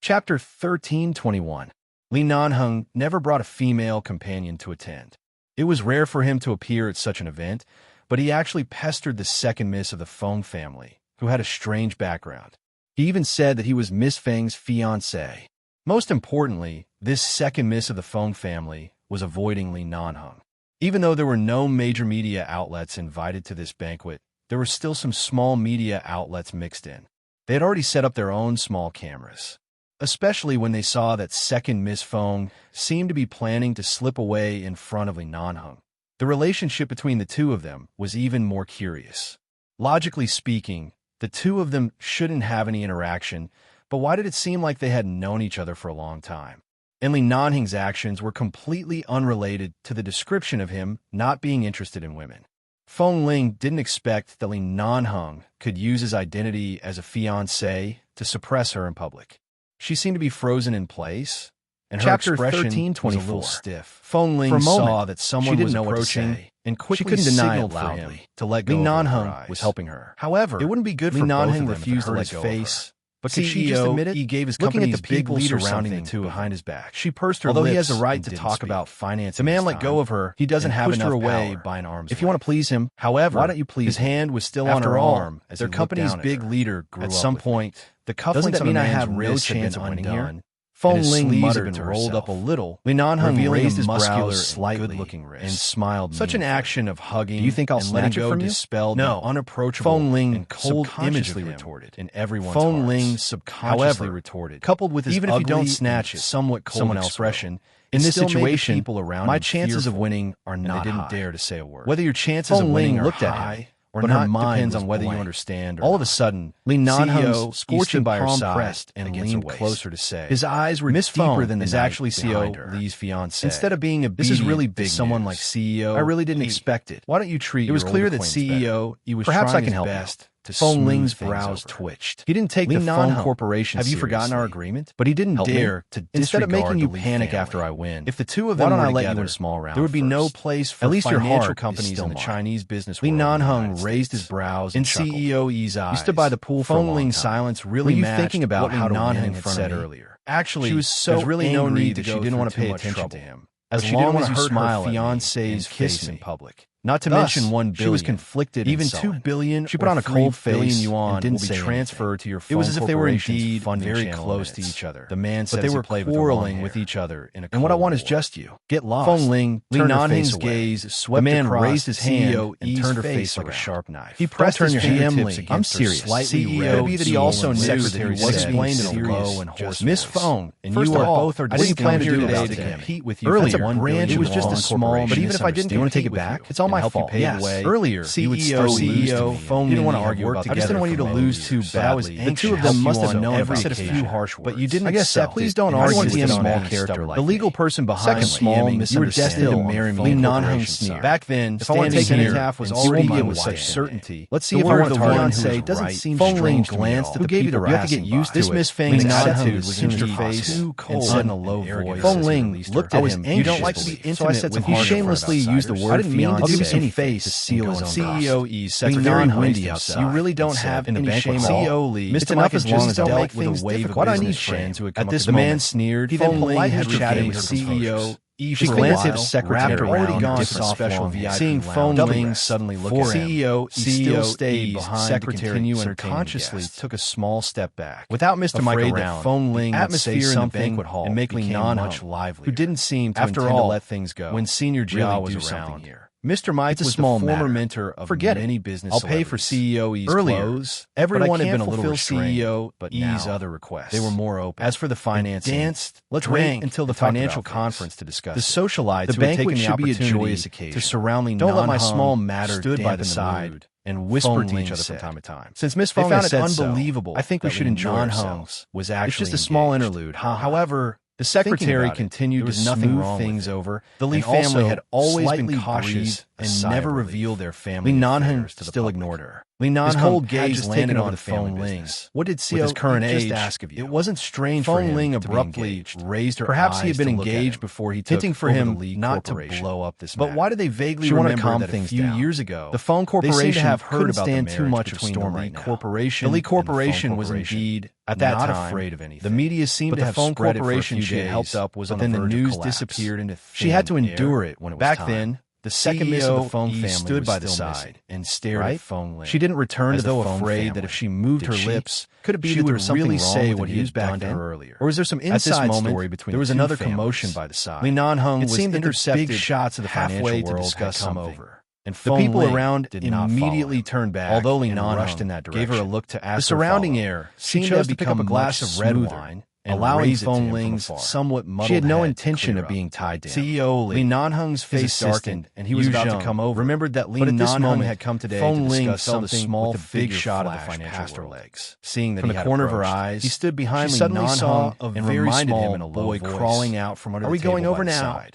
Chapter 1321. Li Nanheng never brought a female companion to attend. It was rare for him to appear at such an event, but he actually pestered the second miss of the Feng family, who had a strange background. He even said that he was Miss Feng's fiancé. Most importantly, this second miss of the Feng family was avoiding Li Nanheng. Even though there were no major media outlets invited to this banquet, there were still some small media outlets mixed in. They had already set up their own small cameras, especially when they saw that second Miss Feng seemed to be planning to slip away in front of Li Nanheng. The relationship between the two of them was even more curious. Logically speaking, the two of them shouldn't have any interaction, but why did it seem like they had known each other for a long time? And Li Nanheng's actions were completely unrelated to the description of him not being interested in women. Feng Ling didn't expect that Li Nanheng could use his identity as a fiancé to suppress her in public. She seemed to be frozen in place, and her expression was a little stiff. Feng Ling saw that someone was approaching and quickly signaled for him to let go. Li Nanheng was helping her. However, it wouldn't be good for both of them refused to let go face. But could she just admit it? He gave his company's big leader surrounding the two behind his back. She pursed her lips. Although he has a right to talk about finance, the man let go of her. He doesn't have enough away by an arm's length. If you want to please him, however, why don't you please his hand was still on her arm as their company's big leader grew up. At some point, the cufflinks on a man's wrist had been undone. Feng Ling muttered and rolled up a little. Li Nanheng raised his muscular, slightly good-looking wrist and smiled. Such an action of hugging. Do you think I'll snatch it from you? Dispelled no, unapproachable. Feng Ling and cold subconsciously retorted in everyone's hearts. Feng Ling subconsciously retorted, coupled with his even ugly, if you don't snatch it, somewhat cold expression. In this situation, people around my chances of winning are not high. They didn't dare to say a word. Whether your chances of winning are high or not depends on whether you understand. All of a sudden, Li Nanheng scorching by her side and leaned closer to say, his eyes were deeper than the actually CEO Li's fiancé. Instead of being obedient, this is really big. Someone like CEO, I really didn't expect it. Why don't you treat? It was clear that CEO, he was perhaps I can help best. Feng Ling's brows twitched. He didn't take the Feng Corporation seriously. Have you forgotten our agreement? But he didn't dare to disregard instead of making you panic after I win. If the two of them were together, let you in a small round there would be no place for at least your financial companies in the Chinese business world. Li Nanheng raised his brows in CEO Yi's eyes. He stood by the pool for Feng Ling's silence really matched thinking about what how Nanheng had said earlier. Actually, she was so there's really no need that she didn't want to pay attention to him. As long as you smile at fiancé's kiss in public. Not to mention 1 billion. She was conflicted. Even 2 billion. She put on a cold face yuan and didn't be transferred to your phone. It was as if they were indeed very close to each other. The man said they were quarreling with each other in a and what I want is just you. Get lost. Feng Ling turned her face away. Gaze swept the man raised his hand and turned her face like a sharp knife. He pressed his fingertips against I'm serious. CEO could be that he also knew that he was explained in a low and hoarse Miss Feng, and you are both are just plan to do today to compete with you. Earlier, it was just a small. But even if I didn't, do you want to take it back? It's all my fault. Yes. Earlier, CEO, Feng didn't want to argue about. I just didn't want you to lose too badly. The two of them must have known every said a few harsh words, but you didn't. I guess please don't argue with a small character like the legal person behind small. You were destined to marry me. Li Nanheng sneered. Back then, if I want to take an half was already given with such certainty. Let's see if I want to fiancé doesn't seem strange. Glanced at the people. You have to get used to this. Miss Feng's attitude was in her face too cold and said in a low voice. Feng Ling looked at him. You don't like to be intimate with he shamelessly used the word fiancé. Face to seal his CEO Yi's sets are very windy outside. You really don't have any shame. CEO Li, Mr. Enough as long as dealt with a wave of business friends who had come up to the man sneered. He then politely chatted with CEO. She glanced at his secretary already gone to special VIP. Seeing Feng Ling suddenly look at CEO still stayed behind secretary and consciously took a small step back. Without Mr. Mike around, Feng Ling atmosphere in the banquet hall and make Li Nanheng lively, who didn't seem to intend to let things go when Senior Jia was around here. Mr. Mike was the former mentor of many business I'll pay for CEO Yi's clothes. Everyone had been a little CEO, but Yi's other requests. They were more open. As for the financing, let's wait until the financial conference to discuss the socialites. The banquet should be a joyous occasion. To surrounding don't let my small matter stood by the side and whisper to each other from time to time. Since Miss Feng found it unbelievable, I think we should enjoy ourselves. Was actually it's just a small interlude. However, the secretary continued to smooth things over. The Li family had always been cautious and never revealed their family affairs to the public. Ignored her. Li Nanhong, his cold gaze landed on Feng Ling. What did Xiao, with his current age, ask of you? It wasn't strange for him. Ling abruptly raised her Perhaps eyes he had been engaged before he took, hinting for him not to blow up this matter. But why did they vaguely remember that a few years ago, the Feng Corporation have heard about the too much between the Li Corporation? The Li Corporation was indeed at that time afraid of anything. The media seemed to have spread it for a few days, helped up was on the verge of collapse. Then the news disappeared into thin air. She had to endure it when it was time. Back then, the second miss of the Feng family stood by the side and stared at Feng Ling. She didn't return to the Feng afraid that if she moved her lips, could it be she would really say what he had done to her earlier? Or was there some inside story between there was another commotion by the side? Li Nanhong was intercepted big shots of the financial world to discuss something. And the people around immediately turned back, although Li Nanhong rushed in that direction. Gave her a look to ask the surrounding air seemed to have become a glass of red wine, allowing Feng Ling's somewhat muddled She had no intention of being tied to him. CEO Li Nanhong's face darkened, and he was about to come over. Remembered that Li Nanhong had come today to discuss something small with a big shot of the financial legs. Seeing that from the corner of her eyes, he stood behind Li Nanhong and reminded him in a boy crawling out from under the table. Are we going over now?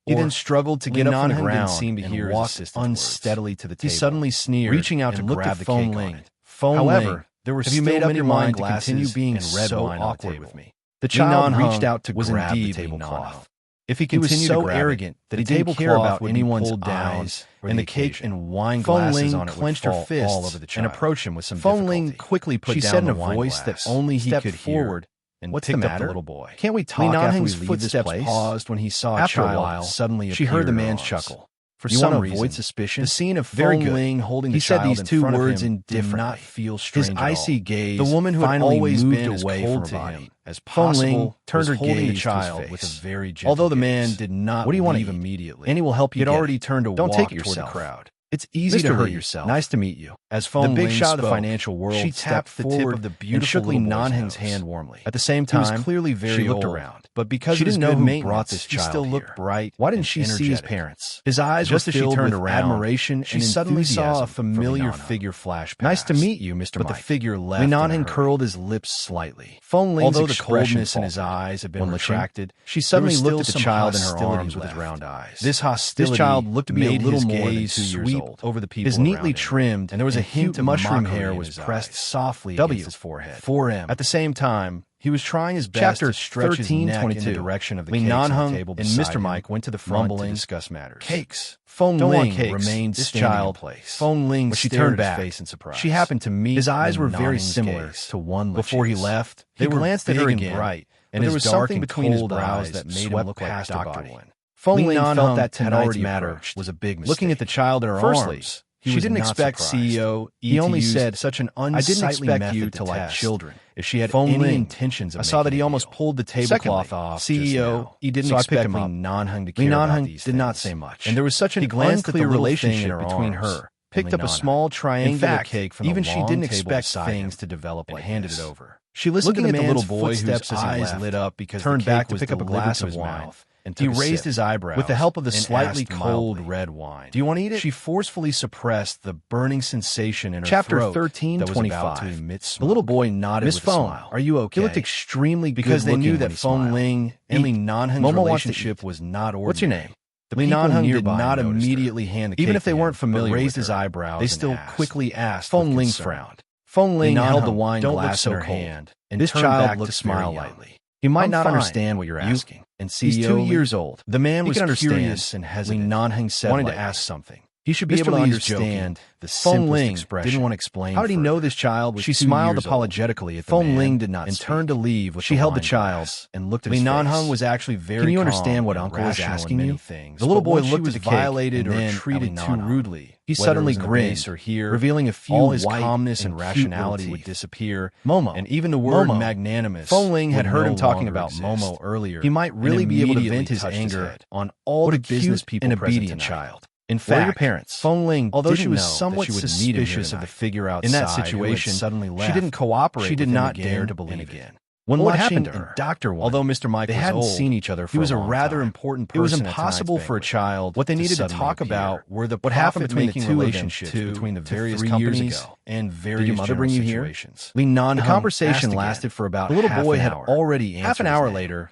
He then struggled to get up from the ground and walked unsteadily to the table. He suddenly sneered, reaching out to grab the cake on it. However, there were still made up your mind to continue being so awkward with me. The child reached out to grab the tablecloth. If he continued so arrogant that he didn't care about anyone's eyes and the cake and wine glasses on it clenched her fists and approached him with some difficulty. Feng Ling quickly put down the wine glass, that only he could hear. And what's the matter, little boy? Can't we talk after we leave this place? Paused when he saw a child suddenly appear. She heard the man's chuckle. For some reason, avoid suspicion. The scene of Feng Ling holding the child in front of him. He said these two words indifferently. Did not feel strange at all. His icy gaze, the woman who had always been away from him, as possible, turned her gaze to the child with a very gentle although the man did not leave immediately, and he will help you. He had already turned to walk toward the crowd. It's easy to hurt yourself. Nice to meet you. As Feng Ling spoke, of the financial world, she tapped the tip of the beautiful Li Nanhong's hand warmly. At the same time, he was clearly very old, around, but because she didn't know who brought this child, he still looked bright. Why didn't she see his parents? His eyes just were filled with admiration. She suddenly saw a familiar figure flash past. Nice to meet you, Mr. Mike. But the figure left. Li Nanhong curled his lips slightly. Feng Ling's although the coldness in his eyes had been retracted, she suddenly looked at the child in her arms with his round eyes. This hostility, this child looked to be a little more than 2 years old. Over the people neatly trimmed, and there was a hint of mushroom hair was pressed softly against his forehead. 4M. At the same time, he was trying his best to stretch his neck in the direction of the cakes on the table beside him. And Mr. Mike went to the front to discuss matters. Cakes. Feng Ling remained standing in place. Feng Ling stared at his face in surprise. She happened to meet his eyes were very similar to one before he left. They glanced at her again, bright, and there was something between his brows that made him look like Dr. One. Feng Ling felt that tonight's matter was a big mistake. Looking at the child in her arms, she didn't expect CEO he only said such an unsightly method to like children. If she had any intentions of I saw that he almost pulled the tablecloth off. CEO, he didn't expect Li Nanhong to care about these did not say much. And there was such an unclear relationship between her. Picked up a small triangular cake from even she didn't expect things to develop and handed it over. She listened to the little boy whose eyes lit up because turned back to pick up a glass of wine. And he raised his eyebrows with the help of the slightly cold red wine. Do you want to eat it? She forcefully suppressed the burning sensation in her throat. Chapter 13:25. The little boy nodded with a smile. Are you okay? He looked extremely good because they knew that Feng Ling and Li Nanhong's relationship was not ordinary. What's your name? Li Nanhong did not immediately hand the cake. Even if they weren't familiar, raised his eyebrows. They still quickly asked. Feng Ling frowned. Feng Ling held the wine glass in her hand, and this child looked to smile lightly. He might not understand what you're asking. And CEO, he's 2 years old. The man was curious and hesitant. Li Nanhong said, wanted to ask something. He should be able to understand the simplest expression. Didn't want to explain. How did he know this child was 2 years old? She smiled apologetically at the man. Feng Ling did not and turned to leave. She held the child and looked at his face. Li Nanhong was actually very calm. Can you understand what Uncle is asking you? The little boy looked at the cake violated or treated too rudely. He suddenly grinned, revealing a few all his calmness and rationality would disappear. Momo, and even the word magnanimous. Feng Ling had heard him talking about Momo earlier. He might really be able to vent his anger on all the business people and obedient child. In fact, your parents, Feng Ling, although she was somewhat suspicious of the figure outside in that situation, suddenly left. She didn't cooperate. She did not dare to believe again. What happened to her? Dr. One, although Mr. Mike they hadn't seen each other for a long time. He was a rather important person. It was impossible for a child. What they needed to talk about were the what happened between the two relationships between the various companies and various. Did your mother bring you here? Li Nanhong. The conversation lasted for about a little boy had already answered. Half an hour later,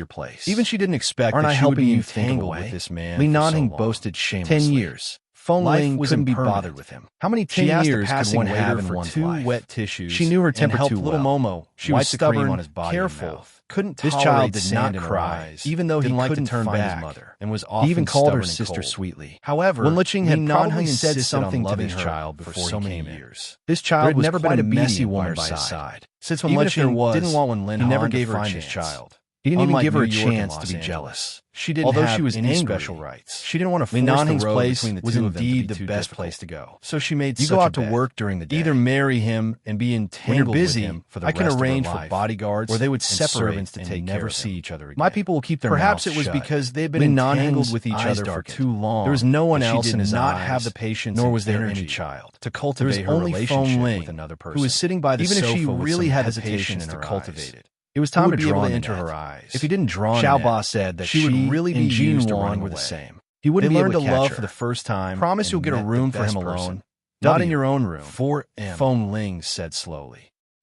your place. Even she didn't expect Aren't that I she helping would be you think of a entangled way? with this man Li for so Nanhing long. boasted shamelessly. 10 years. Feng Life Ling was couldn't be impermanent bothered with him. How many 10 She asked years the could passing one have waiter in for one's 2 life? wet tissues. She knew her and temper helped too little well. Momo. She Wiped was the cream stubborn, on his body and careful, mouth. couldn't This tolerate child did sand not in her cry, eyes, even though he didn't like couldn't to turn find back, his mother, and was he often even called her stubborn and sister cold. sweetly. However, When Liching had Li probably Nanhing said insisted on something to loving this her child for before so he many came in. years. This There child had was never quite been a a messy messy woman woman by by his his side. Since when Even if there Liching was, didn't want when Lin he never Han gave her a defined his chance. child. He didn't even Unlike give her a New York and chance Los to be Angeles. jealous. She didn't Although have she was any angry, special rights. she didn't want to Li force the Nanhing's road place between the was two of them to be indeed the too best difficult. place to go. So she made You such go a out to bet. work during the day. Either marry him and be entangled When you're busy, with him for the I can rest of her arrange for life, bodyguards or they would and separate servants to and take never care of see him. each other again. My people will keep their Perhaps mouths it was shut. because they'd been Li Nanhing's entangled with each eyes other for darkened. too long. There was no one that she else did in his not eyes, have the patience, nor and was there energy any child to there cultivate was her only relationship Feng Ling, with another person. who was sitting by the Even if sofa she with really some had the hesitation patience in to her cultivate eyes. it. It was time Who to would be draw able in to the enter net. her eyes. If he didn't draw in Xiao the Ba net, said that she would she really be and Jin used to Wan running were the away. same. He wouldn't They be learned able to to catch love her. for the first time. Promise and you'll get a met the room for best him person. alone. Not W. in your own room. 4M. Feng Ling said slowly.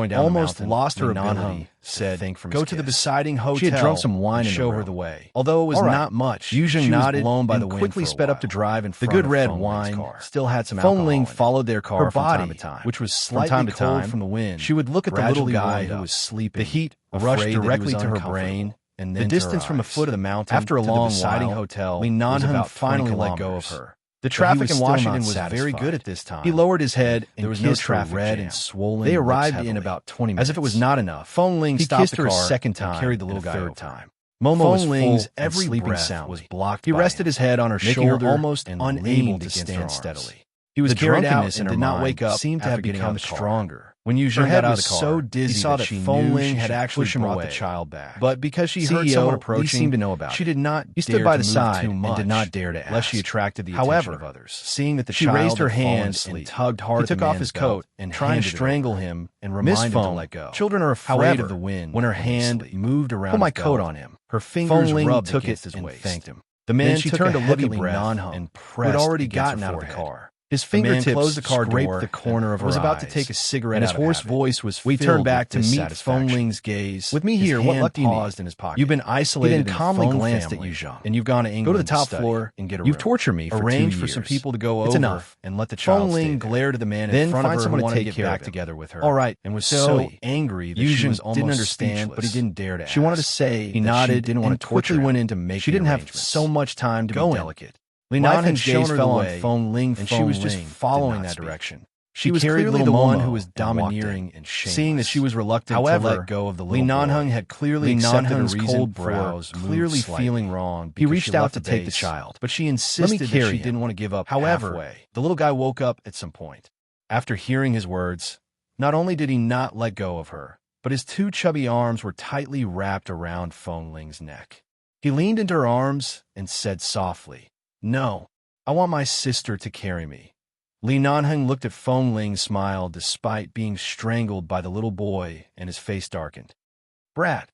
going down almost the mountain, lost her Li Nanheng ability said, to think from "Go his to the kiss. beside hotel." She had drunk some wine and in the show her room. the way. Although it was All right. not much, Yu Zheng she nodded was blown by and the wind quickly for a sped up to while. drive in The front good of red Feng Ling's wine car. still had some Feng alcohol Ling in it. followed their car Her from body, time to time, which was from slightly time to cold time from the wind, she would look at the little gradually guy warmed who up. was sleeping. The heat rushed afraid that he directly was to her uncomfortable. brain and The then distance from the eyes. foot of the mountain After a to the long deciding while, hotel Li was Nanheng about 20 finally let go of kilometers. her. The But he traffic was in still Washington not was very satisfied. good at this time. He lowered his head and There was no kissed her traffic red jam. and swollen They lips arrived heavily. in about 20 minutes. As if it was not enough, Feng Ling he stopped kissed the her a car second and time carried the and little a guy third over. time. Momo Feng was Ling's full and every sleeping breath soundly. was blocked He by rested him, his head on her making her shoulder, almost and unable leaned to against stand her arms. steadily. He was The carried out drunkenness and in her did not mind wake up seemed to after have getting out become of the car. stronger. When Yu Her Zheng head got out of was the car, so dizzy he saw that that she Feng knew Ling she had should actually push him brought away. the child back. But because she heard CEO someone Li approaching, seemed to know about she it. did not He dare stood by to the move side too and much, did not dare to ask, lest she attracted the attention However, of others. seeing that the She child raised her had fallen hand asleep, and tugged hard he at the took off man's his belt coat and trying to handed it strangle over. him and Miss remind him to Feng, let go. children are afraid However, of the wind when her when they hand sleep. moved around Put my his coat belt, on him. her fingers Feng Ling rubbed took against it his and waist. thanked him. The man Then she took turned a to look heavy at Li breath Nanheng, and who pressed had already against gotten her out of the forehead. car. His The man fingertips closed the car scraped door the corner of and her was about to eyes, take a cigarette and his out of hoarse habit. voice was We filled turned back with to meet Feng dissatisfaction. Ling's gaze. With me His here, what hand luck do you need? paused in his pocket. You've been He isolated then in the calmly Feng glanced family, at Yu Zheng. and you've gone to England Go to the to top study floor and get a You've room. tortured me for Arrange 2 for years. some people to go It's over enough. and let the child Feng stay Ling there. glared at the man Then in front of find her someone who to wanted to take get care back of him. together with her. All right, and was so so angry that Yu she Zheng was didn't almost understand, but he speechless. didn't dare to She wanted to ask. say He that nodded she didn't want and to torture quickly him. went in to make She the didn't have arrangements. so much time to Go be in. delicate. Li Life had Nanheng's shown gaze her fell the on way, Feng Ling. and she Feng was just Ling did following not that speak. direction. She was carried clearly little the one Momo who was and walked domineering in. and shameless. Seeing that she was reluctant However, to let go of the Li little Nanheng boy, had clearly Li accepted her Nanheng's reason cold for brows clearly moved slightly. feeling wrong He because reached she out left to the take the base, child, but she Let me insisted that carry she him. didn't want to give up However, halfway. The little guy woke up at some point. After hearing his words, not only did he not let go of her, but his two chubby arms were tightly wrapped around Feng Ling's neck. He leaned into her arms and said softly, "No, I want my sister to carry me." Li Nanheng looked at Feng Ling's smile despite being strangled by the little boy, and his face darkened. Brat.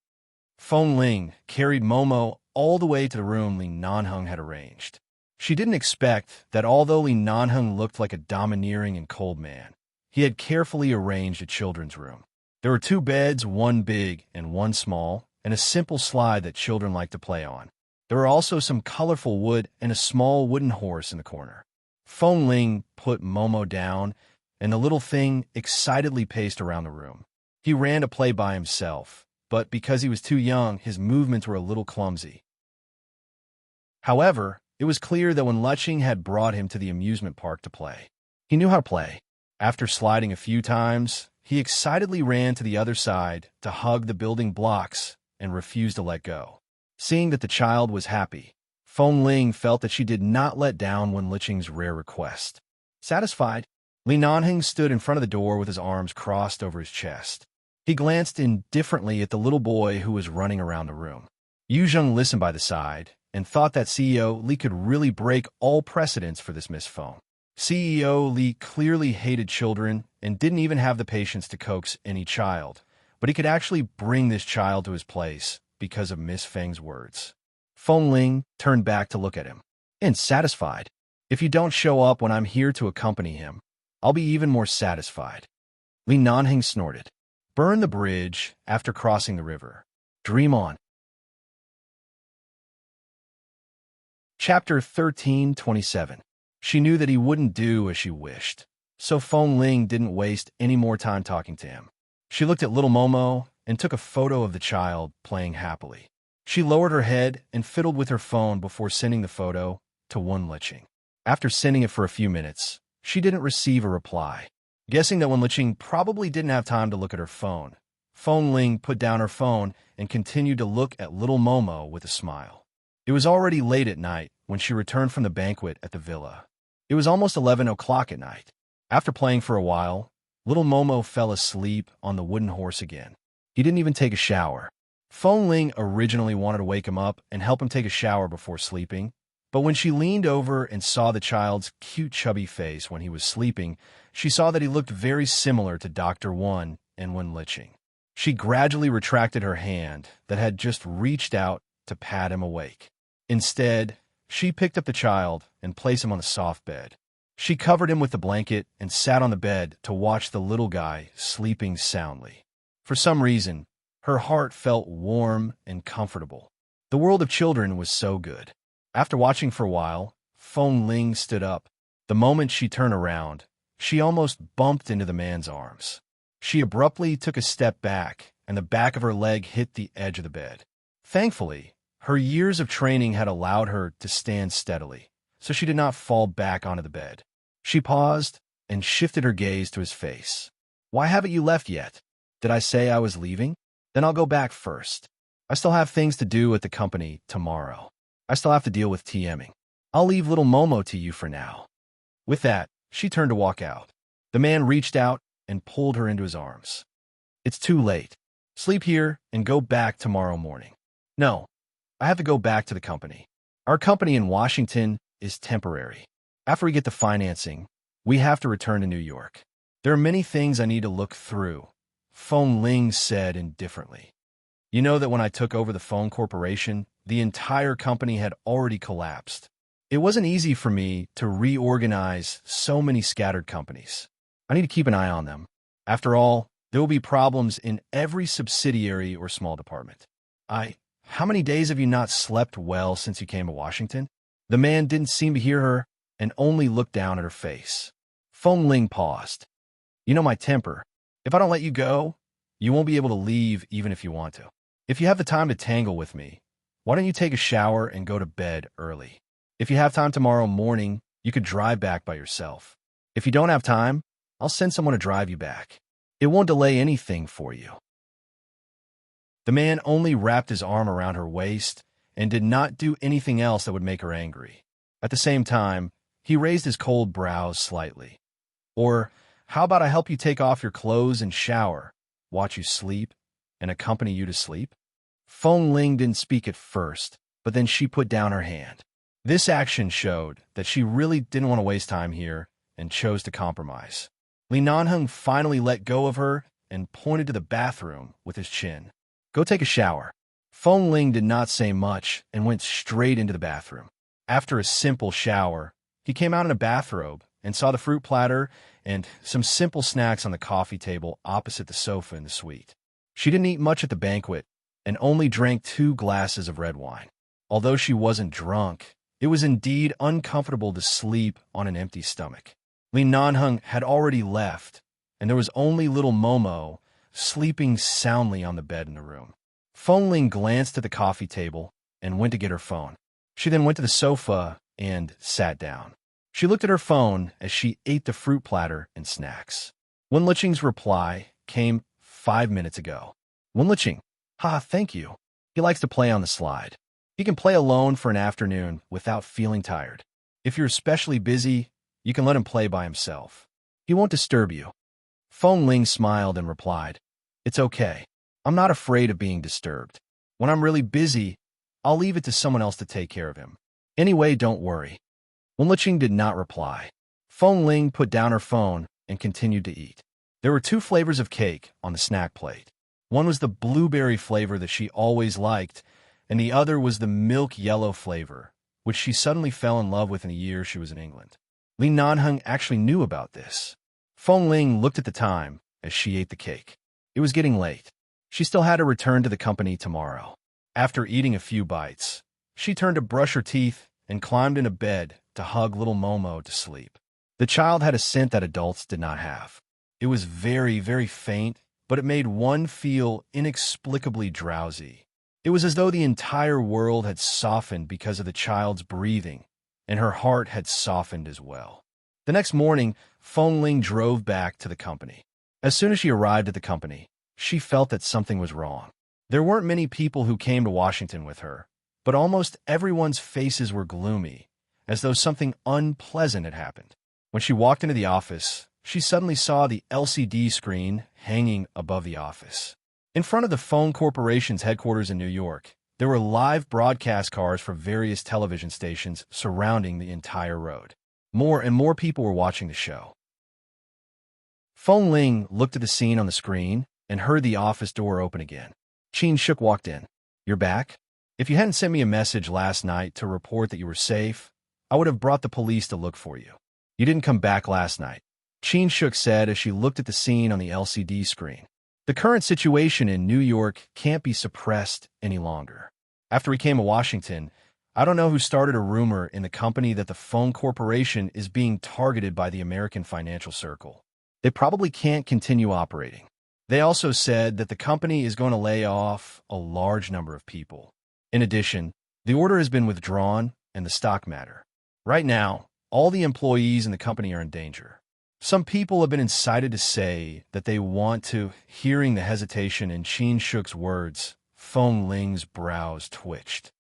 Feng Ling carried Momo all the way to the room Li Nanheng had arranged. She didn't expect that although Li Nanheng looked like a domineering and cold man, he had carefully arranged a children's room. There were 2 beds, one big and one small, and a simple slide that children like to play on. There were also some colorful wood and a small wooden horse in the corner. Feng Ling put Momo down, and the little thing excitedly paced around the room. He ran to play by himself, but because he was too young, his movements were a little clumsy. However, it was clear that when Luching had brought him to the amusement park to play, he knew how to play. After sliding a few times, he excitedly ran to the other side to hug the building blocks and refused to let go. Seeing that the child was happy, Feng Ling felt that she did not let down when Luching's rare request. Satisfied, Li Nanheng stood in front of the door with his arms crossed over his chest. He glanced indifferently at the little boy who was running around the room. Yu Zheng listened by the side and thought that CEO Li could really break all precedents for this Miss Feng. CEO Li clearly hated children and didn't even have the patience to coax any child, but he could actually bring this child to his place because of Miss Feng's words. Feng Ling turned back to look at him, and satisfied. If you don't show up when I'm here to accompany him, I'll be even more satisfied. Li Nanheng snorted. Burn the bridge after crossing the river. Dream on. Chapter 13:27. She knew that he wouldn't do as she wished, so Feng Ling didn't waste any more time talking to him. She looked at little Momo and took a photo of the child playing happily. She lowered her head and fiddled with her phone before sending the photo to Wen Liqing. After sending it for a few minutes, she didn't receive a reply. Guessing that Wen Liqing probably didn't have time to look at her phone, Feng Ling put down her phone and continued to look at little Momo with a smile. It was already late at night when she returned from the banquet at the villa. It was almost 11 o'clock at night. After playing for a while, little Momo fell asleep on the wooden horse again. He didn't even take a shower. Feng Ling originally wanted to wake him up and help him take a shower before sleeping, but when she leaned over and saw the child's cute chubby face when he was sleeping, she saw that he looked very similar to Dr. Wen and Wen Liqing. She gradually retracted her hand that had just reached out to pat him awake. Instead, she picked up the child and placed him on the soft bed. She covered him with the blanket and sat on the bed to watch the little guy sleeping soundly. For some reason, her heart felt warm and comfortable. The world of children was so good. After watching for a while, Feng Ling stood up. The moment she turned around, she almost bumped into the man's arms. She abruptly took a step back, and the back of her leg hit the edge of the bed. Thankfully, her years of training had allowed her to stand steadily, so she did not fall back onto the bed. She paused and shifted her gaze to his face. "Why haven't you left yet? Did I say I was leaving? Then I'll go back first. I still have things to do at the company tomorrow. I still have to deal with TMing. I'll leave little Momo to you for now." With that, she turned to walk out. The man reached out and pulled her into his arms. It's too late. Sleep here and go back tomorrow morning. No, I have to go back to the company. Our company in Washington is temporary. After we get the financing, we have to return to New York. There are many things I need to look through, Feng Ling said indifferently. You know that when I took over the phone corporation, the entire company had already collapsed. It wasn't easy for me to reorganize so many scattered companies. I need to keep an eye on them. After all, there will be problems in every subsidiary or small department. How many days have you not slept well since you came to Washington? The man didn't seem to hear her and only looked down at her face. Feng Ling paused. You know my temper. If I don't let you go, you won't be able to leave even if you want to. If you have the time to tangle with me, why don't you take a shower and go to bed early? If you have time tomorrow morning, you could drive back by yourself. If you don't have time, I'll send someone to drive you back. It won't delay anything for you. The man only wrapped his arm around her waist and did not do anything else that would make her angry. At the same time, he raised his cold brows slightly. Or, how about I help you take off your clothes and shower, watch you sleep, and accompany you to sleep? Feng Ling didn't speak at first, but then she put down her hand. This action showed that she really didn't want to waste time here and chose to compromise. Li Nanheng finally let go of her and pointed to the bathroom with his chin. Go take a shower. Feng Ling did not say much and went straight into the bathroom. After a simple shower, he came out in a bathrobe and saw the fruit platter and some simple snacks on the coffee table opposite the sofa in the suite. She didn't eat much at the banquet and only drank 2 glasses of red wine. Although she wasn't drunk, it was indeed uncomfortable to sleep on an empty stomach. Li Nanheng had already left, and there was only little Momo sleeping soundly on the bed in the room. Feng Ling glanced at the coffee table and went to get her phone. She then went to the sofa and sat down. She looked at her phone as she ate the fruit platter and snacks. Wen Liqing's reply came 5 minutes ago. Wen Liqing, thank you. He likes to play on the slide. He can play alone for an afternoon without feeling tired. If you're especially busy, you can let him play by himself. He won't disturb you. Feng Ling smiled and replied, It's okay. I'm not afraid of being disturbed. When I'm really busy, I'll leave it to someone else to take care of him. Anyway, don't worry. Wen Liqing did not reply. Feng Ling put down her phone and continued to eat. There were 2 flavors of cake on the snack plate. One was the blueberry flavor that she always liked, and the other was the milk yellow flavor, which she suddenly fell in love with in the year she was in England. Li Nanheng actually knew about this. Feng Ling looked at the time as she ate the cake. It was getting late. She still had to return to the company tomorrow. After eating a few bites, she turned to brush her teeth and climbed into bed to hug little Momo to sleep. The child had a scent that adults did not have. It was very, very faint, but it made one feel inexplicably drowsy. It was as though the entire world had softened because of the child's breathing, and her heart had softened as well. The next morning, Feng Ling drove back to the company. As soon as she arrived at the company, she felt that something was wrong. There weren't many people who came to Washington with her, but almost everyone's faces were gloomy, as though something unpleasant had happened. When she walked into the office, she suddenly saw the LCD screen hanging above the office. In front of the phone corporation's headquarters in New York, there were live broadcast cars from various television stations surrounding the entire road. More and more people were watching the show. Feng Ling looked at the scene on the screen and heard the office door open again. Qin Shuk walked in. You're back? If you hadn't sent me a message last night to report that you were safe, I would have brought the police to look for you. You didn't come back last night, Qin Shuk said as she looked at the scene on the LCD screen. The current situation in New York can't be suppressed any longer. After we came to Washington, I don't know who started a rumor in the company that the phone corporation is being targeted by the American financial circle. They probably can't continue operating. They also said that the company is going to lay off a large number of people. In addition, the order has been withdrawn and the stock matter. Right now, all the employees in the company are in danger. Some people have been incited to say that they want to. Hearing the hesitation in Qin Shuk's words, Feng Ling's brows twitched.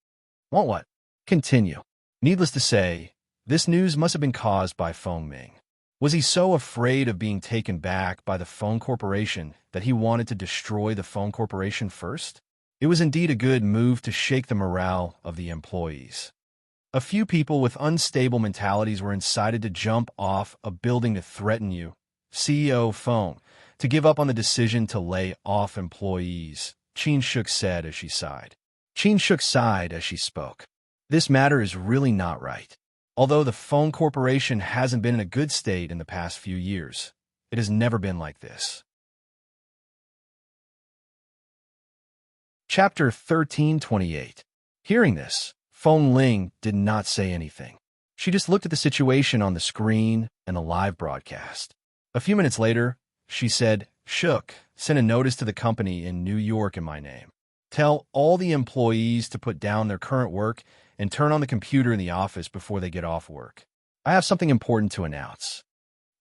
Want what? Continue. Needless to say, this news must have been caused by Feng Ming. Was he so afraid of being taken back by the phone corporation that he wanted to destroy the phone corporation first? It was indeed a good move to shake the morale of the employees. A few people with unstable mentalities were incited to jump off a building to threaten you, CEO Phone, to give up on the decision to lay off employees, Cheen-shuk said as she sighed. Cheen-shuk sighed as she spoke. This matter is really not right. Although the phone corporation hasn't been in a good state in the past few years, it has never been like this. Chapter 1328. Hearing this, Phone Ling did not say anything. She just looked at the situation on the screen and the live broadcast. A few minutes later, she said, "Shook, send a notice to the company in New York in my name. Tell all the employees to put down their current work and turn on the computer in the office before they get off work. I have something important to announce."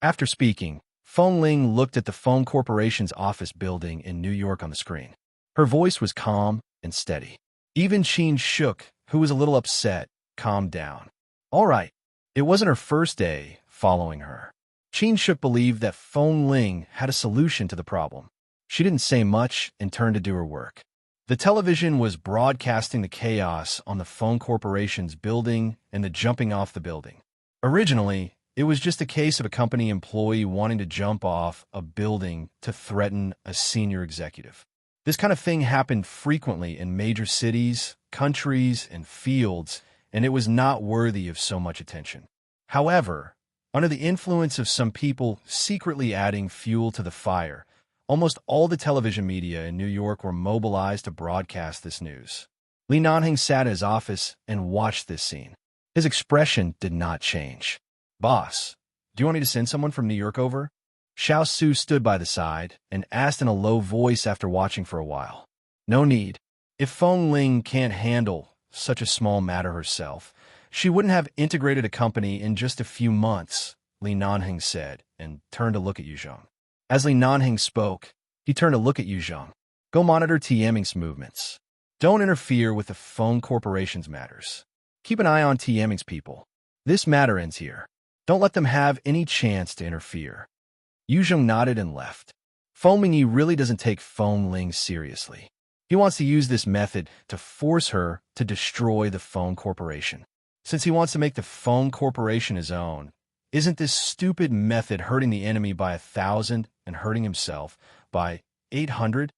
After speaking, Phone Ling looked at the phone corporation's office building in New York on the screen. Her voice was calm and steady. Even Cheen-shuk, who was a little upset, calmed down. All right. It wasn't her first day following her. Cheen-shuk believed that Phone Ling had a solution to the problem. She didn't say much and turned to do her work. The television was broadcasting the chaos on the phone corporation's building and the jumping off the building. Originally, it was just a case of a company employee wanting to jump off a building to threaten a senior executive. This kind of thing happened frequently in major cities, countries, and fields, and it was not worthy of so much attention. However, under the influence of some people secretly adding fuel to the fire, almost all the television media in New York were mobilized to broadcast this news. Li Nanheng sat in his office and watched this scene. His expression did not change. "Boss, do you want me to send someone from New York over?" Xiao Su stood by the side and asked in a low voice after watching for a while. "No need. If Phone Ling can't handle such a small matter herself, she wouldn't have integrated a company in just a few months," Li Nanheng said, and turned to look at Yuzhong. As Li Nanheng spoke, he turned to look at Yuzhong. "Go monitor Tieming's movements. Don't interfere with the phone corporation's matters. Keep an eye on Tieming's people. This matter ends here. Don't let them have any chance to interfere." Yuzhong nodded and left. Phone Mingyi really doesn't take Phone Ling seriously. He wants to use this method to force her to destroy the phone corporation. Since he wants to make the phone corporation his own, isn't this stupid method hurting the enemy by 1,000 and hurting himself by 800?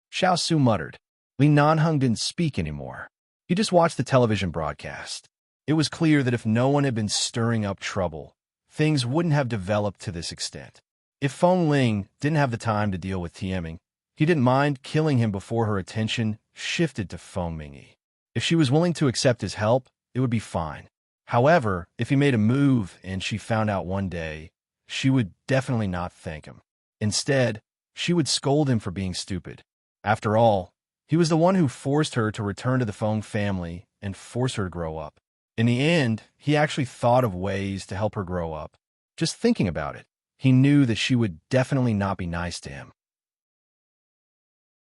Xiao Su muttered. Li Nanheng didn't speak anymore. He just watched the television broadcast. It was clear that if no one had been stirring up trouble, things wouldn't have developed to this extent. If Phone Ling didn't have the time to deal with Tieming, he didn't mind killing him before her attention shifted to Phone Mingyi. If she was willing to accept his help, it would be fine. However, if he made a move and she found out one day, she would definitely not thank him. Instead, she would scold him for being stupid. After all, he was the one who forced her to return to the Phone family and force her to grow up. In the end, he actually thought of ways to help her grow up. Just thinking about it, he knew that she would definitely not be nice to him.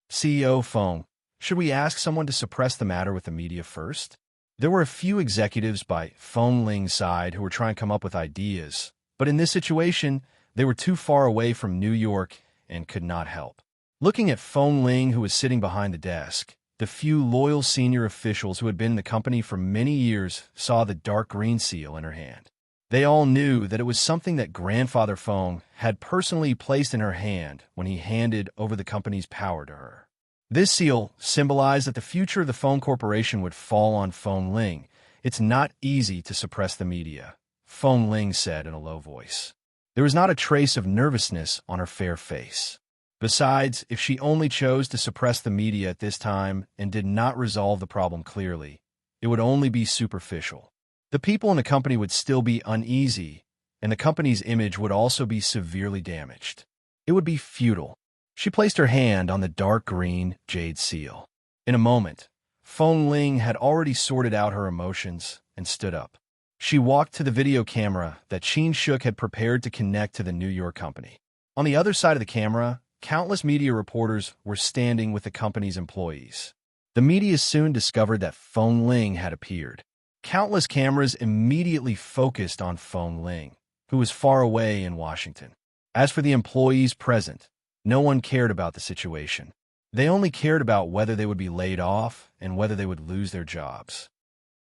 CEO Phone, should we ask someone to suppress the matter with the media first? There were a few executives by Phone Ling's side who were trying to come up with ideas, but in this situation, they were too far away from New York and could not help. Looking at Phone Ling, who was sitting behind the desk, the few loyal senior officials who had been in the company for many years saw the dark green seal in her hand. They all knew that it was something that Grandfather Phone had personally placed in her hand when he handed over the company's power to her. This seal symbolized that the future of the phone corporation would fall on Phone Ling. "It's not easy to suppress the media," Phone Ling said in a low voice. There was not a trace of nervousness on her fair face. Besides, if she only chose to suppress the media at this time and did not resolve the problem clearly, it would only be superficial. The people in the company would still be uneasy, and the company's image would also be severely damaged. It would be futile. She placed her hand on the dark green jade seal. In a moment, Phone Ling had already sorted out her emotions and stood up. She walked to the video camera that Cheen-shuk had prepared to connect to the New York company. On the other side of the camera, countless media reporters were standing with the company's employees. The media soon discovered that Phone Ling had appeared. Countless cameras immediately focused on Phone Ling. who was far away in Washington. As for the employees present, no one cared about the situation. They only cared about whether they would be laid off and whether they would lose their jobs.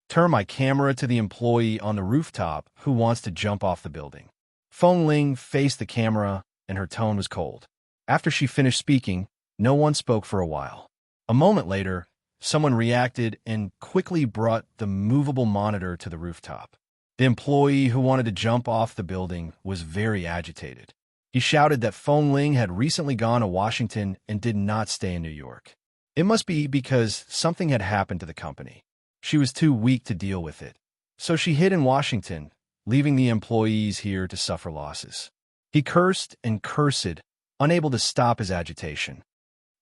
Turn my camera to the employee on the rooftop who wants to jump off the building. Feng Ling faced the camera, and her tone was cold. After she finished speaking, no one spoke for a while. A moment later, someone reacted and quickly brought the movable monitor to the rooftop. The employee who wanted to jump off the building was very agitated. He shouted that Feng Ling had recently gone to Washington and did not stay in New York. It must be because something had happened to the company. She was too weak to deal with it. So she hid in Washington, leaving the employees here to suffer losses. He cursed and cursed, unable to stop his agitation.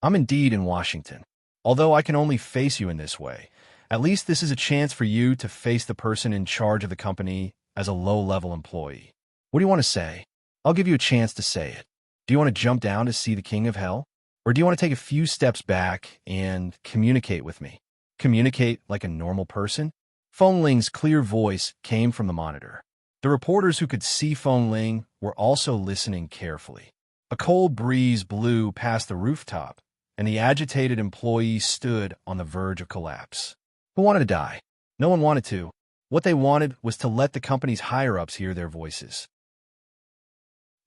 I'm indeed in Washington. Although I can only face you in this way, at least this is a chance for you to face the person in charge of the company as a low-level employee. What do you want to say? I'll give you a chance to say it. Do you want to jump down to see the King of Hell? Or do you want to take a few steps back and communicate with me? Communicate like a normal person? Feng Ling's clear voice came from the monitor. The reporters who could see Feng Ling were also listening carefully. A cold breeze blew past the rooftop, and the agitated employees stood on the verge of collapse. Who wanted to die? No one wanted to. What they wanted was to let the company's higher-ups hear their voices.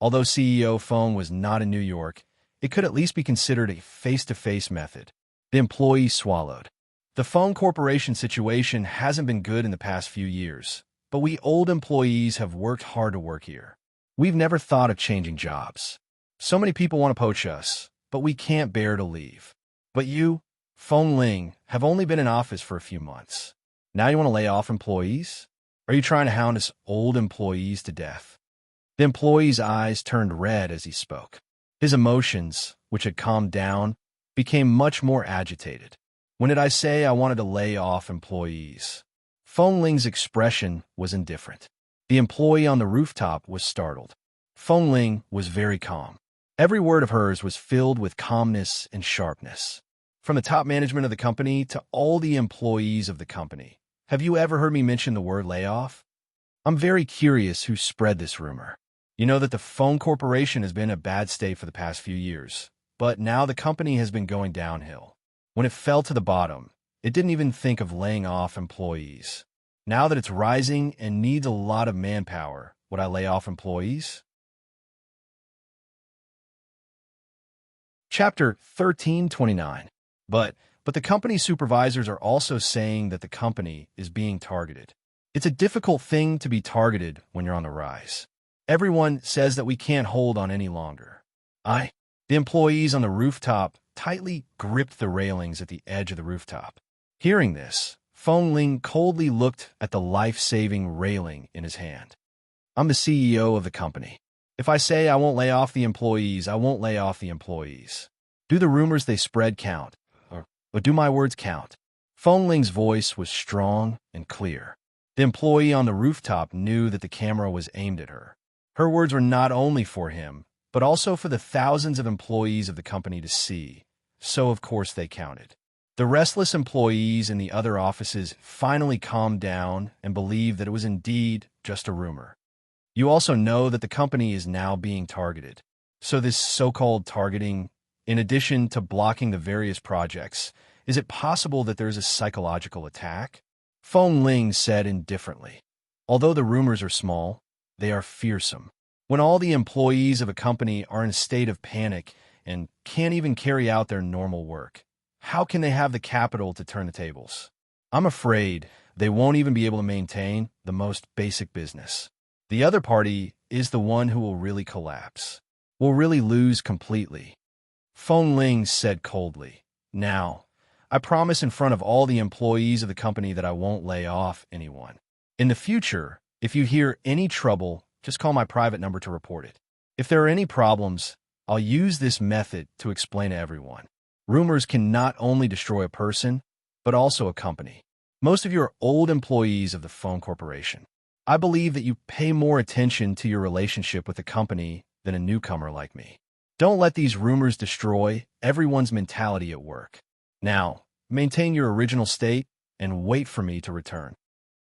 Although CEO Feng was not in New York, it could at least be considered a face-to-face method. The employee swallowed. The Feng Corporation situation hasn't been good in the past few years, but we old employees have worked hard to work here. We've never thought of changing jobs. So many people want to poach us, but we can't bear to leave. But you, Feng Ling, have only been in office for a few months. Now you want to lay off employees? Are you trying to hound us old employees to death? The employee's eyes turned red as he spoke. His emotions, which had calmed down, became much more agitated. When did I say I wanted to lay off employees? Feng Ling's expression was indifferent. The employee on the rooftop was startled. Feng Ling was very calm. Every word of hers was filled with calmness and sharpness. From the top management of the company to all the employees of the company, have you ever heard me mention the word layoff? I'm very curious who spread this rumor. You know that the Feng Corporation has been in a bad state for the past few years, but now the company has been going downhill. When it fell to the bottom, it didn't even think of laying off employees. Now that it's rising and needs a lot of manpower, would I lay off employees? Chapter 1329. But the company supervisors are also saying that the company is being targeted. It's a difficult thing to be targeted when you're on the rise. Everyone says that we can't hold on any longer. The employees on the rooftop tightly gripped the railings at the edge of the rooftop. Hearing this, Feng Ling coldly looked at the life-saving railing in his hand. I'm the CEO of the company. If I say I won't lay off the employees, I won't lay off the employees. Do the rumors they spread count? Or do my words count? Feng Ling's voice was strong and clear. The employee on the rooftop knew that the camera was aimed at her. Her words were not only for him, but also for the thousands of employees of the company to see, so of course they counted. The restless employees in the other offices finally calmed down and believed that it was indeed just a rumor. You also know that the company is now being targeted. So this so-called targeting, in addition to blocking the various projects, is it possible that there is a psychological attack? Feng Ling said indifferently. Although the rumors are small, they are fearsome. When all the employees of a company are in a state of panic and can't even carry out their normal work, how can they have the capital to turn the tables? I'm afraid they won't even be able to maintain the most basic business. The other party is the one who will really collapse, will really lose completely. Feng Ling said coldly, Now, I promise in front of all the employees of the company that I won't lay off anyone. In the future, if you hear any trouble, just call my private number to report it. If there are any problems, I'll use this method to explain to everyone. Rumors can not only destroy a person, but also a company. Most of you are old employees of the Feng Corporation. I believe that you pay more attention to your relationship with the company than a newcomer like me. Don't let these rumors destroy everyone's mentality at work. Now, maintain your original state and wait for me to return.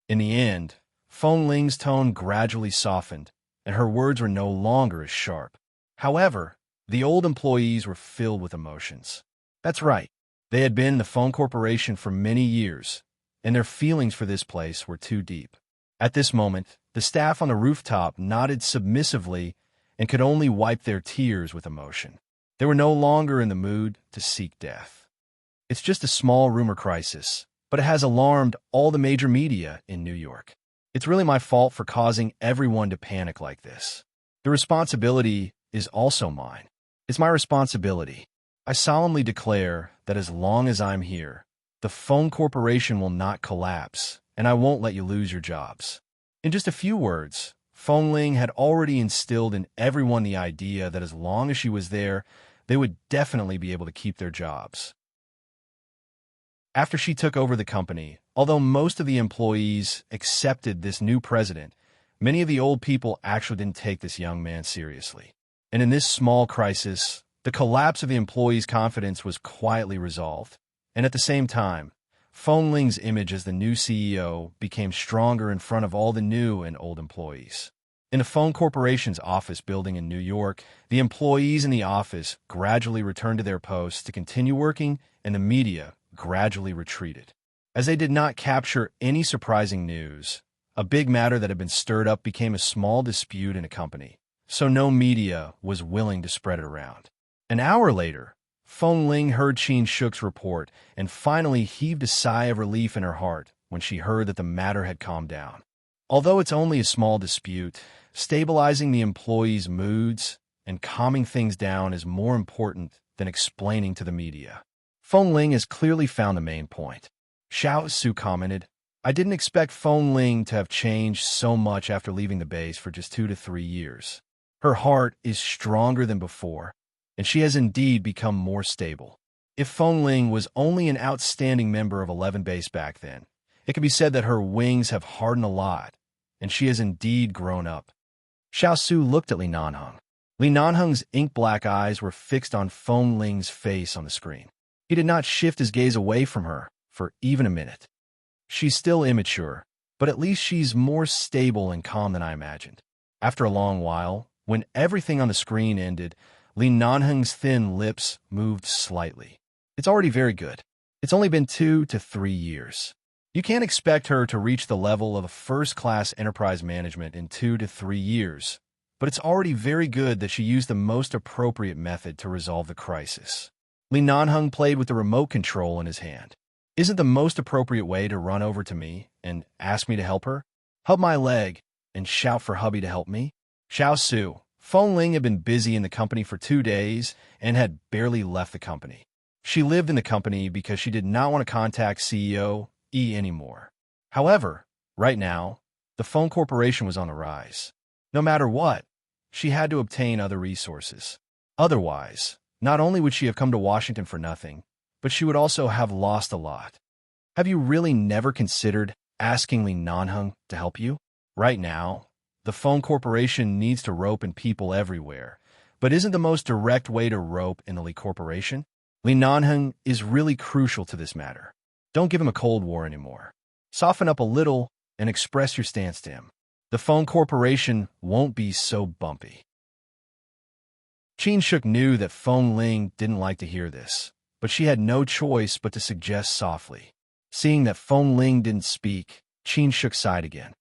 In the end, Feng Ling's tone gradually softened, and her words were no longer as sharp. However, the old employees were filled with emotions. That's right. They had been in the phone corporation for many years, and their feelings for this place were too deep. At this moment, the staff on the rooftop nodded submissively and could only wipe their tears with emotion. They were no longer in the mood to seek death. It's just a small rumor crisis, but it has alarmed all the major media in New York. It's really my fault for causing everyone to panic like this. The responsibility is also mine. It's my responsibility. I solemnly declare that as long as I'm here, the phone corporation will not collapse, and I won't let you lose your jobs. In just a few words, Feng Ling had already instilled in everyone the idea that as long as she was there, they would definitely be able to keep their jobs. After she took over the company, although most of the employees accepted this new president, many of the old people actually didn't take this young man seriously. And in this small crisis, the collapse of the employees' confidence was quietly resolved. And at the same time, Feng Ling's image as the new CEO became stronger in front of all the new and old employees. In the phone corporation's office building in New York, the employees in the office gradually returned to their posts to continue working, and the media gradually retreated. As they did not capture any surprising news, a big matter that had been stirred up became a small dispute in a company, so no media was willing to spread it around. An hour later, Feng Ling heard Qin Shuk's report and finally heaved a sigh of relief in her heart when she heard that the matter had calmed down. Although it's only a small dispute, stabilizing the employees' moods and calming things down is more important than explaining to the media. Feng Ling has clearly found the main point. Xiao Su commented, I didn't expect Feng Ling to have changed so much after leaving the base for just 2 to 3 years. Her heart is stronger than before, and she has indeed become more stable. If Feng Ling was only an outstanding member of 11 Base back then, it could be said that her wings have hardened a lot, and she has indeed grown up. Xiao Su looked at Li Nanheng. Li Nanheng's ink-black eyes were fixed on Feng Ling's face on the screen. He did not shift his gaze away from her for even a minute. She's still immature, but at least she's more stable and calm than I imagined. After a long while, when everything on the screen ended, Li Nanheng's thin lips moved slightly. It's already very good. It's only been 2 to 3 years. You can't expect her to reach the level of a first-class enterprise management in 2 to 3 years, but it's already very good that she used the most appropriate method to resolve the crisis. Li Nanheng played with the remote control in his hand. Isn't the most appropriate way to run over to me and ask me to help her? Hug my leg and shout for hubby to help me? Xiao Su, Feng Ling had been busy in the company for 2 days and had barely left the company. She lived in the company because she did not want to contact CEO E anymore. However, right now, the phone corporation was on the rise. No matter what, she had to obtain other resources. Otherwise, not only would she have come to Washington for nothing, but she would also have lost a lot. Have you really never considered asking Li Nanheng to help you? Right now, the phone corporation needs to rope in people everywhere, but isn't the most direct way to rope in the Li Corporation? Li Nanheng is really crucial to this matter. Don't give him a Cold War anymore. Soften up a little and express your stance to him. The phone corporation won't be so bumpy. Qin Shuk knew that Feng Ling didn't like to hear this, but she had no choice but to suggest softly. Seeing that Feng Ling didn't speak, Qin Shuk sighed again.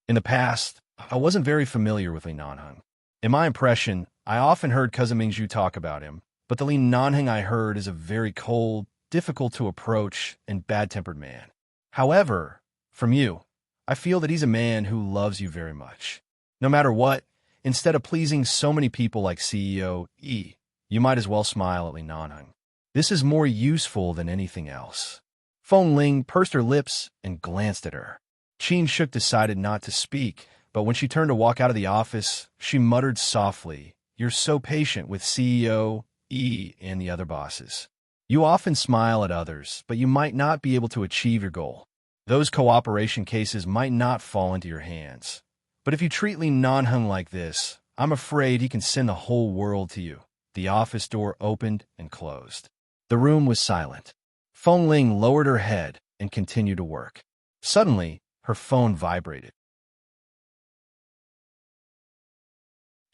In the past, I wasn't very familiar with Li Nanheng. In my impression, I often heard cousin Mingzhu talk about him, but the Li Nanheng I heard is a very cold, difficult to approach, and bad-tempered man. However, from you, I feel that he's a man who loves you very much. No matter what, instead of pleasing so many people like CEO E, you might as well smile at Li Nanheng. This is more useful than anything else. Feng Ling pursed her lips and glanced at her. Qin Shuk decided not to speak, but when she turned to walk out of the office, she muttered softly, You're so patient with CEO E and the other bosses. You often smile at others, but you might not be able to achieve your goal. Those cooperation cases might not fall into your hands. But if you treat Li Nanheng like this, I'm afraid he can send the whole world to you. The office door opened and closed. The room was silent. Feng Ling lowered her head and continued to work. Suddenly, her phone vibrated.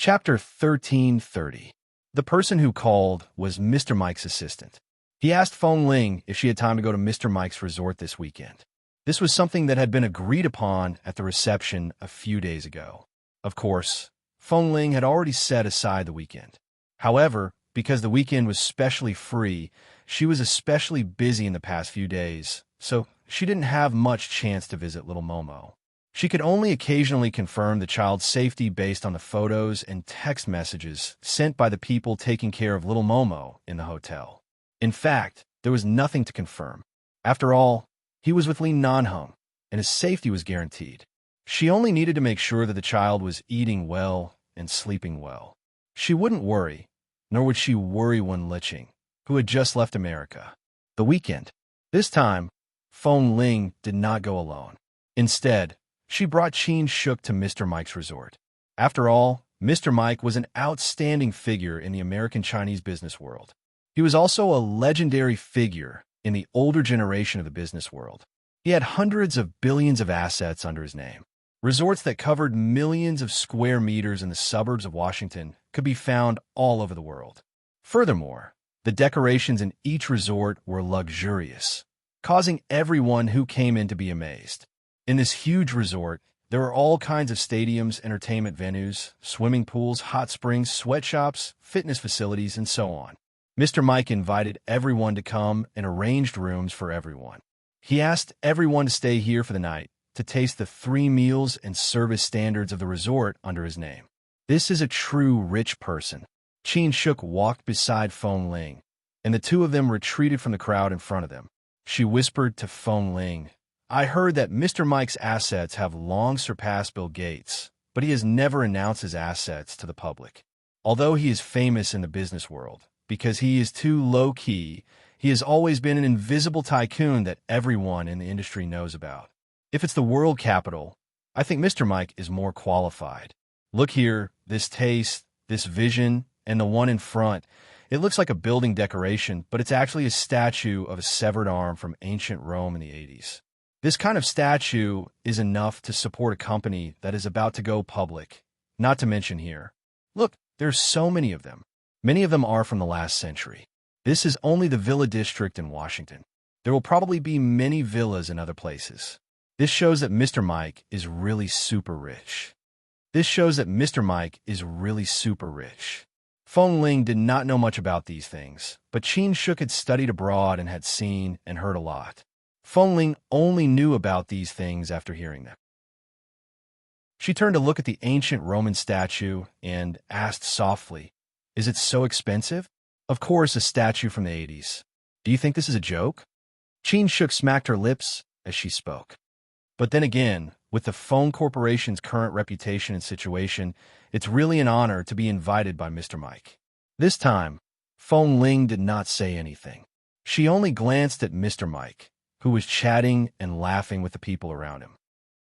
Chapter 1330. The person who called was Mr. Mike's assistant. He asked Feng Ling if she had time to go to Mr. Mike's resort this weekend. This was something that had been agreed upon at the reception a few days ago. Of course, Feng Ling had already set aside the weekend. However, because the weekend was specially free, she was especially busy in the past few days, so she didn't have much chance to visit little Momo. She could only occasionally confirm the child's safety based on the photos and text messages sent by the people taking care of little Momo in the hotel. In fact, there was nothing to confirm. After all, he was with Li Nanheng, and his safety was guaranteed. She only needed to make sure that the child was eating well and sleeping well. She wouldn't worry, nor would she worry Wen Liqing, who had just left America. The weekend. This time, Feng Ling did not go alone. Instead, she brought Qin Shuk to Mr. Mike's resort. After all, Mr. Mike was an outstanding figure in the American-Chinese business world. He was also a legendary figure in the older generation of the business world. He had hundreds of billions of assets under his name. Resorts that covered millions of square meters in the suburbs of Washington could be found all over the world. Furthermore, the decorations in each resort were luxurious, causing everyone who came in to be amazed. In this huge resort, there were all kinds of stadiums, entertainment venues, swimming pools, hot springs, sweatshops, fitness facilities, and so on. Mr. Mike invited everyone to come and arranged rooms for everyone. He asked everyone to stay here for the night to taste the 3 meals and service standards of the resort under his name. This is a true rich person. Qin Shuk walked beside Feng Ling, and the two of them retreated from the crowd in front of them. She whispered to Feng Ling, "I heard that Mr. Mike's assets have long surpassed Bill Gates, but he has never announced his assets to the public. Although he is famous in the business world, because he is too low-key, he has always been an invisible tycoon that everyone in the industry knows about. If it's the world capital, I think Mr. Mike is more qualified. Look here, this taste, this vision, and the one in front. It looks like a building decoration, but it's actually a statue of a severed arm from ancient Rome in the 80s. This kind of statue is enough to support a company that is about to go public. Not to mention here. Look, there's so many of them. Many of them are from the last century. This is only the Villa District in Washington. There will probably be many villas in other places. This shows that Mr. Mike is really super rich. Feng Ling did not know much about these things, but Qin Shuk had studied abroad and had seen and heard a lot. Feng Ling only knew about these things after hearing them. She turned to look at the ancient Roman statue and asked softly, "Is it so expensive?" "Of course, a statue from the 80s. Do you think this is a joke?" Qin Shuk smacked her lips as she spoke. But then again, with the Feng Corporation's current reputation and situation, it's really an honor to be invited by Mr. Mike. This time, Feng Ling did not say anything. She only glanced at Mr. Mike, who was chatting and laughing with the people around him.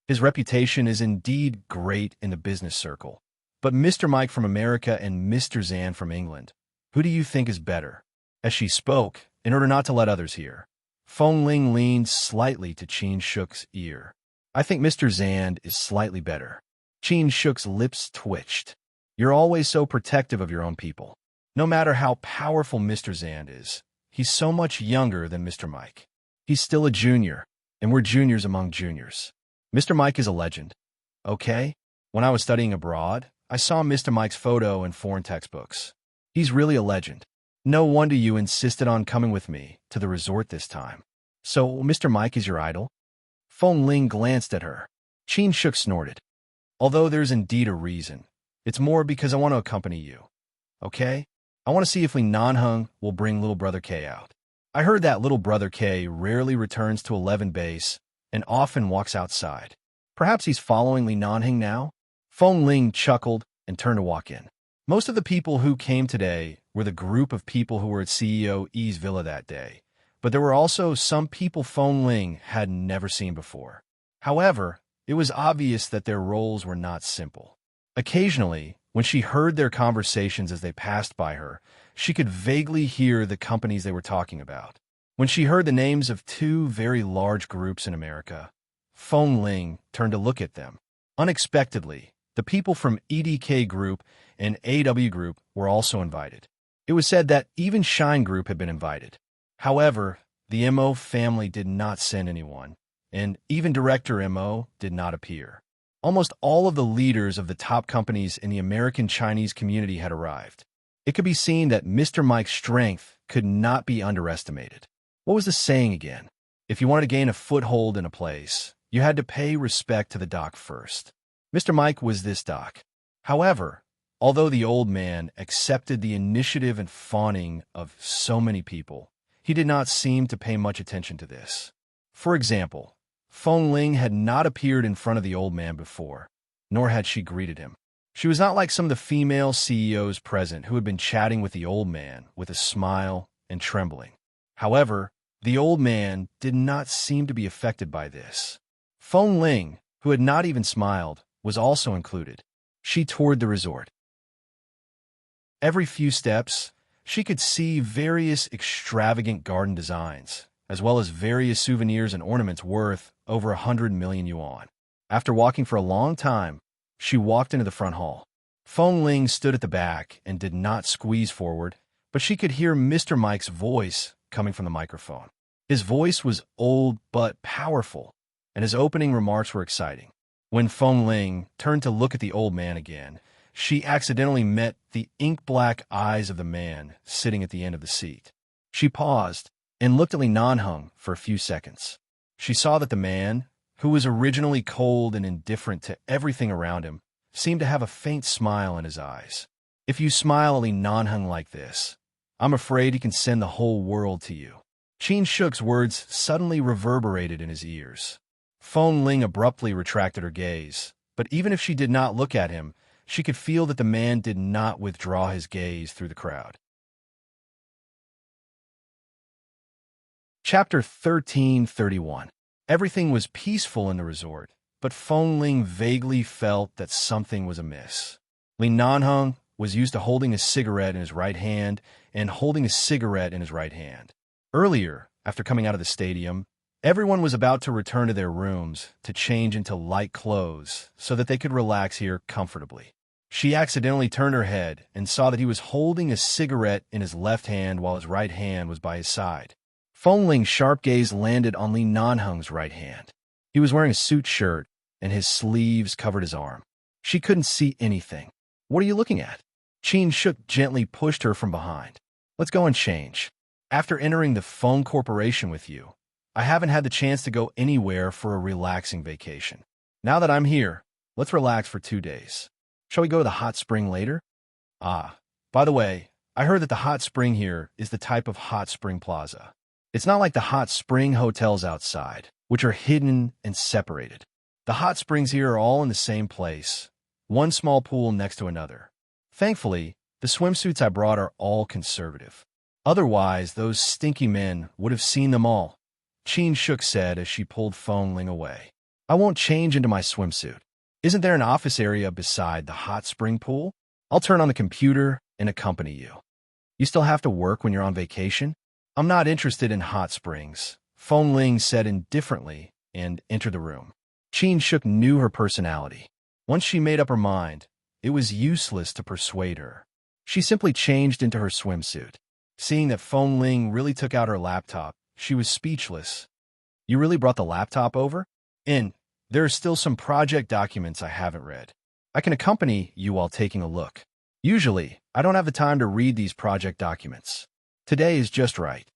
His reputation is indeed great in the business circle. But Mr. Mike from America and Mr. Zan from England, who do you think is better? As she spoke, in order not to let others hear, Feng Ling leaned slightly to Qin Shuk's ear. "I think Mr. Zand is slightly better." Qin Shuk's lips twitched. "You're always so protective of your own people. No matter how powerful Mr. Zand is, he's so much younger than Mr. Mike. He's still a junior, and we're juniors among juniors. Mr. Mike is a legend. Okay? When I was studying abroad, I saw Mr. Mike's photo in foreign textbooks. He's really a legend. No wonder you insisted on coming with me to the resort this time. So, Mr. Mike is your idol?" Feng Ling glanced at her. Qin Shuk snorted. "Although there's indeed a reason, it's more because I want to accompany you. Okay? I want to see if Li Nanheng will bring little brother K out. I heard that little brother K rarely returns to 11 base and often walks outside. Perhaps he's following Li Nanheng now?" Feng Ling chuckled and turned to walk in. Most of the people who came today were the group of people who were at CEO Yi's villa that day, but there were also some people Feng Ling had never seen before. However, it was obvious that their roles were not simple. Occasionally, when she heard their conversations as they passed by her, she could vaguely hear the companies they were talking about. When she heard the names of 2 very large groups in America, Feng Ling turned to look at them. Unexpectedly, The people from EDK Group and AW Group were also invited. It was said that even Shine Group had been invited. However, the MO family did not send anyone, and even Director MO did not appear. Almost all of the leaders of the top companies in the American Chinese community had arrived. It could be seen that Mr. Mike's strength could not be underestimated. What was the saying again? If you wanted to gain a foothold in a place, you had to pay respect to the doc first. Mr. Mike was this doc. However, although the old man accepted the initiative and fawning of so many people, he did not seem to pay much attention to this. For example, Feng Ling had not appeared in front of the old man before, nor had she greeted him. She was not like some of the female CEOs present who had been chatting with the old man with a smile and trembling. However, the old man did not seem to be affected by this. Feng Ling, who had not even smiled, was also included. She toured the resort. Every few steps, she could see various extravagant garden designs, as well as various souvenirs and ornaments worth over 100 million yuan. After walking for a long time, she walked into the front hall. Feng Ling stood at the back and did not squeeze forward, but she could hear Mr. Mike's voice coming from the microphone. His voice was old but powerful, and his opening remarks were exciting. When Feng Ling turned to look at the old man again, she accidentally met the ink-black eyes of the man sitting at the end of the seat. She paused and looked at Li Nanheng for a few seconds. She saw that the man, who was originally cold and indifferent to everything around him, seemed to have a faint smile in his eyes. If you smile at Li Nanheng like this, I'm afraid he can send the whole world to you. Qin Shuk's words suddenly reverberated in his ears. Feng Ling abruptly retracted her gaze, but even if she did not look at him, she could feel that the man did not withdraw his gaze through the crowd. Chapter 1331. Everything was peaceful in the resort, but Feng Ling vaguely felt that something was amiss. Li Nanheng was used to holding a cigarette in his right hand and holding a cigarette in his right hand. Earlier, after coming out of the stadium, everyone was about to return to their rooms to change into light clothes so that they could relax here comfortably. She accidentally turned her head and saw that he was holding a cigarette in his left hand while his right hand was by his side. Feng Ling's sharp gaze landed on Li Nanheng's right hand. He was wearing a suit shirt, and his sleeves covered his arm. She couldn't see anything. What are you looking at? Qin Shuk gently pushed her from behind. Let's go and change. After entering the Feng Corporation with you, I haven't had the chance to go anywhere for a relaxing vacation. Now that I'm here, let's relax for 2 days. Shall we go to the hot spring later? By the way, I heard that the hot spring here is the type of hot spring plaza. It's not like the hot spring hotels outside, which are hidden and separated. The hot springs here are all in the same place, one small pool next to another. Thankfully, the swimsuits I brought are all conservative. Otherwise, those stinky men would have seen them all, Qin Shuk said as she pulled Feng Ling away. I won't change into my swimsuit. Isn't there an office area beside the hot spring pool? I'll turn on the computer and accompany you. You still have to work when you're on vacation? I'm not interested in hot springs, Feng Ling said indifferently and entered the room. Qin Shuk knew her personality. Once she made up her mind, it was useless to persuade her. She simply changed into her swimsuit. Seeing that Feng Ling really took out her laptop, she was speechless. You really brought the laptop over? There are still some project documents I haven't read. I can accompany you while taking a look. Usually, I don't have the time to read these project documents. Today is just right.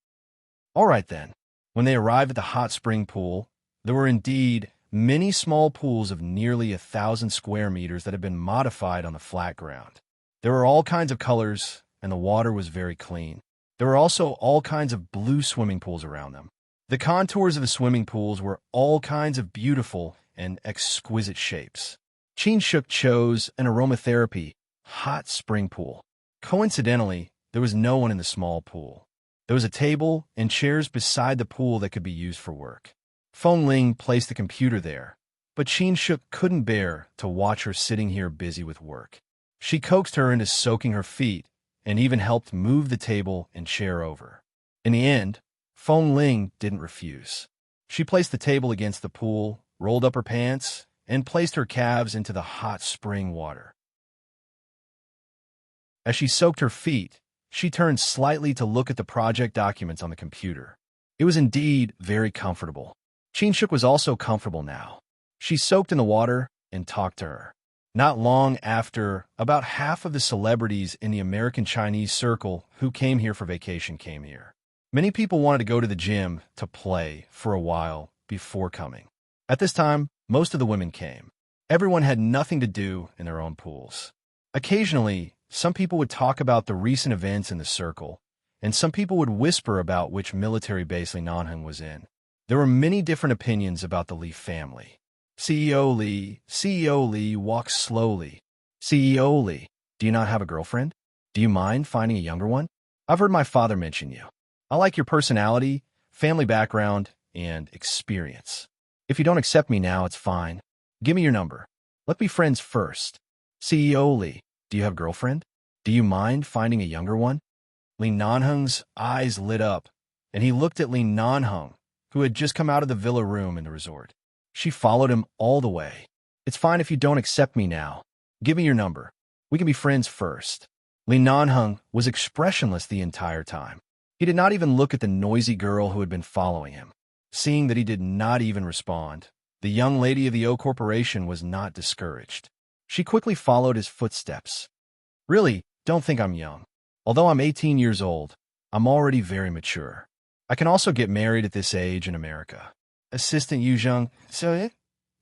All right then. When they arrived at the hot spring pool, there were indeed many small pools of nearly 1,000 square meters that had been modified on the flat ground. There were all kinds of colors, and the water was very clean. There were also all kinds of blue swimming pools around them. The contours of the swimming pools were all kinds of beautiful and exquisite shapes. Qin Shuk chose an aromatherapy hot spring pool. Coincidentally, there was no one in the small pool. There was a table and chairs beside the pool that could be used for work. Feng Ling placed the computer there, but Qin Shuk couldn't bear to watch her sitting here busy with work. She coaxed her into soaking her feet and even helped move the table and chair over. In the end, Feng Ling didn't refuse. She placed the table against the pool, rolled up her pants, and placed her calves into the hot spring water. As she soaked her feet, she turned slightly to look at the project documents on the computer. It was indeed very comfortable. Chinshuk was also comfortable now. She soaked in the water and talked to her. Not long after, about half of the celebrities in the American Chinese circle who came here for vacation came here. Many people wanted to go to the gym to play for a while before coming. At this time, most of the women came. Everyone had nothing to do in their own pools. Occasionally, some people would talk about the recent events in the circle, and some people would whisper about which military base Li Nanheng was in. There were many different opinions about the Li family. CEO Li walks slowly. CEO Li, do you not have a girlfriend? Do you mind finding a younger one? I've heard my father mention you. I like your personality, family background, and experience. If you don't accept me now, it's fine. Give me your number. Let's be friends first. CEO Li, do you have a girlfriend? Do you mind finding a younger one? Li Nanheng's eyes lit up, and he looked at Li Nanheng, who had just come out of the villa room in the resort. She followed him all the way. It's fine if you don't accept me now. Give me your number. We can be friends first. Li Nanheng was expressionless the entire time. He did not even look at the noisy girl who had been following him. Seeing that he did not even respond, the young lady of the O Corporation was not discouraged. She quickly followed his footsteps. Really, don't think I'm young. Although I'm 18 years old, I'm already very mature. I can also get married at this age in America. Assistant Yu Zheng,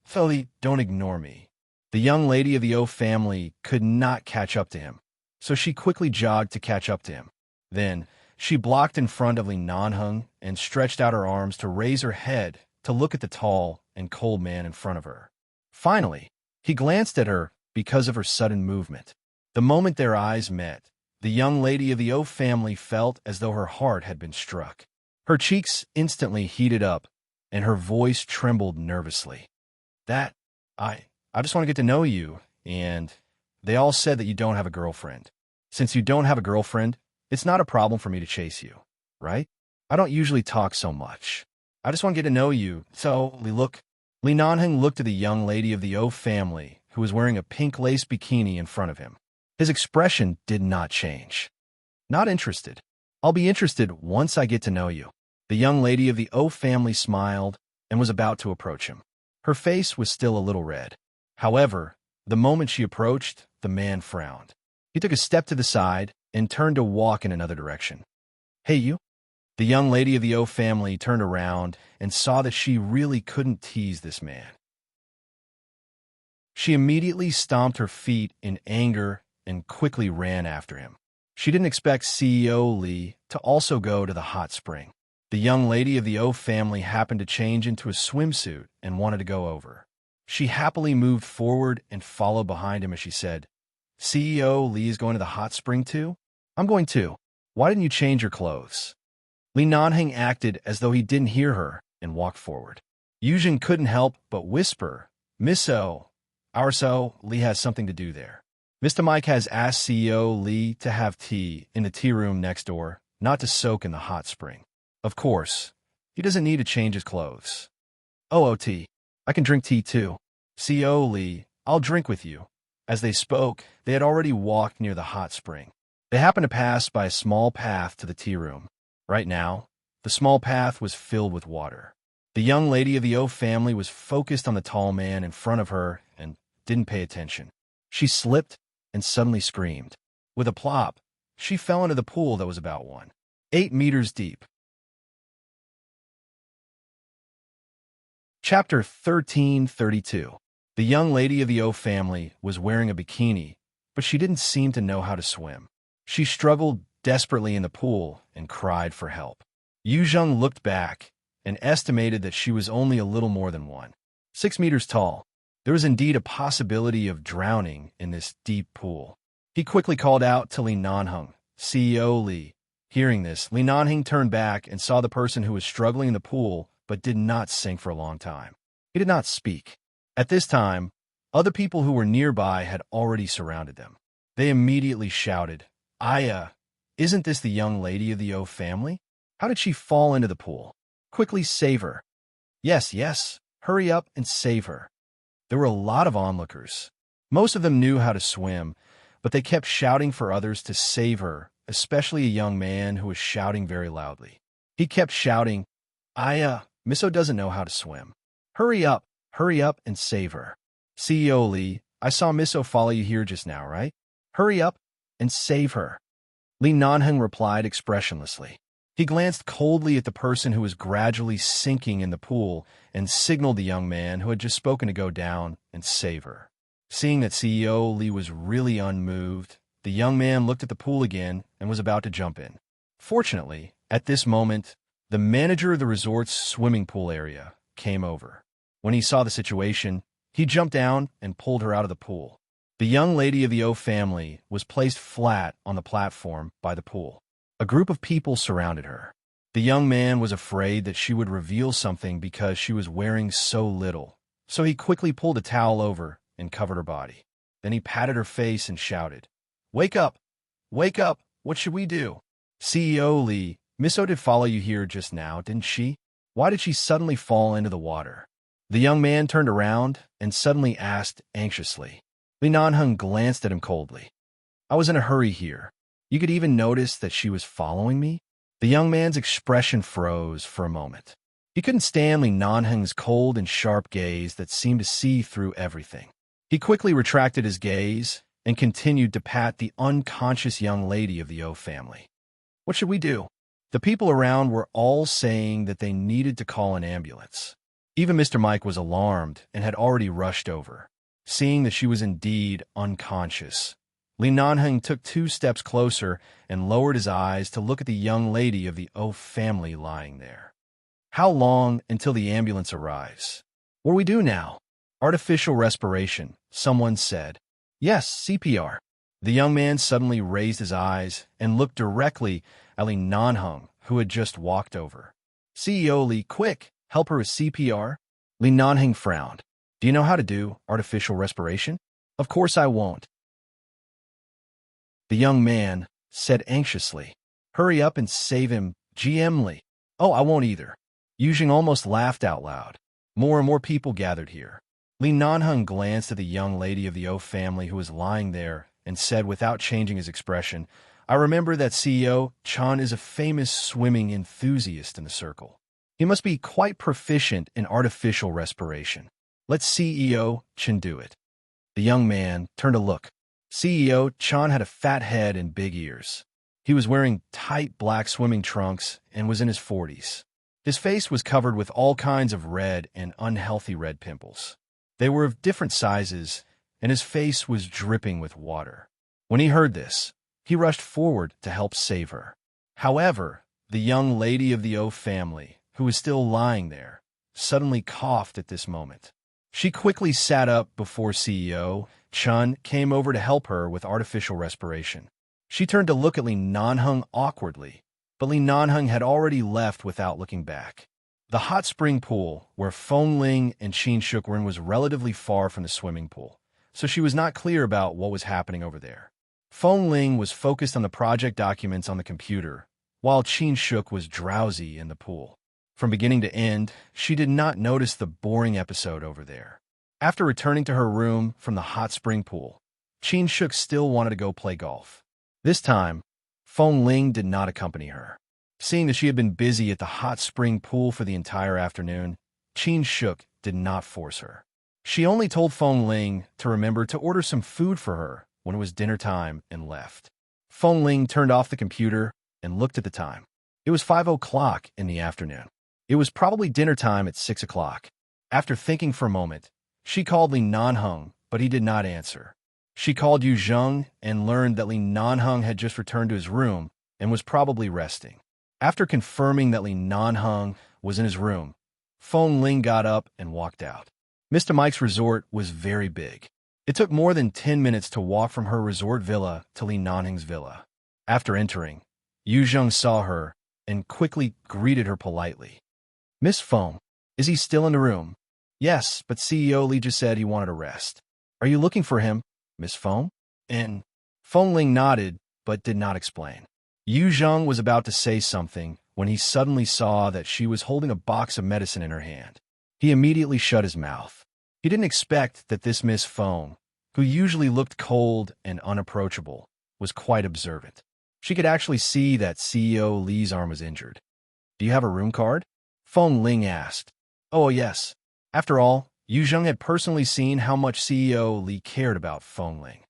Philly, don't ignore me. The young lady of the O family could not catch up to him, so she quickly jogged to catch up to him. Then, she blocked in front of Li Nanheng and stretched out her arms to raise her head to look at the tall and cold man in front of her. Finally, he glanced at her because of her sudden movement. The moment their eyes met, the young lady of the O family felt as though her heart had been struck. Her cheeks instantly heated up, and her voice trembled nervously. I just want to get to know you, and they all said that you don't have a girlfriend. Since you don't have a girlfriend, it's not a problem for me to chase you, right? I don't usually talk so much. I just want to get to know you, so Li Nanheng looked at the young lady of the O family, who was wearing a pink lace bikini in front of him. His expression did not change. Not interested. I'll be interested once I get to know you. The young lady of the O family smiled and was about to approach him. Her face was still a little red. However, the moment she approached, the man frowned. He took a step to the side and turned to walk in another direction. Hey, you? The young lady of the O family turned around and saw that she really couldn't tease this man. She immediately stomped her feet in anger and quickly ran after him. She didn't expect CEO Li to also go to the hot spring. The young lady of the O family happened to change into a swimsuit and wanted to go over. She happily moved forward and followed behind him as she said, CEO Li is going to the hot spring too? I'm going too. Why didn't you change your clothes? Li Nanheng acted as though he didn't hear her and walked forward. Yuzhen couldn't help but whisper, Miss O, our So, Li has something to do there. Mr. Mike has asked CEO Li to have tea in the tea room next door, not to soak in the hot spring. Of course, he doesn't need to change his clothes. Oh, tea. I can drink tea too. CEO Li, I'll drink with you. As they spoke, they had already walked near the hot spring. They happened to pass by a small path to the tea room. Right now, the small path was filled with water. The young lady of the O family was focused on the tall man in front of her and didn't pay attention. She slipped and suddenly screamed. With a plop, she fell into the pool that was about 8 meters deep. Chapter 1332. The young lady of the O family was wearing a bikini, but she didn't seem to know how to swim. She struggled desperately in the pool and cried for help. Yu Zheng looked back and estimated that she was only a little more than 6 meters tall. There was indeed a possibility of drowning in this deep pool. He quickly called out to Li Nanheng, CEO Li. Hearing this, Li Nanheng turned back and saw the person who was struggling in the pool but did not sink for a long time. He did not speak. At this time, other people who were nearby had already surrounded them. They immediately shouted, isn't this the young lady of the O family? How did she fall into the pool? Quickly save her. Yes, hurry up and save her. There were a lot of onlookers. Most of them knew how to swim, but they kept shouting for others to save her, especially a young man who was shouting very loudly. He kept shouting, Miso doesn't know how to swim. Hurry up and save her. CEO Lee, I saw Miso follow you here just now, right? Hurry up and save her. Lee Nanheng replied expressionlessly. He glanced coldly at the person who was gradually sinking in the pool and signaled the young man who had just spoken to go down and save her. Seeing that CEO Lee was really unmoved, the young man looked at the pool again and was about to jump in. Fortunately, at this moment, the manager of the resort's swimming pool area came over. When he saw the situation, he jumped down and pulled her out of the pool. The young lady of the O family was placed flat on the platform by the pool. A group of people surrounded her. The young man was afraid that she would reveal something because she was wearing so little, so he quickly pulled a towel over and covered her body. Then he patted her face and shouted, Wake up! Wake up! What should we do? CEO Lee, Miso did follow you here just now, didn't she? Why did she suddenly fall into the water? The young man turned around and suddenly asked anxiously. Li Nanheng glanced at him coldly. I was in a hurry here. You could even notice that she was following me? The young man's expression froze for a moment. He couldn't stand Li Nanheng's cold and sharp gaze that seemed to see through everything. He quickly retracted his gaze and continued to pat the unconscious young lady of the O family. What should we do? The people around were all saying that they needed to call an ambulance. Even Mr. Mike was alarmed and had already rushed over. Seeing that she was indeed unconscious, Li Nanheng took 2 steps closer and lowered his eyes to look at the young lady of the O family lying there. How long until the ambulance arrives? What do we do now? Artificial respiration, someone said. Yes, CPR. The young man suddenly raised his eyes and looked directly at Li Nanheng, who had just walked over. CEO Li, quick, help her with CPR. Li Nanheng frowned. Do you know how to do artificial respiration? Of course I won't. The young man said anxiously. Hurry up and save him, GM Lee. Oh, I won't either. Yuzheng almost laughed out loud. More and more people gathered here. Li Nanheng glanced at the young lady of the O family who was lying there and said without changing his expression, I remember that CEO Chan is a famous swimming enthusiast in the circle. He must be quite proficient in artificial respiration. Let CEO Chan do it. The young man turned to look. CEO Chan had a fat head and big ears. He was wearing tight black swimming trunks and was in his 40s. His face was covered with all kinds of red and unhealthy red pimples. They were of different sizes, and his face was dripping with water. When he heard this, he rushed forward to help save her. However, the young lady of the O family, who was still lying there, suddenly coughed at this moment. She quickly sat up before CEO Chun came over to help her with artificial respiration. She turned to look at Li Nanheng awkwardly, but Li Nanheng had already left without looking back. The hot spring pool where Feng Ling and Qin Shuk were in was relatively far from the swimming pool, so she was not clear about what was happening over there. Feng Ling was focused on the project documents on the computer, while Qin Shuk was drowsy in the pool. From beginning to end, she did not notice the boring episode over there. After returning to her room from the hot spring pool, Qin Shuk still wanted to go play golf. This time, Feng Ling did not accompany her. Seeing that she had been busy at the hot spring pool for the entire afternoon, Qin Shuk did not force her. She only told Feng Ling to remember to order some food for her when it was dinner time and left. Feng Ling turned off the computer and looked at the time. It was 5 o'clock in the afternoon. It was probably dinner time at 6 o'clock. After thinking for a moment, she called Li Nanheng, but he did not answer. She called Yu Zheng and learned that Li Nanheng had just returned to his room and was probably resting. After confirming that Li Nanheng was in his room, Feng Ling got up and walked out. Mr. Mike's resort was very big. It took more than 10 minutes to walk from her resort villa to Li Nanheng's villa. After entering, Yu Zheng saw her and quickly greeted her politely. Miss Feng, is he still in the room? Yes, but CEO Li just said he wanted to rest. Are you looking for him, Miss Feng? And Feng Ling nodded, but did not explain. Yu Zheng was about to say something when he suddenly saw that she was holding a box of medicine in her hand. He immediately shut his mouth. He didn't expect that this Miss Feng, who usually looked cold and unapproachable, was quite observant. She could actually see that CEO Li's arm was injured. "Do you have a room card?" Feng Ling asked. "Oh, yes." After all, Yu Zheng had personally seen how much CEO Li cared about Feng Ling.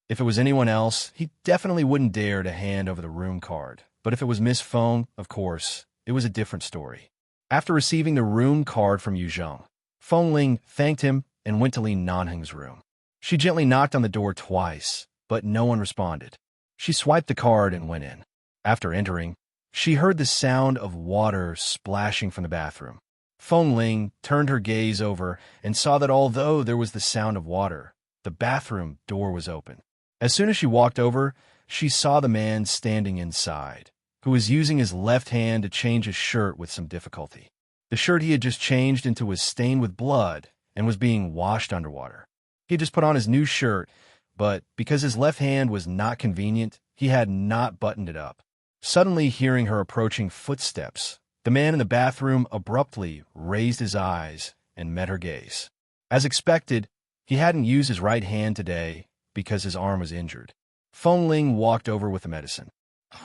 If it was anyone else, he definitely wouldn't dare to hand over the room card. But if it was Miss Feng, of course, it was a different story. After receiving the room card from Yu Zheng, Feng Ling thanked him and went to Li Nanheng's room. She gently knocked on the door twice, but no one responded. She swiped the card and went in. After entering, she heard the sound of water splashing from the bathroom. Feng Ling turned her gaze over and saw that although there was the sound of water, the bathroom door was open. As soon as she walked over, she saw the man standing inside, who was using his left hand to change his shirt with some difficulty. The shirt he had just changed into was stained with blood and was being washed underwater. He had just put on his new shirt, but because his left hand was not convenient, he had not buttoned it up. Suddenly hearing her approaching footsteps, the man in the bathroom abruptly raised his eyes and met her gaze. As expected, he hadn't used his right hand today because his arm was injured. Feng Ling walked over with the medicine.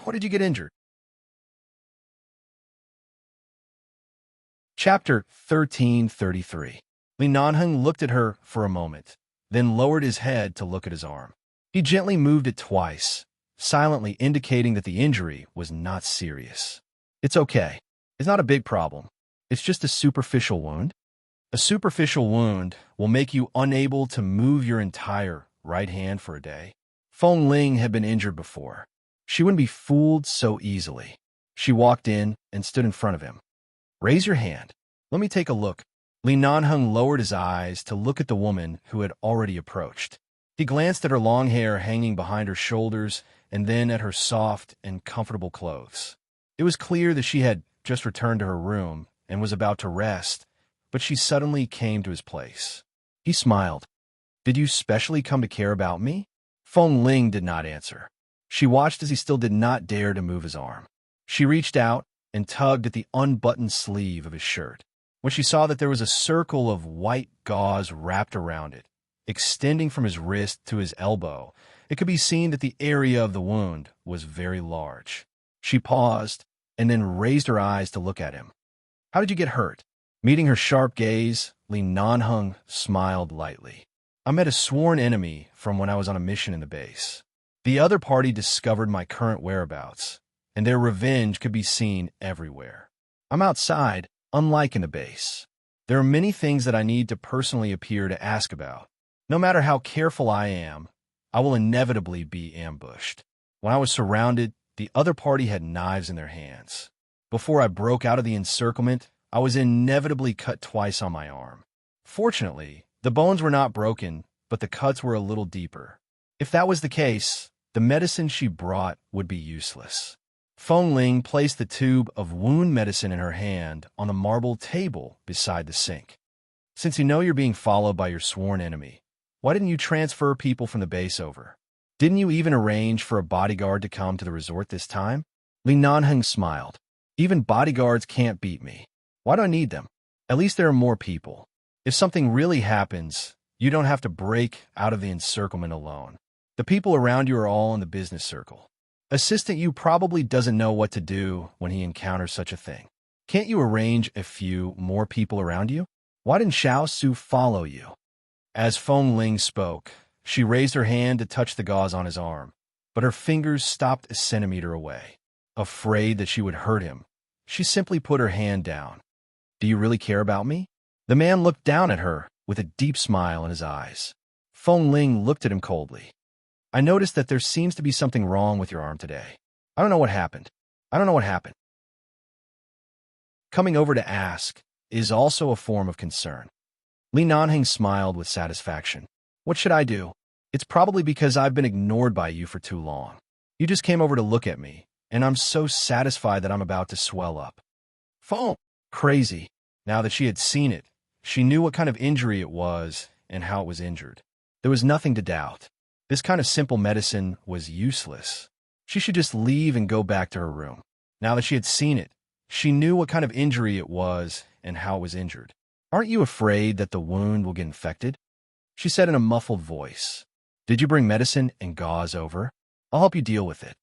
"What did you get injured?" Chapter 1333. Li Nanheng looked at her for a moment, then lowered his head to look at his arm. He gently moved it twice, silently indicating that the injury was not serious. "It's okay. It's not a big problem. It's just a superficial wound." A superficial wound will make you unable to move your entire right hand for a day. Feng Ling had been injured before. She wouldn't be fooled so easily. She walked in and stood in front of him. "Raise your hand. Let me take a look." Li Nanheng lowered his eyes to look at the woman who had already approached. He glanced at her long hair hanging behind her shoulders and then at her soft and comfortable clothes. It was clear that she had just returned to her room and was about to rest, but she suddenly came to his place. He smiled. "Did you specially come to care about me?" Feng Ling did not answer. She watched as he still did not dare to move his arm. She reached out and tugged at the unbuttoned sleeve of his shirt. When she saw that there was a circle of white gauze wrapped around it, extending from his wrist to his elbow, it could be seen that the area of the wound was very large. She paused and then raised her eyes to look at him. "How did you get hurt?" Meeting her sharp gaze, Li Nanheng smiled lightly. "I met a sworn enemy from when I was on a mission in the base. The other party discovered my current whereabouts, and their revenge could be seen everywhere. I'm outside, unlike in the base. There are many things that I need to personally appear to ask about. No matter how careful I am, I will inevitably be ambushed. When I was surrounded, the other party had knives in their hands. Before I broke out of the encirclement, I was inevitably cut twice on my arm. Fortunately, the bones were not broken, but the cuts were a little deeper. If that was the case, the medicine she brought would be useless." Feng Ling placed the tube of wound medicine in her hand on the marble table beside the sink. "Since you know you're being followed by your sworn enemy, why didn't you transfer people from the base over? Didn't you even arrange for a bodyguard to come to the resort this time?" Li Nanheng smiled. "Even bodyguards can't beat me. Why do I need them? At least there are more people. If something really happens, you don't have to break out of the encirclement alone. The people around you are all in the business circle. Assistant Yu probably doesn't know what to do when he encounters such a thing. Can't you arrange a few more people around you? Why didn't Xiao Su follow you?" As Feng Ling spoke, she raised her hand to touch the gauze on his arm, but her fingers stopped a centimeter away. Afraid that she would hurt him, she simply put her hand down. "Do you really care about me?" The man looked down at her with a deep smile in his eyes. Feng Ling looked at him coldly. "I noticed that there seems to be something wrong with your arm today. I don't know what happened. I don't know what happened." Coming over to ask is also a form of concern. Li Nanheng smiled with satisfaction. "What should I do? It's probably because I've been ignored by you for too long. You just came over to look at me, and I'm so satisfied that I'm about to swell up." Feng, crazy. Now that she had seen it, she knew what kind of injury it was and how it was injured. There was nothing to doubt. This kind of simple medicine was useless. She should just leave and go back to her room. Now that she had seen it, she knew what kind of injury it was and how it was injured. Aren't you afraid that the wound will get infected? She said in a muffled voice. Did you bring medicine and gauze over? I'll help you deal with it.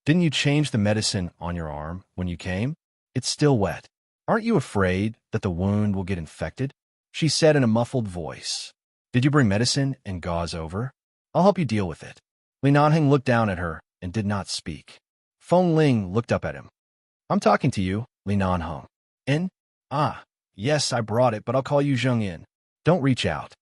Didn't you change the medicine on your arm when you came? It's still wet. Aren't you afraid that the wound will get infected? She said in a muffled voice. Did you bring medicine and gauze over? I'll help you deal with it. Li Nanheng looked down at her and did not speak. Feng Ling looked up at him. I'm talking to you, Li Nanheng. In? Ah, yes, I brought it, but I'll call you Zheng In. Don't reach out.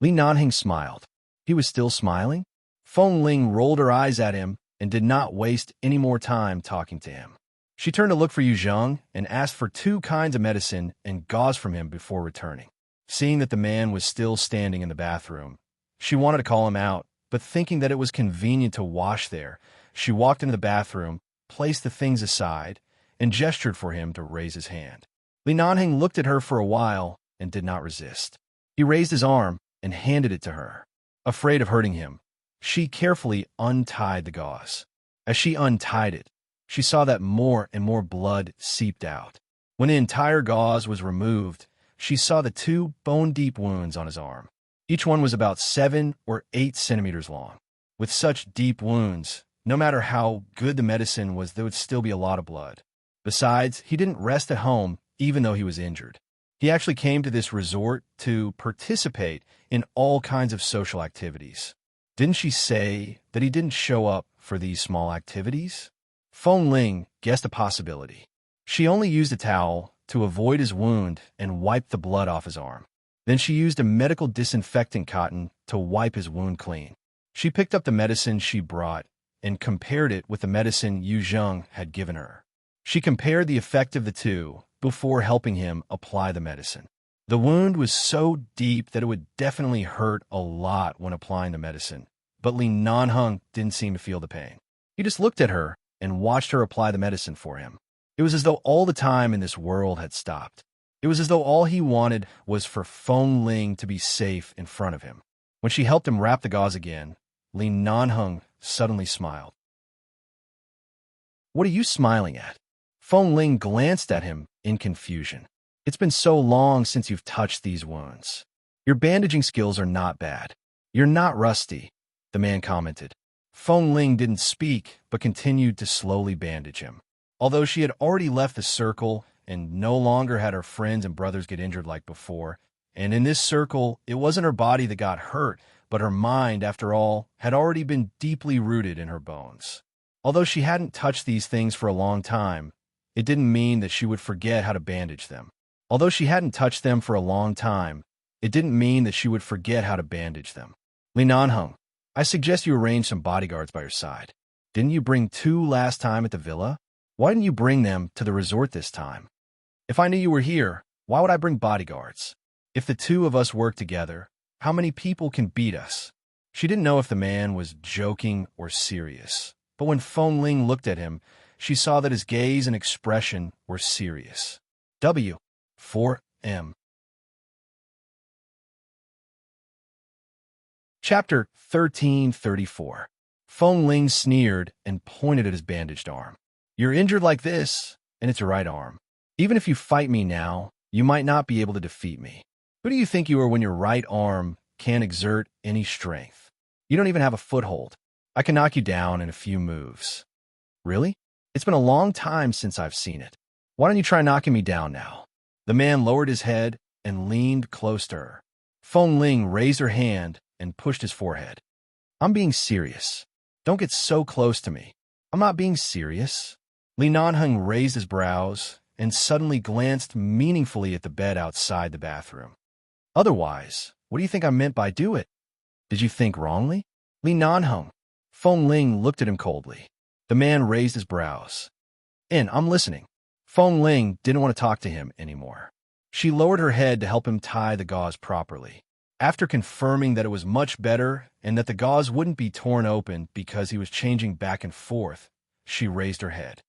Li Nanheng smiled. He was still smiling? Feng Ling rolled her eyes at him and did not waste any more time talking to him. She turned to look for Yu Zheng and asked for 2 kinds of medicine and gauze from him before returning. Seeing that the man was still standing in the bathroom, she wanted to call him out, but thinking that it was convenient to wash there, she walked into the bathroom, placed the things aside, and gestured for him to raise his hand. Li Nanheng looked at her for a while and did not resist. He raised his arm and handed it to her. Afraid of hurting him, she carefully untied the gauze. As she untied it, she saw that more and more blood seeped out. When the entire gauze was removed, she saw the 2 bone-deep wounds on his arm. Each one was about 7 or 8 centimeters long. With such deep wounds, no matter how good the medicine was, there would still be a lot of blood. Besides, he didn't rest at home even though he was injured. He actually came to this resort to participate in all kinds of social activities. Didn't she say that he didn't show up for these small activities? Feng Ling guessed a possibility. She only used a towel to avoid his wound and wiped the blood off his arm. Then she used a medical disinfectant cotton to wipe his wound clean. She picked up the medicine she brought and compared it with the medicine Yu Zheng had given her. She compared the effect of the 2 before helping him apply the medicine. The wound was so deep that it would definitely hurt a lot when applying the medicine, but Li Nanheng didn't seem to feel the pain. He just looked at her and watched her apply the medicine for him. It was as though all the time in this world had stopped. It was as though all he wanted was for Feng Ling to be safe in front of him. When she helped him wrap the gauze again, Li Nanheng suddenly smiled. What are you smiling at? Feng Ling glanced at him in confusion. It's been so long since you've touched these wounds. Your bandaging skills are not bad. You're not rusty, the man commented. Feng Ling didn't speak, but continued to slowly bandage him. Although she had already left the circle and no longer had her friends and brothers get injured like before, and in this circle, it wasn't her body that got hurt, but her mind, after all, had already been deeply rooted in her bones. Although she hadn't touched these things for a long time, it didn't mean that she would forget how to bandage them. Although she hadn't touched them for a long time, it didn't mean that she would forget how to bandage them. Li Nanheng, I suggest you arrange some bodyguards by your side. Didn't you bring 2 last time at the villa? Why didn't you bring them to the resort this time? If I knew you were here, why would I bring bodyguards? If the 2 of us work together, how many people can beat us? She didn't know if the man was joking or serious, but when Feng Ling looked at him, she saw that his gaze and expression were serious. W.4M. Chapter 1334. Feng Ling sneered and pointed at his bandaged arm. You're injured like this, and it's your right arm. Even if you fight me now, you might not be able to defeat me. Who do you think you are when your right arm can't exert any strength? You don't even have a foothold. I can knock you down in a few moves. Really? It's been a long time since I've seen it. Why don't you try knocking me down now? The man lowered his head and leaned close to her. Feng Ling raised her hand and pushed his forehead. I'm being serious. Don't get so close to me. I'm not being serious. Li Nanheng raised his brows and suddenly glanced meaningfully at the bed outside the bathroom. Otherwise, what do you think I meant by do it? Did you think wrongly? Li Nanheng. Feng Ling looked at him coldly. The man raised his brows. I'm listening. Feng Ling didn't want to talk to him anymore. She lowered her head to help him tie the gauze properly. After confirming that it was much better and that the gauze wouldn't be torn open because he was changing back and forth, she raised her head.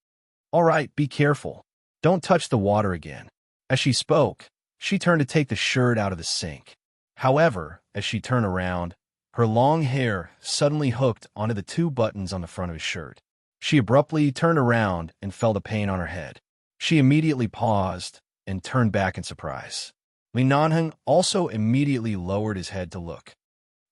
All right, be careful. Don't touch the water again. As she spoke, she turned to take the shirt out of the sink. However, as she turned around, her long hair suddenly hooked onto the 2 buttons on the front of his shirt. She abruptly turned around and felt a pain on her head. She immediately paused and turned back in surprise. Li Nanheng also immediately lowered his head to look.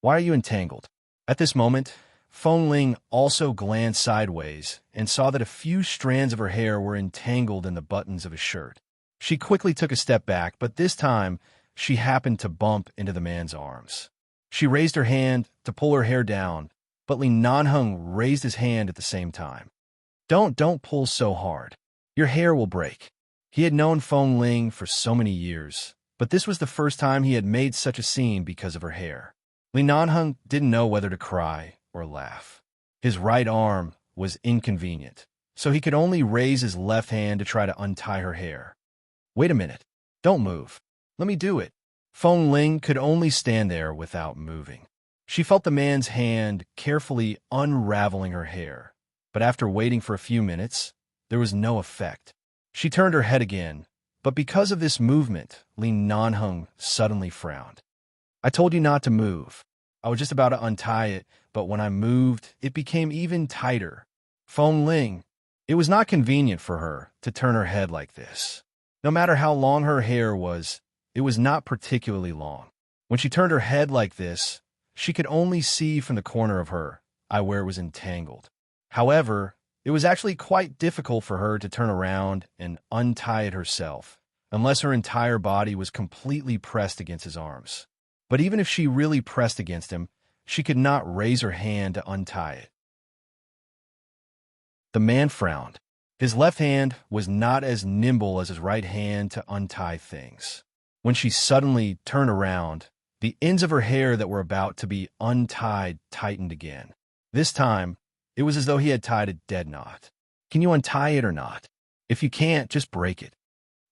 Why are you entangled? At this moment, Feng Ling also glanced sideways and saw that a few strands of her hair were entangled in the buttons of his shirt. She quickly took a step back, but this time she happened to bump into the man's arms. She raised her hand to pull her hair down, but Li Nanheng raised his hand at the same time. Don't pull so hard. Your hair will break. He had known Feng Ling for so many years, but this was the first time he had made such a scene because of her hair. Li Nanheng didn't know whether to cry or laugh. His right arm was inconvenient, so he could only raise his left hand to try to untie her hair. Wait a minute. Don't move. Let me do it. Feng Ling could only stand there without moving. She felt the man's hand carefully unraveling her hair, but after waiting for a few minutes, there was no effect. She turned her head again, but because of this movement, Li Nanheng suddenly frowned. I told you not to move. I was just about to untie it, but when I moved, it became even tighter. Feng Ling, it was not convenient for her to turn her head like this. No matter how long her hair was, it was not particularly long. When she turned her head like this, she could only see from the corner of her eye where it was entangled. However, it was actually quite difficult for her to turn around and untie it herself, unless her entire body was completely pressed against his arms. But even if she really pressed against him, she could not raise her hand to untie it. The man frowned. His left hand was not as nimble as his right hand to untie things. When she suddenly turned around, the ends of her hair that were about to be untied tightened again. This time, it was as though he had tied a dead knot. Can you untie it or not? If you can't, just break it.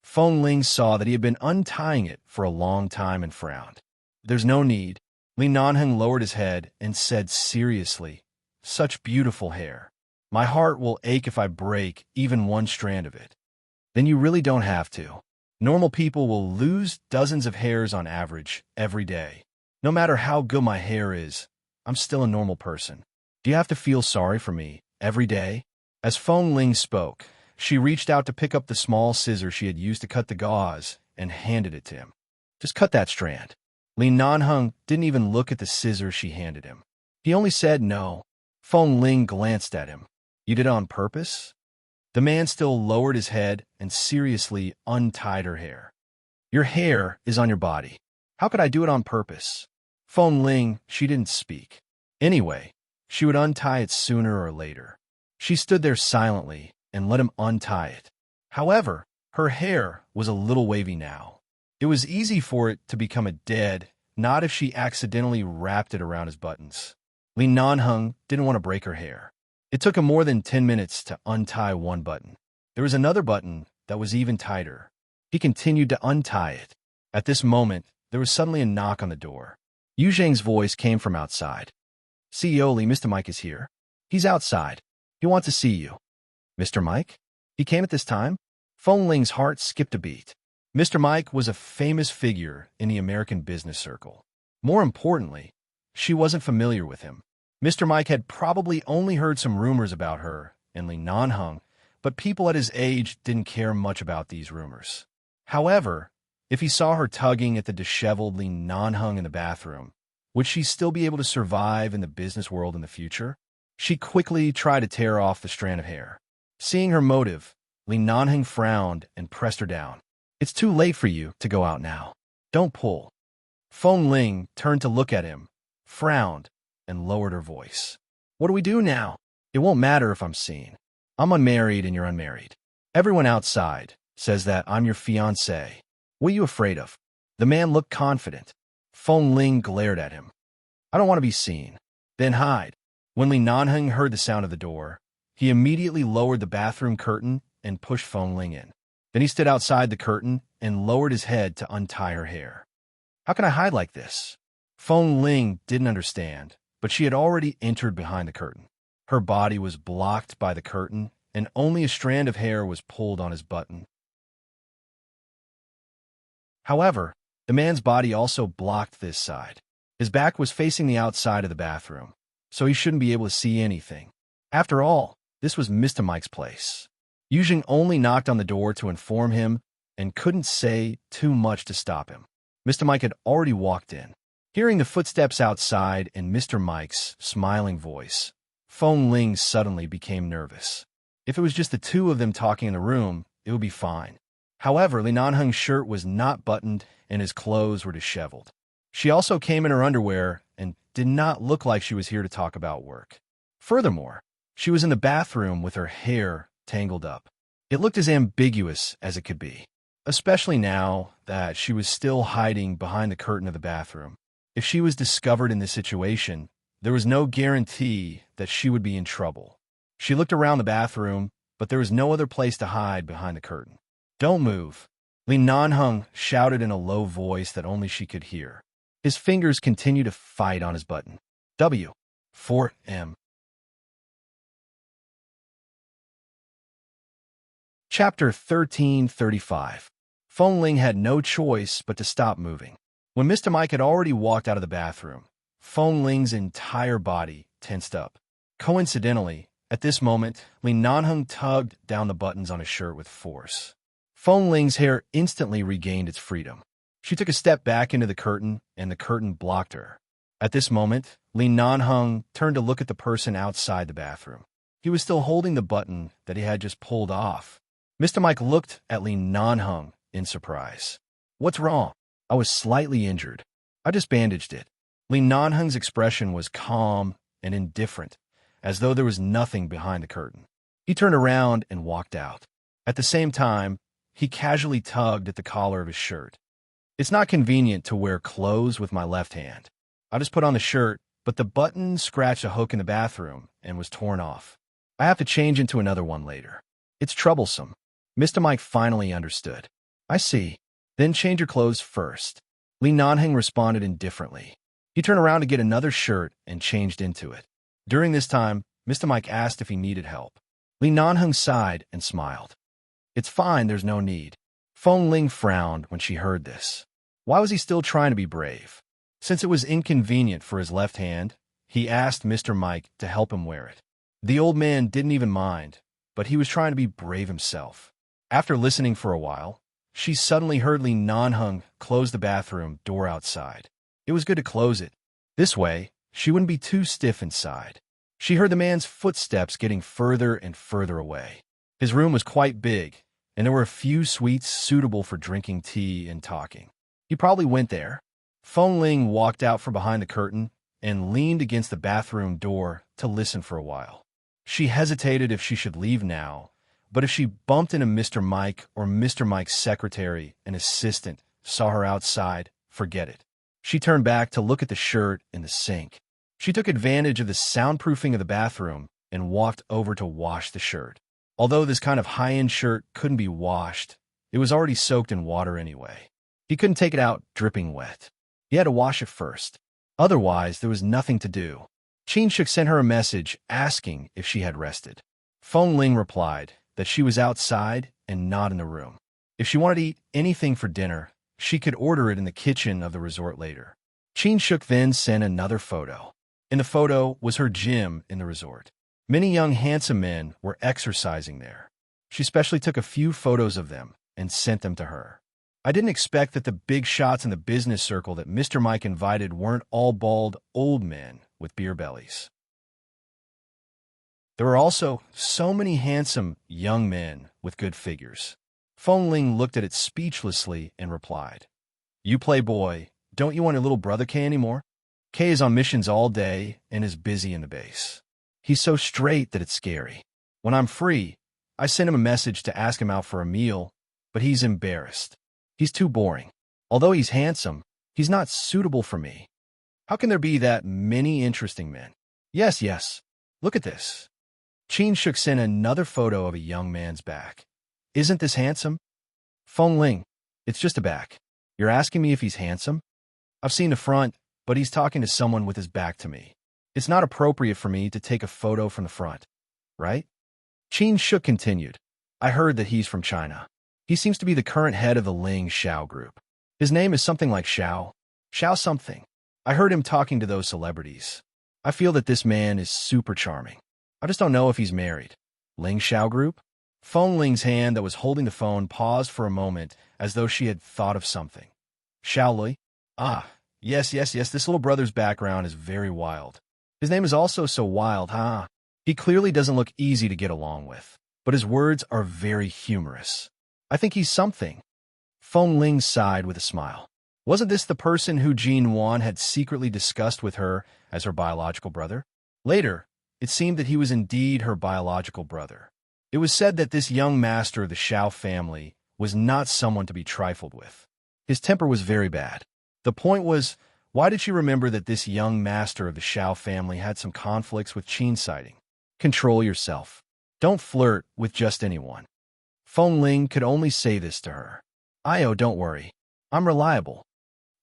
Feng Ling saw that he had been untying it for a long time and frowned. There's no need. Li Nanheng lowered his head and said seriously, such beautiful hair. My heart will ache if I break even one strand of it. Then you really don't have to. Normal people will lose dozens of hairs on average every day. No matter how good my hair is, I'm still a normal person. Do you have to feel sorry for me every day? As Feng Ling spoke, she reached out to pick up the small scissors she had used to cut the gauze and handed it to him. Just cut that strand. Li Nanheng didn't even look at the scissors she handed him. He only said no. Feng Ling glanced at him. You did it on purpose? The man still lowered his head and seriously untied her hair. Your hair is on your body. How could I do it on purpose? Feng Ling, she didn't speak. Anyway, she would untie it sooner or later. She stood there silently and let him untie it. However, her hair was a little wavy now. It was easy for it to become a dead knot if she accidentally wrapped it around his buttons. Li Nanheng didn't want to break her hair. It took him more than 10 minutes to untie one button. There was another button that was even tighter. He continued to untie it. At this moment, there was suddenly a knock on the door. Yu Zhang's voice came from outside. CEO Li, Mr. Mike is here. He's outside. He wants to see you. Mr. Mike? He came at this time? Feng Ling's heart skipped a beat. Mr. Mike was a famous figure in the American business circle. More importantly, she wasn't familiar with him. Mr. Mike had probably only heard some rumors about her and Li Nanheng, but people at his age didn't care much about these rumors. However, if he saw her tugging at the disheveled Li Nanheng in the bathroom, would she still be able to survive in the business world in the future? She quickly tried to tear off the strand of hair. Seeing her motive, Li Nanheng frowned and pressed her down. It's too late for you to go out now. Don't pull. Feng Ling turned to look at him, frowned, and lowered her voice. What do we do now? It won't matter if I'm seen. I'm unmarried and you're unmarried. Everyone outside says that I'm your fiancé. What are you afraid of? The man looked confident. Feng Ling glared at him. I don't want to be seen. Then hide. When Li Nanheng heard the sound of the door, he immediately lowered the bathroom curtain and pushed Feng Ling in. Then he stood outside the curtain and lowered his head to untie her hair. How can I hide like this? Feng Ling didn't understand, but she had already entered behind the curtain. Her body was blocked by the curtain, and only a strand of hair was pulled on his button. However, the man's body also blocked this side. His back was facing the outside of the bathroom, so he shouldn't be able to see anything. After all, this was Mr. Mike's place. Yu Zhang only knocked on the door to inform him and couldn't say too much to stop him. Mr. Mike had already walked in. Hearing the footsteps outside and Mr. Mike's smiling voice, Feng Ling suddenly became nervous. If it was just the two of them talking in the room, it would be fine. However, Li Nanheng's shirt was not buttoned and his clothes were disheveled. She also came in her underwear and did not look like she was here to talk about work. Furthermore, she was in the bathroom with her hair tangled up. It looked as ambiguous as it could be, especially now that she was still hiding behind the curtain of the bathroom. If she was discovered in this situation, there was no guarantee that she would be in trouble. She looked around the bathroom, but there was no other place to hide behind the curtain. "Don't move," Li Nanheng shouted in a low voice that only she could hear. His fingers continued to fight on his button. W. 4M. Chapter 1335. Feng Ling had no choice but to stop moving. When Mr. Mike had already walked out of the bathroom, Feng Ling's entire body tensed up. Coincidentally, at this moment, Li Nanheng tugged down the buttons on his shirt with force. Feng Ling's hair instantly regained its freedom. She took a step back into the curtain, and the curtain blocked her. At this moment, Li Nanheng turned to look at the person outside the bathroom. He was still holding the button that he had just pulled off. Mr. Mike looked at Li Nanheng in surprise. "What's wrong?" "I was slightly injured. I just bandaged it." Li Nanheng's expression was calm and indifferent, as though there was nothing behind the curtain. He turned around and walked out. At the same time, he casually tugged at the collar of his shirt. "It's not convenient to wear clothes with my left hand. I just put on the shirt, but the button scratched a hook in the bathroom and was torn off. I have to change into another one later. It's troublesome." Mr. Mike finally understood. "I see. Then change your clothes first." Li Nanheng responded indifferently. He turned around to get another shirt and changed into it. During this time, Mr. Mike asked if he needed help. Li Nanheng sighed and smiled. "It's fine, there's no need." Feng Ling frowned when she heard this. Why was he still trying to be brave? Since it was inconvenient for his left hand, he asked Mr. Mike to help him wear it. The old man didn't even mind, but he was trying to be brave himself. After listening for a while, she suddenly heard Li Nanheng close the bathroom door outside. It was good to close it. This way, she wouldn't be too stiff inside. She heard the man's footsteps getting further and further away. His room was quite big, and there were a few suites suitable for drinking tea and talking. He probably went there. Feng Ling walked out from behind the curtain and leaned against the bathroom door to listen for a while. She hesitated if she should leave now, but if she bumped into Mr. Mike or Mr. Mike's secretary and assistant saw her outside, forget it. She turned back to look at the shirt in the sink. She took advantage of the soundproofing of the bathroom and walked over to wash the shirt. Although this kind of high-end shirt couldn't be washed, it was already soaked in water anyway. He couldn't take it out dripping wet. He had to wash it first. Otherwise, there was nothing to do. Qin Shuk sent her a message asking if she had rested. Feng Ling replied that she was outside and not in the room. If she wanted to eat anything for dinner, she could order it in the kitchen of the resort later. Qin Shuk then sent another photo. In the photo was her gym in the resort. Many young handsome men were exercising there. She specially took a few photos of them and sent them to her. "I didn't expect that the big shots in the business circle that Mr. Mike invited weren't all bald old men with beer bellies. There were also so many handsome young men with good figures." Feng Ling looked at it speechlessly and replied, "You play boy, don't you want your little brother K anymore? K is on missions all day and is busy in the base. He's so straight that it's scary. When I'm free, I send him a message to ask him out for a meal, but he's embarrassed. He's too boring. Although he's handsome, he's not suitable for me. How can there be that many interesting men? Yes, look at this." Qin Shuk sent another photo of a young man's back. "Isn't this handsome?" "Feng Ling, it's just a back. You're asking me if he's handsome? I've seen the front, but he's talking to someone with his back to me. It's not appropriate for me to take a photo from the front, right?" Qin Shuk continued, "I heard that he's from China. He seems to be the current head of the Ling Xiao group. His name is something like Xiao something. I heard him talking to those celebrities. I feel that this man is super charming. I just don't know if he's married." Ling Xiao group? Feng Ling's hand that was holding the phone paused for a moment as though she had thought of something. Shaolui? Ah, yes, yes, yes, this little brother's background is very wild. His name is also so wild, huh? He clearly doesn't look easy to get along with, but his words are very humorous. I think he's something. Feng Ling sighed with a smile. Wasn't this the person who Jin Wan had secretly discussed with her as her biological brother? Later, it seemed that he was indeed her biological brother. It was said that this young master of the Shao family was not someone to be trifled with. His temper was very bad. The point was, why did she remember that this young master of the Shao family had some conflicts with Qin sighting? Control yourself. Don't flirt with just anyone. Feng Ling could only say this to her. Io, don't worry. I'm reliable.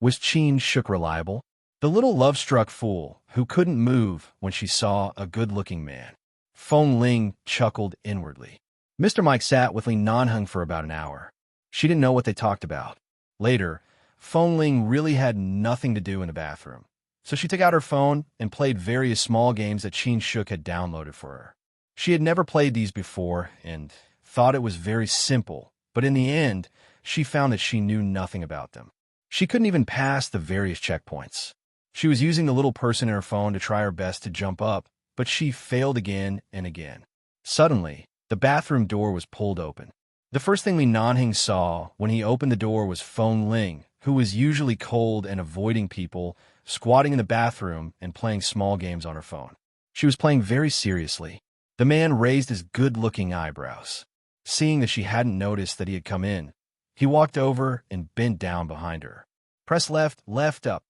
Was Qin Shuk reliable? The little love-struck fool who couldn't move when she saw a good-looking man. Feng Ling chuckled inwardly. Mr. Mike sat with Li Nanheng for about an hour. She didn't know what they talked about. Later, Feng Ling really had nothing to do in the bathroom, so she took out her phone and played various small games that Qin Shuk had downloaded for her. She had never played these before and thought it was very simple, but in the end, she found that she knew nothing about them. She couldn't even pass the various checkpoints. She was using the little person in her phone to try her best to jump up, but she failed again and again. Suddenly, the bathroom door was pulled open. The first thing Li Nanheng saw when he opened the door was Feng Ling, who was usually cold and avoiding people, squatting in the bathroom and playing small games on her phone. She was playing very seriously. The man raised his good-looking eyebrows. Seeing that she hadn't noticed that he had come in, he walked over and bent down behind her. Press left, left, up.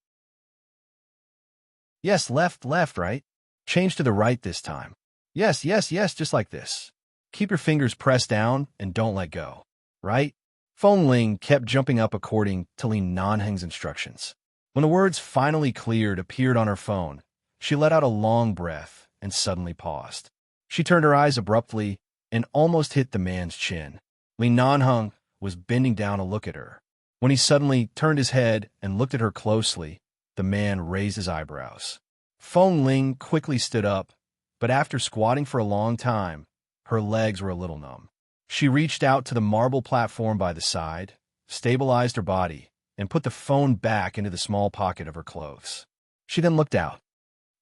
Yes, left, left, right. Change to the right this time. Yes, yes, yes, just like this. Keep your fingers pressed down and don't let go. Right? Feng Ling kept jumping up according to Li Nanheng's instructions. When the words finally cleared appeared on her phone, she let out a long breath and suddenly paused. She turned her eyes abruptly and almost hit the man's chin. Li Nanheng was bending down to look at her. When he suddenly turned his head and looked at her closely, the man raised his eyebrows. Feng Ling quickly stood up, but after squatting for a long time, her legs were a little numb. She reached out to the marble platform by the side, stabilized her body, and put the phone back into the small pocket of her clothes. She then looked out.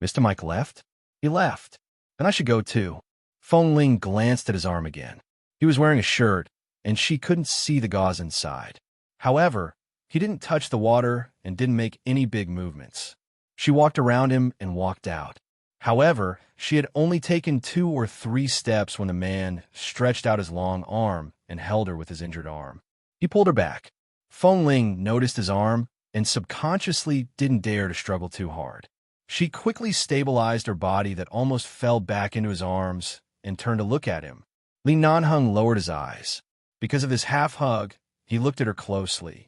Mr. Mike left? He left. Then I should go too. Feng Ling glanced at his arm again. He was wearing a shirt, and she couldn't see the gauze inside. However, he didn't touch the water and didn't make any big movements. She walked around him and walked out. However, she had only taken 2 or 3 steps when the man stretched out his long arm and held her with his injured arm. He pulled her back. Feng Ling noticed his arm and subconsciously didn't dare to struggle too hard. She quickly stabilized her body that almost fell back into his arms and turned to look at him. Li Nanheng lowered his eyes. Because of his half-hug, he looked at her closely.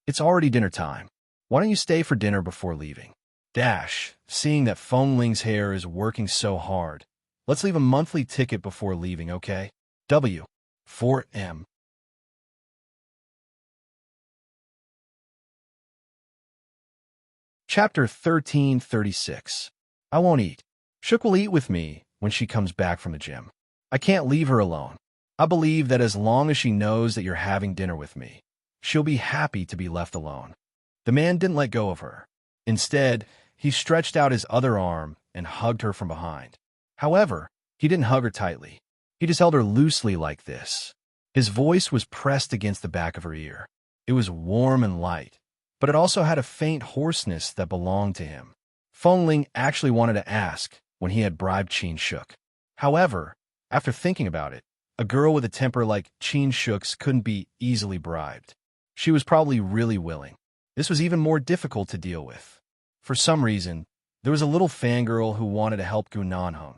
It's already dinner time. Why don't you stay for dinner before leaving? Seeing that Feng Ling's hair is working so hard. Let's leave a monthly ticket before leaving, okay? W. 4M. Chapter 1336. I won't eat. Shuk will eat with me when she comes back from the gym. I can't leave her alone. I believe that as long as she knows that you're having dinner with me, she'll be happy to be left alone. The man didn't let go of her. Instead, he stretched out his other arm and hugged her from behind. However, he didn't hug her tightly. He just held her loosely like this. His voice was pressed against the back of her ear. It was warm and light, but it also had a faint hoarseness that belonged to him. Feng Ling actually wanted to ask when he had bribed Qin Shuk. However, after thinking about it, a girl with a temper like Qin Shuk's couldn't be easily bribed. She was probably really willing. This was even more difficult to deal with. For some reason, there was a little fangirl who wanted to help Gu Nanheng.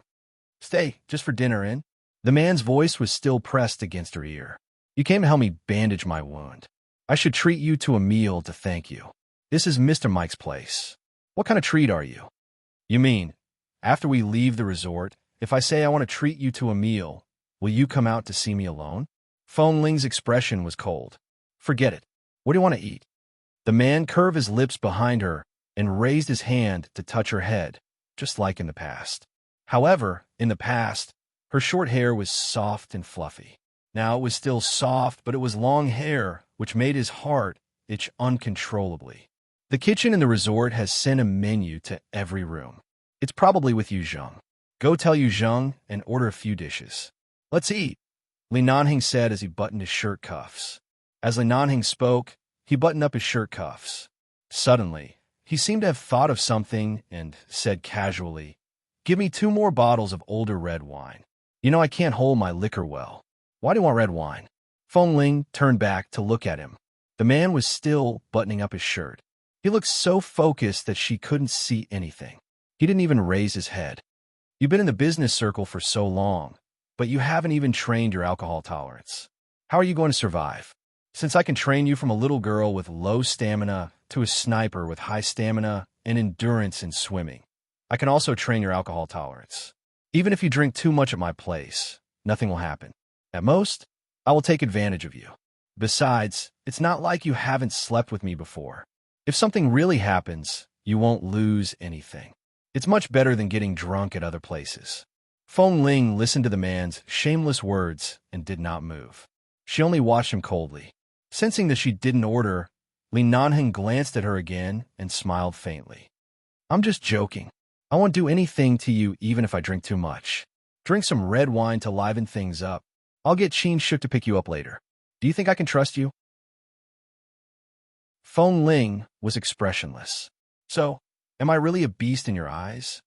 Stay, just for dinner, in? The man's voice was still pressed against her ear. You came to help me bandage my wound. I should treat you to a meal to thank you. This is Mr. Mike's place. What kind of treat are you? You mean, after we leave the resort, if I say I want to treat you to a meal, will you come out to see me alone? Feng Ling's expression was cold. Forget it. What do you want to eat? The man curved his lips behind her and raised his hand to touch her head, just like in the past. However, in the past, her short hair was soft and fluffy. Now it was still soft, but it was long hair, which made his heart itch uncontrollably. The kitchen in the resort has sent a menu to every room. It's probably with Yu Zheng. Go tell Yu Zheng and order a few dishes. Let's eat, Li Nanhing said as he buttoned his shirt cuffs. As Li Nanhing spoke, he buttoned up his shirt cuffs. Suddenly, he seemed to have thought of something and said casually, "Give me 2 more bottles of older red wine. You know I can't hold my liquor well. Why do you want red wine?" Feng Ling turned back to look at him. The man was still buttoning up his shirt. He looked so focused that she couldn't see anything. He didn't even raise his head. "You've been in the business circle for so long, but you haven't even trained your alcohol tolerance. How are you going to survive? Since I can train you from a little girl with low stamina to a sniper with high stamina and endurance in swimming, I can also train your alcohol tolerance. Even if you drink too much at my place, nothing will happen. At most, I will take advantage of you. Besides, it's not like you haven't slept with me before. If something really happens, you won't lose anything. It's much better than getting drunk at other places." Feng Ling listened to the man's shameless words and did not move. She only watched him coldly. Sensing that she didn't order, Li Nanheng glanced at her again and smiled faintly. "I'm just joking. I won't do anything to you even if I drink too much. Drink some red wine to liven things up. I'll get Qin Shuk to pick you up later. Do you think I can trust you?" Feng Ling was expressionless. "So, am I really a beast in your eyes?"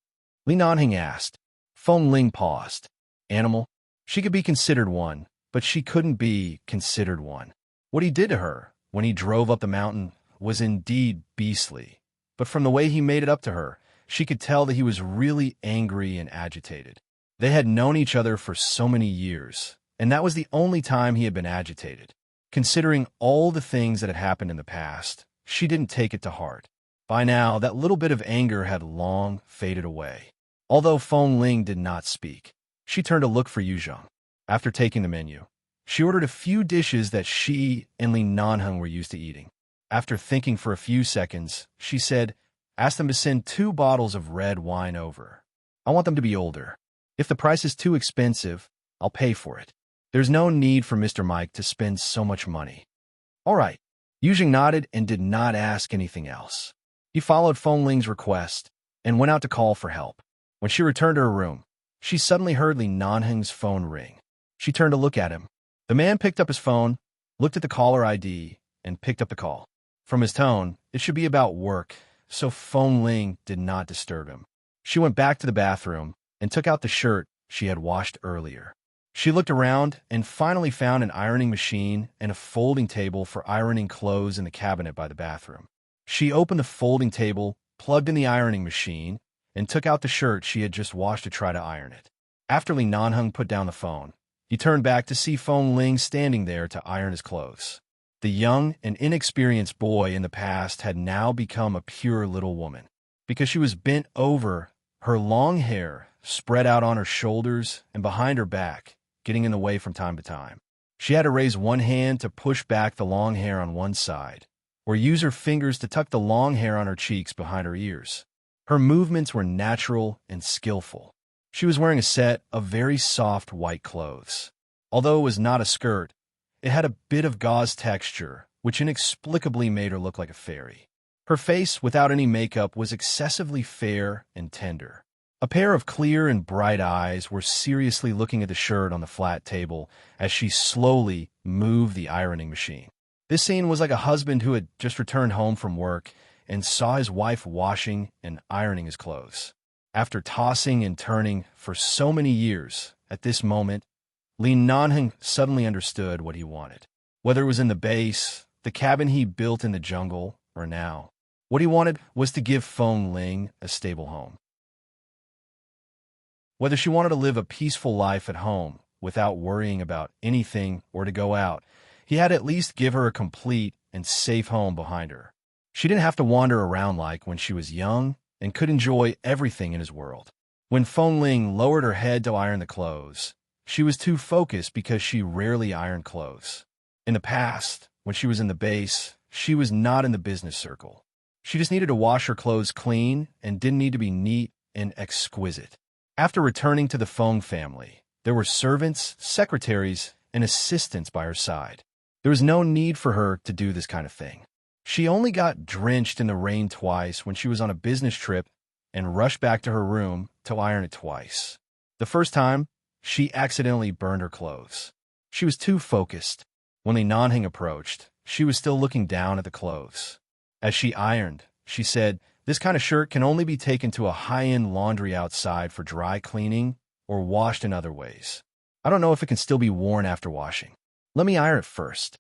Li Nanheng asked. Feng Ling paused. Animal? She could be considered one, but she couldn't be considered one. What he did to her when he drove up the mountain was indeed beastly, but from the way he made it up to her, she could tell that he was really angry and agitated. They had known each other for so many years, and that was the only time he had been agitated. Considering all the things that had happened in the past, she didn't take it to heart. By now, that little bit of anger had long faded away. Although Feng Ling did not speak, she turned to look for Yu Zheng. After taking the menu, she ordered a few dishes that she and Li Nanheng were used to eating. After thinking for a few seconds, she said, "Ask them to send 2 bottles of red wine over. I want them to be older. If the price is too expensive, I'll pay for it. There's no need for Mr. Mike to spend so much money." "All right." Yu Zheng nodded and did not ask anything else. He followed Feng Ling's request and went out to call for help. When she returned to her room, she suddenly heard Li Nanheng's phone ring. She turned to look at him. The man picked up his phone, looked at the caller ID, and picked up the call. From his tone, it should be about work, so Feng Ling did not disturb him. She went back to the bathroom and took out the shirt she had washed earlier. She looked around and finally found an ironing machine and a folding table for ironing clothes in the cabinet by the bathroom. She opened the folding table, plugged in the ironing machine, and took out the shirt she had just washed to try to iron it. After Li Nanheng put down the phone, he turned back to see Feng Ling standing there to iron his clothes. The young and inexperienced boy in the past had now become a pure little woman. Because she was bent over, her long hair spread out on her shoulders and behind her back, getting in the way from time to time. She had to raise one hand to push back the long hair on one side, or use her fingers to tuck the long hair on her cheeks behind her ears. Her movements were natural and skillful. She was wearing a set of very soft white clothes. Although it was not a skirt, it had a bit of gauze texture, which inexplicably made her look like a fairy. Her face, without any makeup, was excessively fair and tender. A pair of clear and bright eyes were seriously looking at the shirt on the flat table as she slowly moved the ironing machine. This scene was like a husband who had just returned home from work and saw his wife washing and ironing his clothes. After tossing and turning for so many years, at this moment, Li Nanheng suddenly understood what he wanted. Whether it was in the base, the cabin he built in the jungle, or now, what he wanted was to give Feng Ling a stable home. Whether she wanted to live a peaceful life at home without worrying about anything or to go out, he had at least give her a complete and safe home behind her. She didn't have to wander around like when she was young and could enjoy everything in his world. When Feng Ling lowered her head to iron the clothes, she was too focused because she rarely ironed clothes. In the past, when she was in the base, she was not in the business circle. She just needed to wash her clothes clean and didn't need to be neat and exquisite. After returning to the Feng family, there were servants, secretaries, and assistants by her side. There was no need for her to do this kind of thing. She only got drenched in the rain twice when she was on a business trip and rushed back to her room to iron it twice. The first time, she accidentally burned her clothes. She was too focused. When Li Nanheng approached, she was still looking down at the clothes. As she ironed, she said, "This kind of shirt can only be taken to a high-end laundry outside for dry cleaning or washed in other ways. I don't know if it can still be worn after washing. Let me iron it first."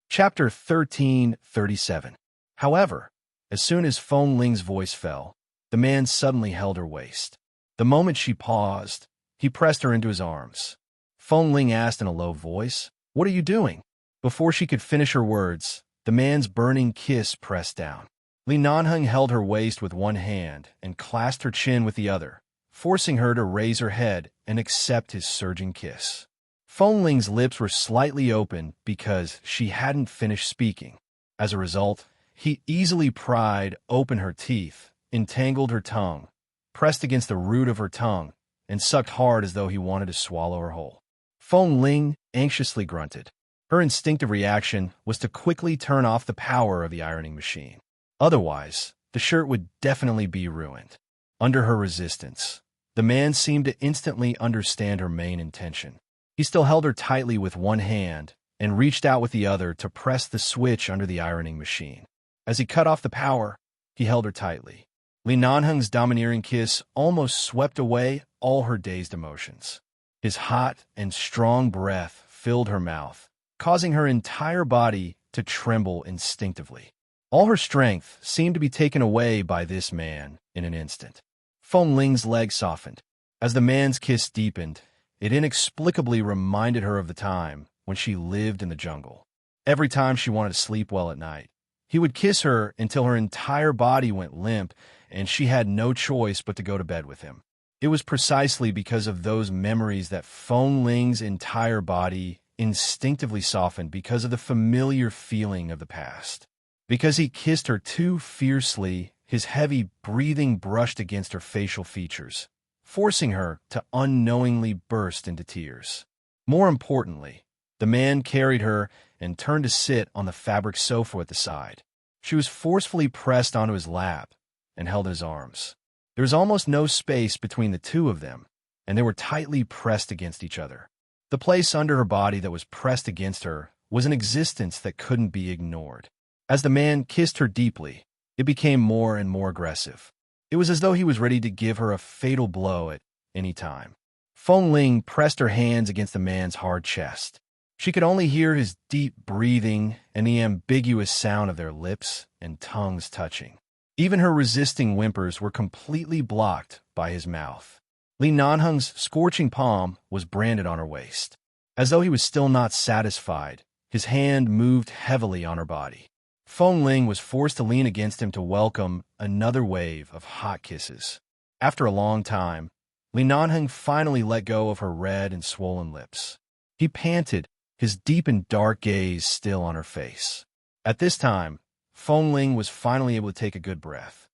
Chapter 13:37. However, as soon as Feng Ling's voice fell, the man suddenly held her waist. The moment she paused, he pressed her into his arms. Feng Ling asked in a low voice, "What are you doing?" Before she could finish her words, the man's burning kiss pressed down. Li Nanheng held her waist with one hand and clasped her chin with the other, forcing her to raise her head and accept his surging kiss. Feng Ling's lips were slightly open because she hadn't finished speaking. As a result, he easily pried open her teeth, entangled her tongue, pressed against the root of her tongue, and sucked hard as though he wanted to swallow her whole. Feng Ling anxiously grunted. Her instinctive reaction was to quickly turn off the power of the ironing machine. Otherwise, the shirt would definitely be ruined. Under her resistance, the man seemed to instantly understand her main intention. He still held her tightly with one hand and reached out with the other to press the switch under the ironing machine. As he cut off the power, he held her tightly. Li Nanheng's domineering kiss almost swept away all her dazed emotions. His hot and strong breath filled her mouth, causing her entire body to tremble instinctively. All her strength seemed to be taken away by this man in an instant. Feng Ling's legs softened. As the man's kiss deepened, it inexplicably reminded her of the time when she lived in the jungle. Every time she wanted to sleep well at night, he would kiss her until her entire body went limp and she had no choice but to go to bed with him. It was precisely because of those memories that Feng Ling's entire body instinctively softened because of the familiar feeling of the past. Because he kissed her too fiercely, his heavy breathing brushed against her facial features, forcing her to unknowingly burst into tears. More importantly, the man carried her and turned to sit on the fabric sofa at the side. She was forcefully pressed onto his lap and held in his arms. There was almost no space between the two of them, and they were tightly pressed against each other. The place under her body that was pressed against her was an existence that couldn't be ignored. As the man kissed her deeply, it became more and more aggressive. It was as though he was ready to give her a fatal blow at any time. Feng Ling pressed her hands against the man's hard chest. She could only hear his deep breathing and the ambiguous sound of their lips and tongues touching. Even her resisting whimpers were completely blocked by his mouth. Li Nanheng's scorching palm was branded on her waist. As though he was still not satisfied, his hand moved heavily on her body. Feng Ling was forced to lean against him to welcome another wave of hot kisses. After a long time, Li Nanheng finally let go of her red and swollen lips. He panted, his deep and dark gaze still on her face. At this time, Feng Ling was finally able to take a good breath.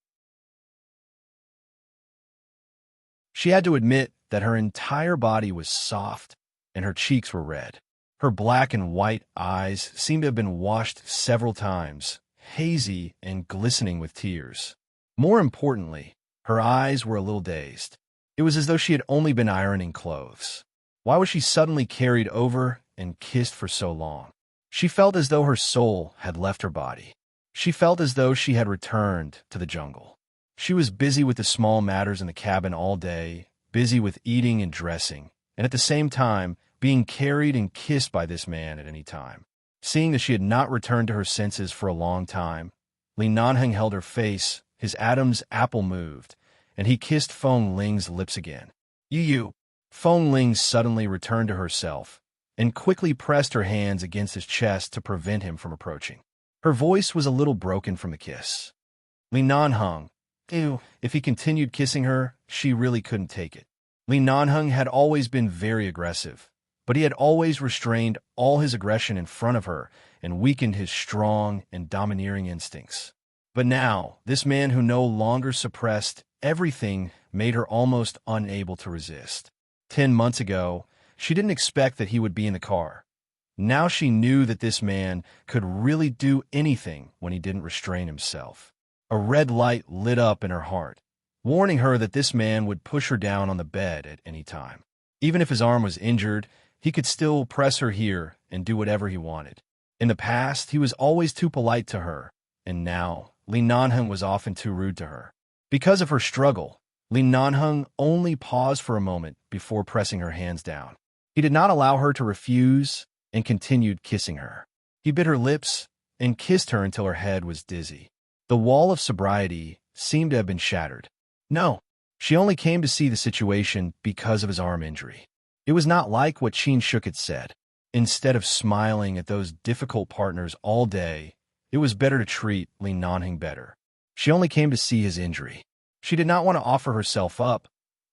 She had to admit that her entire body was soft and her cheeks were red. Her black and white eyes seemed to have been washed several times, hazy and glistening with tears. More importantly, her eyes were a little dazed. It was as though she had only been ironing clothes. Why was she suddenly carried over and kissed for so long? She felt as though her soul had left her body. She felt as though she had returned to the jungle. She was busy with the small matters in the cabin all day, busy with eating and dressing, and at the same time, being carried and kissed by this man at any time. Seeing that she had not returned to her senses for a long time, Li Nanheng held her face, his Adam's apple moved, and he kissed Feng Ling's lips again. You. Feng Ling suddenly returned to herself and quickly pressed her hands against his chest to prevent him from approaching. Her voice was a little broken from the kiss. Li Nanheng. If he continued kissing her, she really couldn't take it. Li Nanheng had always been very aggressive, but he had always restrained all his aggression in front of her and weakened his strong and domineering instincts. But now, this man who no longer suppressed everything made her almost unable to resist. 10 months ago, she didn't expect that he would be in the car. Now she knew that this man could really do anything when he didn't restrain himself. A red light lit up in her heart, warning her that this man would push her down on the bed at any time. Even if his arm was injured, he could still press her here and do whatever he wanted. In the past, he was always too polite to her, and now, Lee Nanhung was often too rude to her. Because of her struggle, Lee Nanhung only paused for a moment before pressing her hands down. He did not allow her to refuse and continued kissing her. He bit her lips and kissed her until her head was dizzy. The wall of sobriety seemed to have been shattered. No, she only came to see the situation because of his arm injury. It was not like what Qin Shuk had said. Instead of smiling at those difficult partners all day, it was better to treat Lee Nanhung better. She only came to see his injury. She did not want to offer herself up,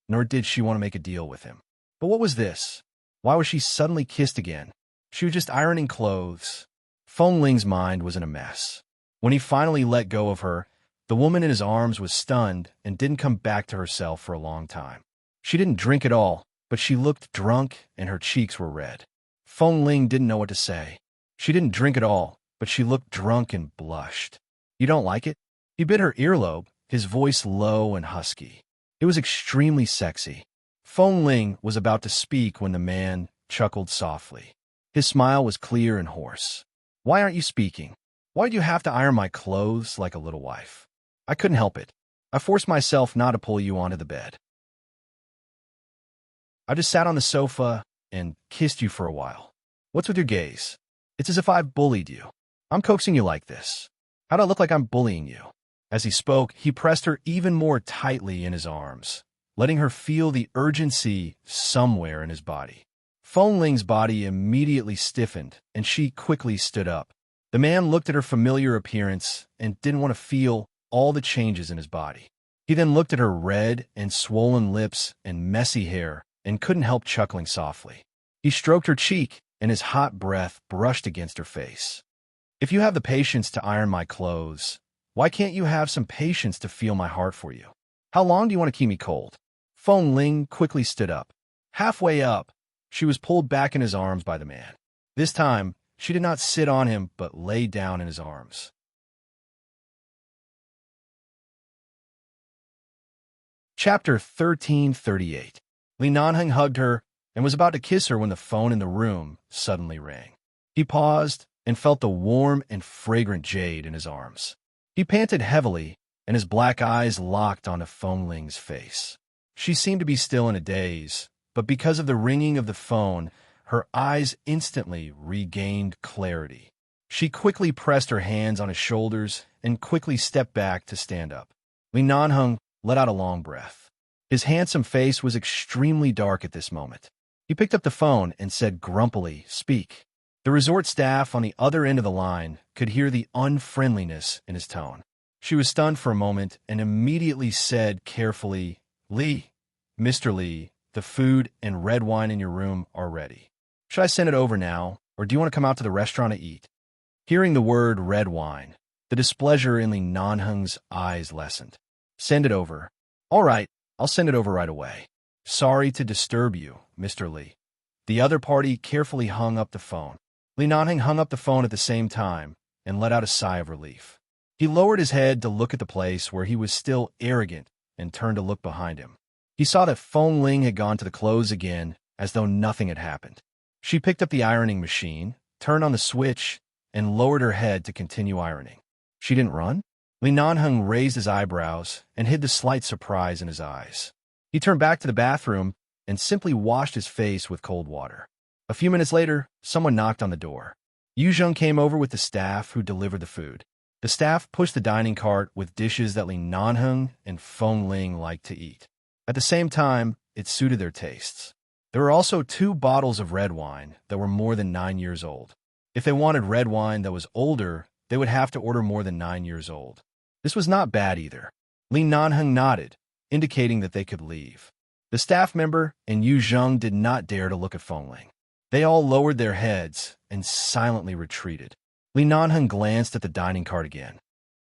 nor did she want to make a deal with him. But what was this? Why was she suddenly kissed again? She was just ironing clothes. Feng Ling's mind was in a mess. When he finally let go of her, the woman in his arms was stunned and didn't come back to herself for a long time. She didn't drink at all, but she looked drunk and her cheeks were red. Feng Ling didn't know what to say. She didn't drink at all, but she looked drunk and blushed. You don't like it? He bit her earlobe, his voice low and husky. It was extremely sexy. Feng Ling was about to speak when the man chuckled softly. His smile was clear and hoarse. Why aren't you speaking? Why do you have to iron my clothes like a little wife? I couldn't help it. I forced myself not to pull you onto the bed. I just sat on the sofa and kissed you for a while. What's with your gaze? It's as if I've bullied you. I'm coaxing you like this. How do I look like I'm bullying you? As he spoke, he pressed her even more tightly in his arms, letting her feel the urgency somewhere in his body. Feng Ling's body immediately stiffened, and she quickly stood up. The man looked at her familiar appearance and didn't want to feel all the changes in his body. He then looked at her red and swollen lips and messy hair and couldn't help chuckling softly. He stroked her cheek, and his hot breath brushed against her face. If you have the patience to iron my clothes, why can't you have some patience to feel my heart for you? How long do you want to keep me cold? Feng Ling quickly stood up. Halfway up, she was pulled back in his arms by the man. This time, she did not sit on him, but lay down in his arms. Chapter 1338. Lee Nanhung hugged her and was about to kiss her when the phone in the room suddenly rang. He paused and felt the warm and fragrant jade in his arms. He panted heavily, and his black eyes locked onto Feng Ling's face. She seemed to be still in a daze, but because of the ringing of the phone, her eyes instantly regained clarity. She quickly pressed her hands on his shoulders and quickly stepped back to stand up. Lee Nanhung let out a long breath. His handsome face was extremely dark at this moment. He picked up the phone and said grumpily, "Speak." The resort staff on the other end of the line could hear the unfriendliness in his tone. She was stunned for a moment and immediately said carefully, "Lee, Mr. Lee, the food and red wine in your room are ready. Should I send it over now, or do you want to come out to the restaurant to eat?" Hearing the word red wine, the displeasure in Lee Nanhung's eyes lessened. "Send it over." "All right, I'll send it over right away." "Sorry to disturb you, Mr. Lee." The other party carefully hung up the phone. Lee Nanhung hung up the phone at the same time and let out a sigh of relief. He lowered his head to look at the place where he was still arrogant and turned to look behind him. He saw that Feng Ling had gone to the clothes again as though nothing had happened. She picked up the ironing machine, turned on the switch, and lowered her head to continue ironing. She didn't run? Lee Nanhung raised his eyebrows and hid the slight surprise in his eyes. He turned back to the bathroom and simply washed his face with cold water. A few minutes later, someone knocked on the door. Yu Zheng came over with the staff who delivered the food. The staff pushed the dining cart with dishes that Lee Nanhung and Feng Ling liked to eat. At the same time, it suited their tastes. There were also 2 bottles of red wine that were more than 9 years old. If they wanted red wine that was older, they would have to order more than 9 years old. This was not bad either. Lee Nanhung nodded, indicating that they could leave. The staff member and Yu Zheng did not dare to look at Feng Ling. They all lowered their heads and silently retreated. Lee Nanhung glanced at the dining cart again.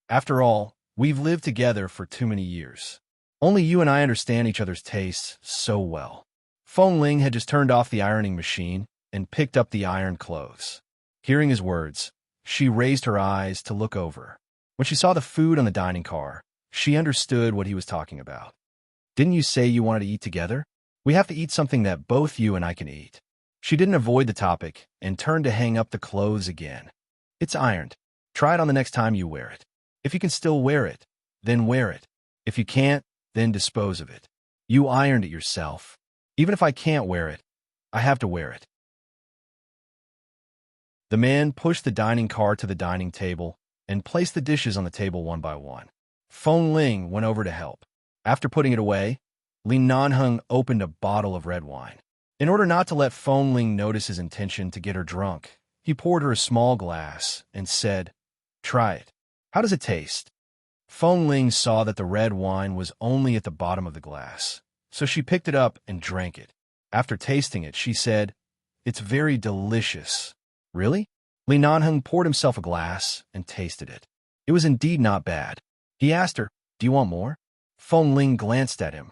"After all, we've lived together for too many years. Only you and I understand each other's tastes so well." Feng Ling had just turned off the ironing machine and picked up the ironed clothes. Hearing his words, she raised her eyes to look over. When she saw the food on the dining car, she understood what he was talking about. Didn't you say you wanted to eat together? We have to eat something that both you and I can eat. She didn't avoid the topic and turned to hang up the clothes again. It's ironed. Try it on the next time you wear it. If you can still wear it, then wear it. If you can't, then dispose of it. You ironed it yourself. Even if I can't wear it, I have to wear it. The man pushed the dining car to the dining table and placed the dishes on the table one by one. Feng Ling went over to help. After putting it away, Li Nanheng opened a bottle of red wine. In order not to let Feng Ling notice his intention to get her drunk, he poured her a small glass and said, "Try it. How does it taste?" Feng Ling saw that the red wine was only at the bottom of the glass, so she picked it up and drank it. After tasting it, she said, "It's very delicious." "Really?" Li Nanheng poured himself a glass and tasted it. It was indeed not bad. He asked her, "Do you want more?" Feng Ling glanced at him.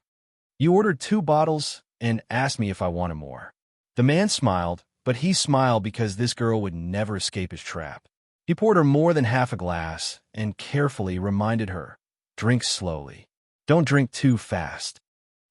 "You ordered 2 bottles and asked me if I wanted more." The man smiled, but he smiled because this girl would never escape his trap. He poured her more than half a glass and carefully reminded her, "Drink slowly. Don't drink too fast."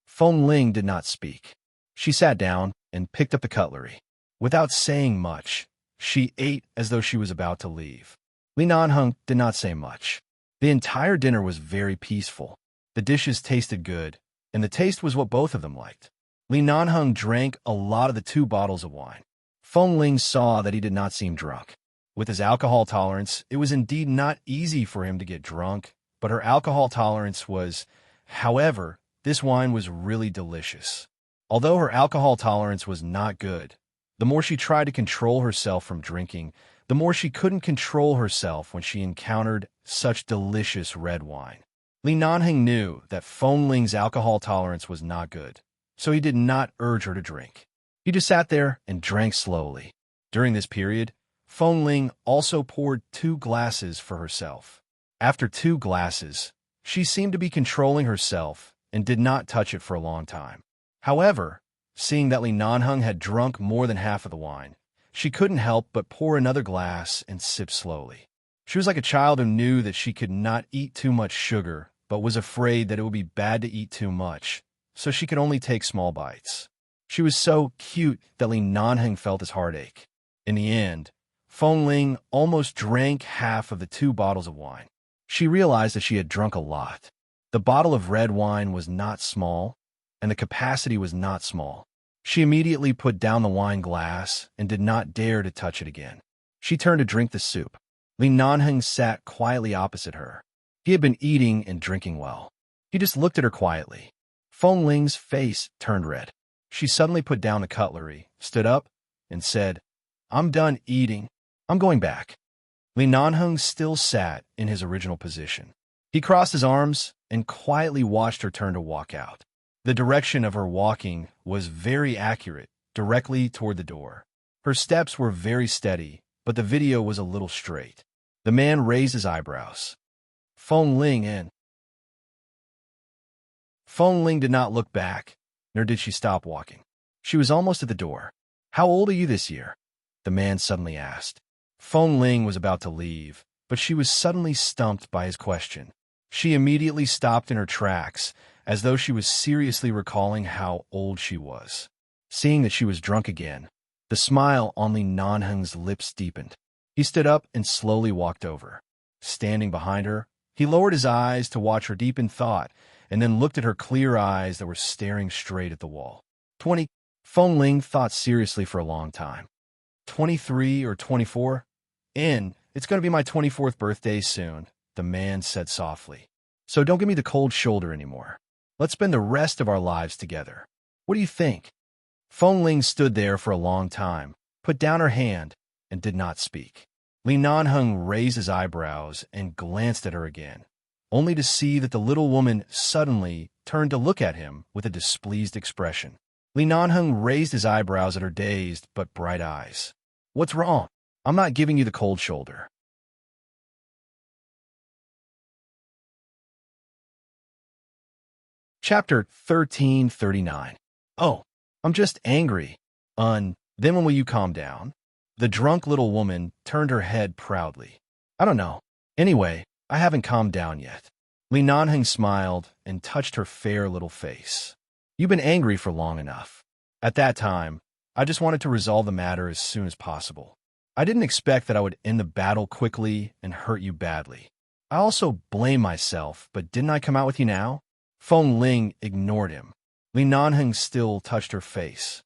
Feng Ling did not speak. She sat down and picked up the cutlery. Without saying much, she ate as though she was about to leave. Li Nanheng did not say much. The entire dinner was very peaceful. The dishes tasted good, and the taste was what both of them liked. Li Nanheng drank a lot of the 2 bottles of wine. Feng Ling saw that he did not seem drunk. With his alcohol tolerance, it was indeed not easy for him to get drunk, but her alcohol tolerance was. However, this wine was really delicious. Although her alcohol tolerance was not good, the more she tried to control herself from drinking, the more she couldn't control herself when she encountered such delicious red wine. Li Nanheng knew that Feng Ling's alcohol tolerance was not good, so he did not urge her to drink. He just sat there and drank slowly. During this period, Feng Ling also poured 2 glasses for herself. After 2 glasses, she seemed to be controlling herself and did not touch it for a long time. However, seeing that Li Nanheng had drunk more than half of the wine, she couldn't help but pour another glass and sip slowly. She was like a child who knew that she could not eat too much sugar, but was afraid that it would be bad to eat too much, so she could only take small bites. She was so cute that Li Nanheng felt his heartache. In the end, Feng Ling almost drank half of the 2 bottles of wine. She realized that she had drunk a lot. The bottle of red wine was not small, and the capacity was not small. She immediately put down the wine glass and did not dare to touch it again. She turned to drink the soup. Li Nanheng sat quietly opposite her. He had been eating and drinking well. He just looked at her quietly. Feng Ling's face turned red. She suddenly put down the cutlery, stood up, and said, "I'm done eating. I'm going back." Li Nanheng still sat in his original position. He crossed his arms and quietly watched her turn to walk out. The direction of her walking was very accurate, directly toward the door. Her steps were very steady, but the video was a little straight. The man raised his eyebrows. Feng Ling did not look back, nor did she stop walking. She was almost at the door. "How old are you this year?" the man suddenly asked. Feng Ling was about to leave, but she was suddenly stumped by his question. She immediately stopped in her tracks, as though she was seriously recalling how old she was. Seeing that she was drunk again, the smile on Li Nanheng's lips deepened. He stood up and slowly walked over. Standing behind her, he lowered his eyes to watch her deep in thought, and then looked at her clear eyes that were staring straight at the wall. 20. Feng Ling thought seriously for a long time. 23 or 24? It's going to be my 24th birthday soon, the man said softly. So don't give me the cold shoulder anymore. Let's spend the rest of our lives together. What do you think? Feng Ling stood there for a long time, put down her hand, and did not speak. Li Nanheng raised his eyebrows and glanced at her again, only to see that the little woman suddenly turned to look at him with a displeased expression. Li Nanheng raised his eyebrows at her dazed but bright eyes. "What's wrong? I'm not giving you the cold shoulder." Chapter 1339. "Oh, I'm just angry. Then when will you calm down? The drunk little woman turned her head proudly. I don't know. Anyway, I haven't calmed down yet. Li Nanheng smiled and touched her fair little face. You've been angry for long enough. At that time, I just wanted to resolve the matter as soon as possible. I didn't expect that I would end the battle quickly and hurt you badly. I also blame myself, but didn't I come out with you now? Feng Ling ignored him. Li Nanheng still touched her face.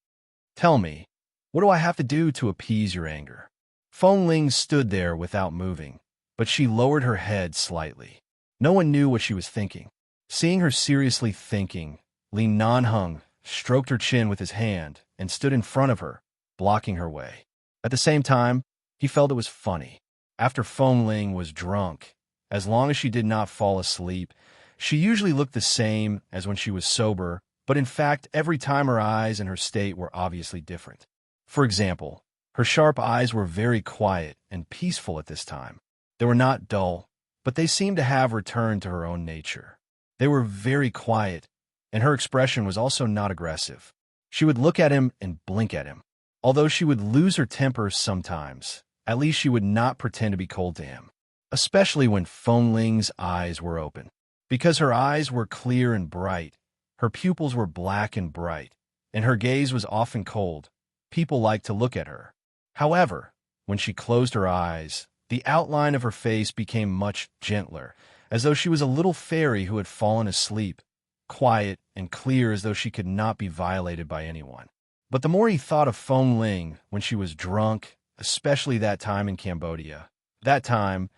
Tell me, what do I have to do to appease your anger? Feng Ling stood there without moving, but she lowered her head slightly. No one knew what she was thinking. Seeing her seriously thinking, Li Nanheng stroked her chin with his hand and stood in front of her, blocking her way. At the same time, he felt it was funny. After Feng Ling was drunk, as long as she did not fall asleep, she usually looked the same as when she was sober, but in fact, every time her eyes and her state were obviously different. For example, her sharp eyes were very quiet and peaceful at this time. They were not dull, but they seemed to have returned to her own nature. They were very quiet, and her expression was also not aggressive. She would look at him and blink at him. Although she would lose her temper sometimes, at least she would not pretend to be cold to him, especially when Feng Ling's eyes were open. Because her eyes were clear and bright, her pupils were black and bright, and her gaze was often cold, people liked to look at her. However, when she closed her eyes, the outline of her face became much gentler, as though she was a little fairy who had fallen asleep, quiet and clear as though she could not be violated by anyone. But the more he thought of Feng Ling when she was drunk, especially that time in Cambodia, that time,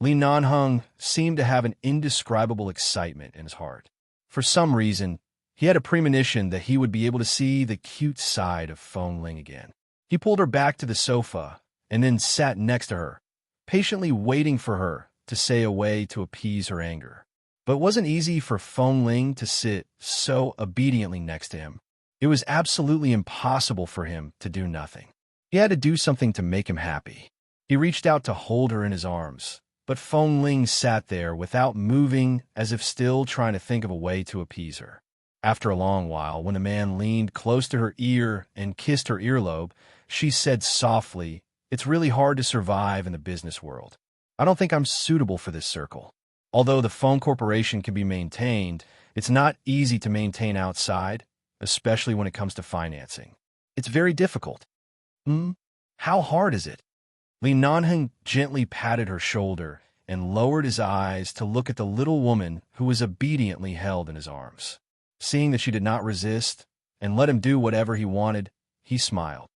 Li Nanheng seemed to have an indescribable excitement in his heart. For some reason, he had a premonition that he would be able to see the cute side of Feng Ling again. He pulled her back to the sofa and then sat next to her, patiently waiting for her to say a way to appease her anger. But it wasn't easy for Feng Ling to sit so obediently next to him. It was absolutely impossible for him to do nothing. He had to do something to make him happy. He reached out to hold her in his arms, but Feng Ling sat there without moving, as if still trying to think of a way to appease her. After a long while, when the man leaned close to her ear and kissed her earlobe, she said softly, "It's really hard to survive in the business world. I don't think I'm suitable for this circle. Although the phone corporation can be maintained, it's not easy to maintain outside, especially when it comes to financing. It's very difficult." How hard is it? Li Nanheng gently patted her shoulder and lowered his eyes to look at the little woman who was obediently held in his arms. Seeing that she did not resist and let him do whatever he wanted, he smiled.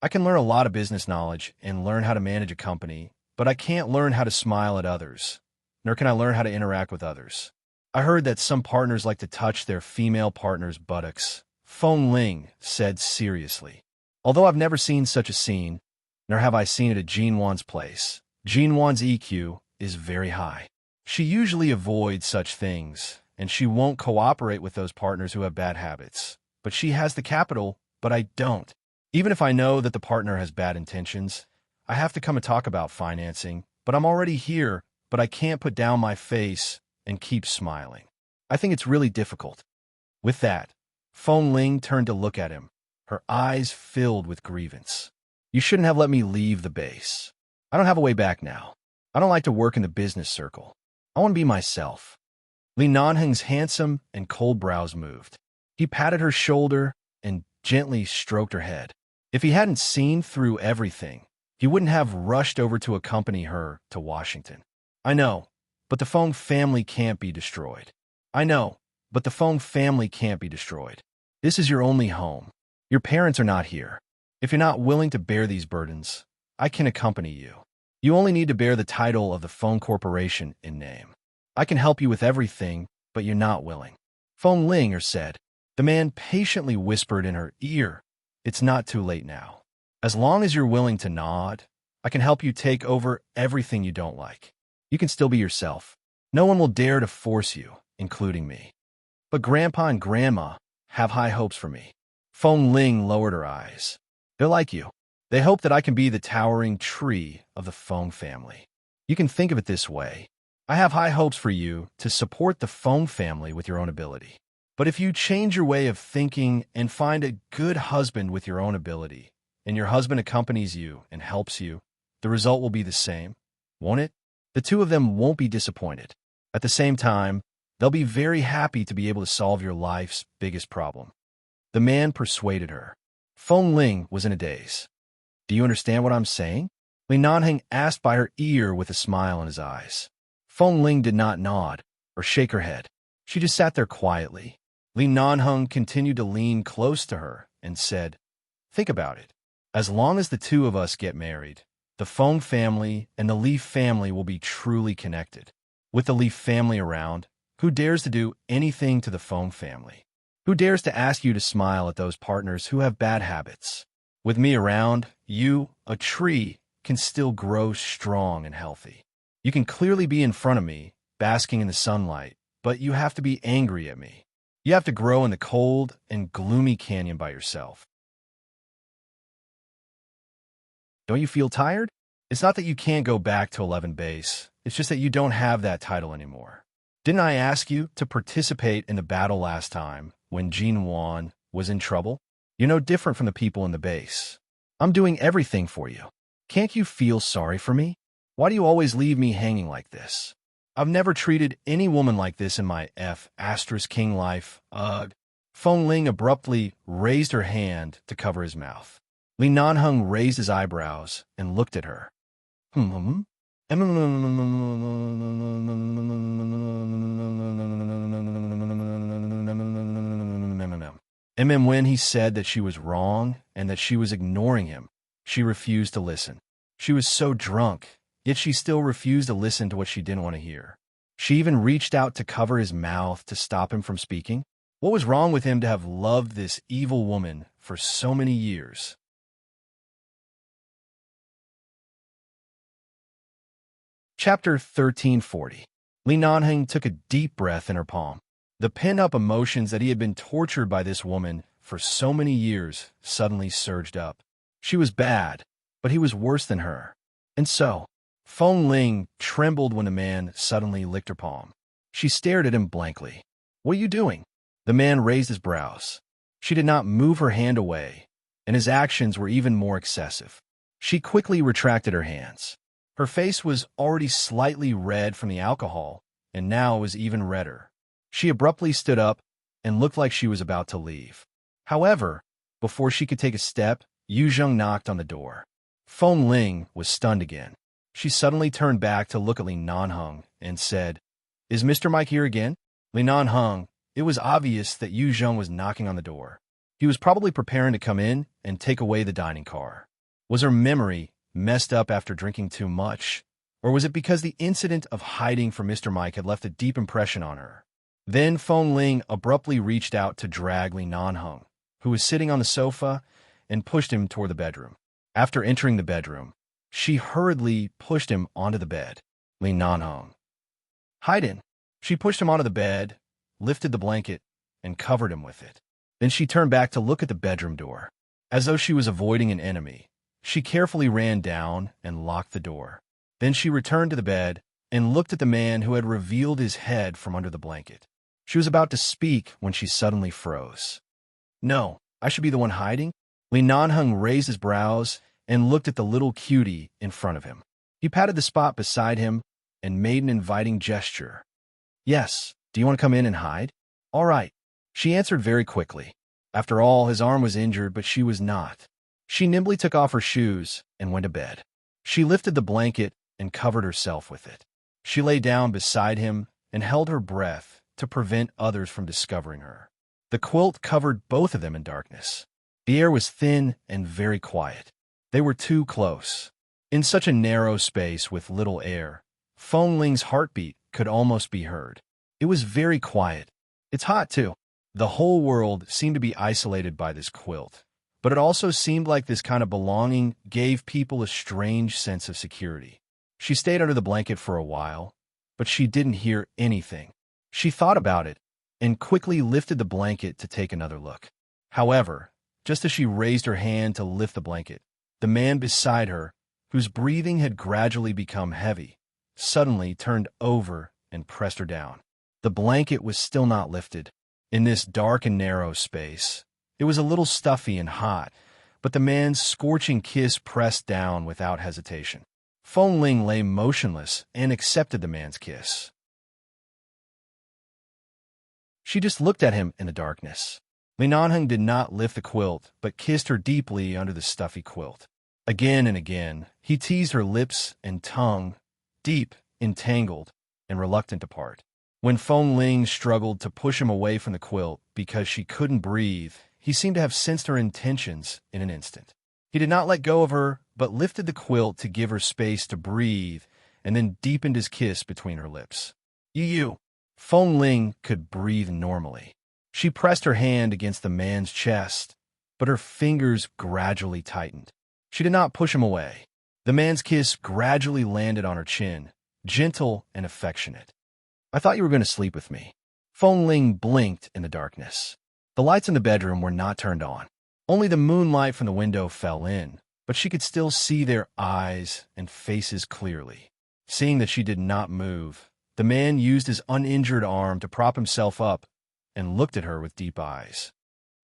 I can learn a lot of business knowledge and learn how to manage a company, but I can't learn how to smile at others, nor can I learn how to interact with others. I heard that some partners like to touch their female partner's buttocks, Feng Ling said seriously. Although I've never seen such a scene, nor have I seen it at Jean Wan's place. Jean Wan's EQ is very high. She usually avoids such things, and she won't cooperate with those partners who have bad habits. But she has the capital, but I don't. Even if I know that the partner has bad intentions, I have to come and talk about financing, but I'm already here, but I can't put down my face and keep smiling. I think it's really difficult. With that, Feng Ling turned to look at him, her eyes filled with grievance. You shouldn't have let me leave the base. I don't have a way back now. I don't like to work in the business circle. I want to be myself. Li Nanheng's handsome and cold brows moved. He patted her shoulder and gently stroked her head. If he hadn't seen through everything, he wouldn't have rushed over to accompany her to Washington. I know, but the Feng family can't be destroyed. I know, but the Feng family can't be destroyed. This is your only home. Your parents are not here. If you're not willing to bear these burdens, I can accompany you. You only need to bear the title of the Feng Corporation in name. I can help you with everything, but you're not willing. Feng Ling said. The man patiently whispered in her ear, "It's not too late now. As long as you're willing to nod, I can help you take over everything you don't like. You can still be yourself. No one will dare to force you, including me. But Grandpa and Grandma have high hopes for me." Feng Ling lowered her eyes. They're like you. They hope that I can be the towering tree of the Feng family. You can think of it this way. I have high hopes for you to support the Feng family with your own ability. But if you change your way of thinking and find a good husband with your own ability, and your husband accompanies you and helps you, the result will be the same, won't it? The two of them won't be disappointed. At the same time, they'll be very happy to be able to solve your life's biggest problem. The man persuaded her. Feng Ling was in a daze. Do you understand what I'm saying? Li Nanheng asked by her ear with a smile in his eyes. Feng Ling did not nod or shake her head. She just sat there quietly. Li Nanheng continued to lean close to her and said, think about it. As long as the two of us get married, the Feng family and the Li family will be truly connected. With the Li family around, who dares to do anything to the Feng family? Who dares to ask you to smile at those partners who have bad habits? With me around, you, a tree, can still grow strong and healthy. You can clearly be in front of me, basking in the sunlight, but you have to be angry at me. You have to grow in the cold and gloomy canyon by yourself. Don't you feel tired? It's not that you can't go back to 11 base. It's just that you don't have that title anymore. Didn't I ask you to participate in the battle last time when Jin Wan was in trouble? You're no different from the people in the base. I'm doing everything for you. Can't you feel sorry for me? Why do you always leave me hanging like this? I've never treated any woman like this in my King life. Ugh. Feng Ling abruptly raised her hand to cover his mouth. Li Nanheng raised his eyebrows and looked at her. When he said that she was wrong and that she was ignoring him, she refused to listen. She was so drunk, yet she still refused to listen to what she didn't want to hear. She even reached out to cover his mouth to stop him from speaking. What was wrong with him to have loved this evil woman for so many years? Chapter 1340. Li Nanheng took a deep breath in her palm. The pent-up emotions that he had been tortured by this woman for so many years suddenly surged up. She was bad, but he was worse than her. And so, Feng Ling trembled when the man suddenly licked her palm. She stared at him blankly. What are you doing? The man raised his brows. She did not move her hand away, and his actions were even more excessive. She quickly retracted her hands. Her face was already slightly red from the alcohol, and now it was even redder. She abruptly stood up and looked like she was about to leave. However, before she could take a step, Yu Zheng knocked on the door. Feng Ling was stunned again. She suddenly turned back to look at Li Nanheng and said, Is Mr. Mike here again? Li Nanheng, it was obvious that Yu Zheng was knocking on the door. He was probably preparing to come in and take away the dining car. Was her memory messed up after drinking too much? Or was it because the incident of hiding from Mr. Mike had left a deep impression on her? Then Feng Ling abruptly reached out to drag Li Nanheng, who was sitting on the sofa, and pushed him toward the bedroom. After entering the bedroom, she hurriedly pushed him onto the bed. Li Nanheng. Hide in. She pushed him onto the bed, lifted the blanket, and covered him with it. Then she turned back to look at the bedroom door. As though she was avoiding an enemy, she carefully ran down and locked the door. Then she returned to the bed and looked at the man who had revealed his head from under the blanket. She was about to speak when she suddenly froze. No, I should be the one hiding? Li Nanheng raised his brows and looked at the little cutie in front of him. He patted the spot beside him and made an inviting gesture. Yes, do you want to come in and hide? All right, she answered very quickly. After all, his arm was injured, but she was not. She nimbly took off her shoes and went to bed. She lifted the blanket and covered herself with it. She lay down beside him and held her breath to prevent others from discovering her. The quilt covered both of them in darkness. The air was thin and very quiet. They were too close. In such a narrow space with little air, Feng Ling's heartbeat could almost be heard. It was very quiet. It's hot, too. The whole world seemed to be isolated by this quilt, but it also seemed like this kind of belonging gave people a strange sense of security. She stayed under the blanket for a while, but she didn't hear anything. She thought about it and quickly lifted the blanket to take another look. However, just as she raised her hand to lift the blanket, the man beside her, whose breathing had gradually become heavy, suddenly turned over and pressed her down. The blanket was still not lifted. In this dark and narrow space, it was a little stuffy and hot, but the man's scorching kiss pressed down without hesitation. Feng Ling lay motionless and accepted the man's kiss. She just looked at him in the darkness. Li Nanheng did not lift the quilt, but kissed her deeply under the stuffy quilt. Again and again, he teased her lips and tongue, deep, entangled, and reluctant to part. When Feng Ling struggled to push him away from the quilt because she couldn't breathe, he seemed to have sensed her intentions in an instant. He did not let go of her, but lifted the quilt to give her space to breathe, and then deepened his kiss between her lips. You. Feng Ling could breathe normally. She pressed her hand against the man's chest, but her fingers gradually tightened. She did not push him away. The man's kiss gradually landed on her chin, gentle and affectionate. I thought you were going to sleep with me. Feng Ling blinked in the darkness. The lights in the bedroom were not turned on. Only the moonlight from the window fell in, but she could still see their eyes and faces clearly. Seeing that she did not move, the man used his uninjured arm to prop himself up and looked at her with deep eyes.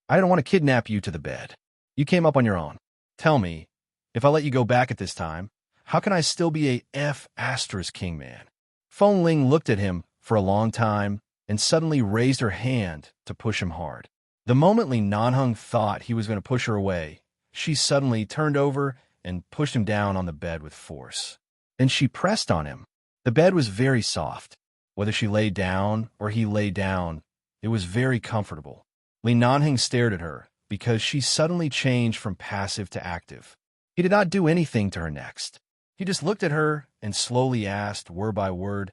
I don't want to kidnap you to the bed. You came up on your own. Tell me, if I let you go back at this time, how can I still be a F*** man? Feng Ling looked at him for a long time and suddenly raised her hand to push him hard. The moment Li Nanheng thought he was going to push her away, she suddenly turned over and pushed him down on the bed with force. Then she pressed on him. The bed was very soft. Whether she lay down or he lay down, it was very comfortable. Li Nanheng stared at her because she suddenly changed from passive to active. He did not do anything to her next. He just looked at her and slowly asked, word by word,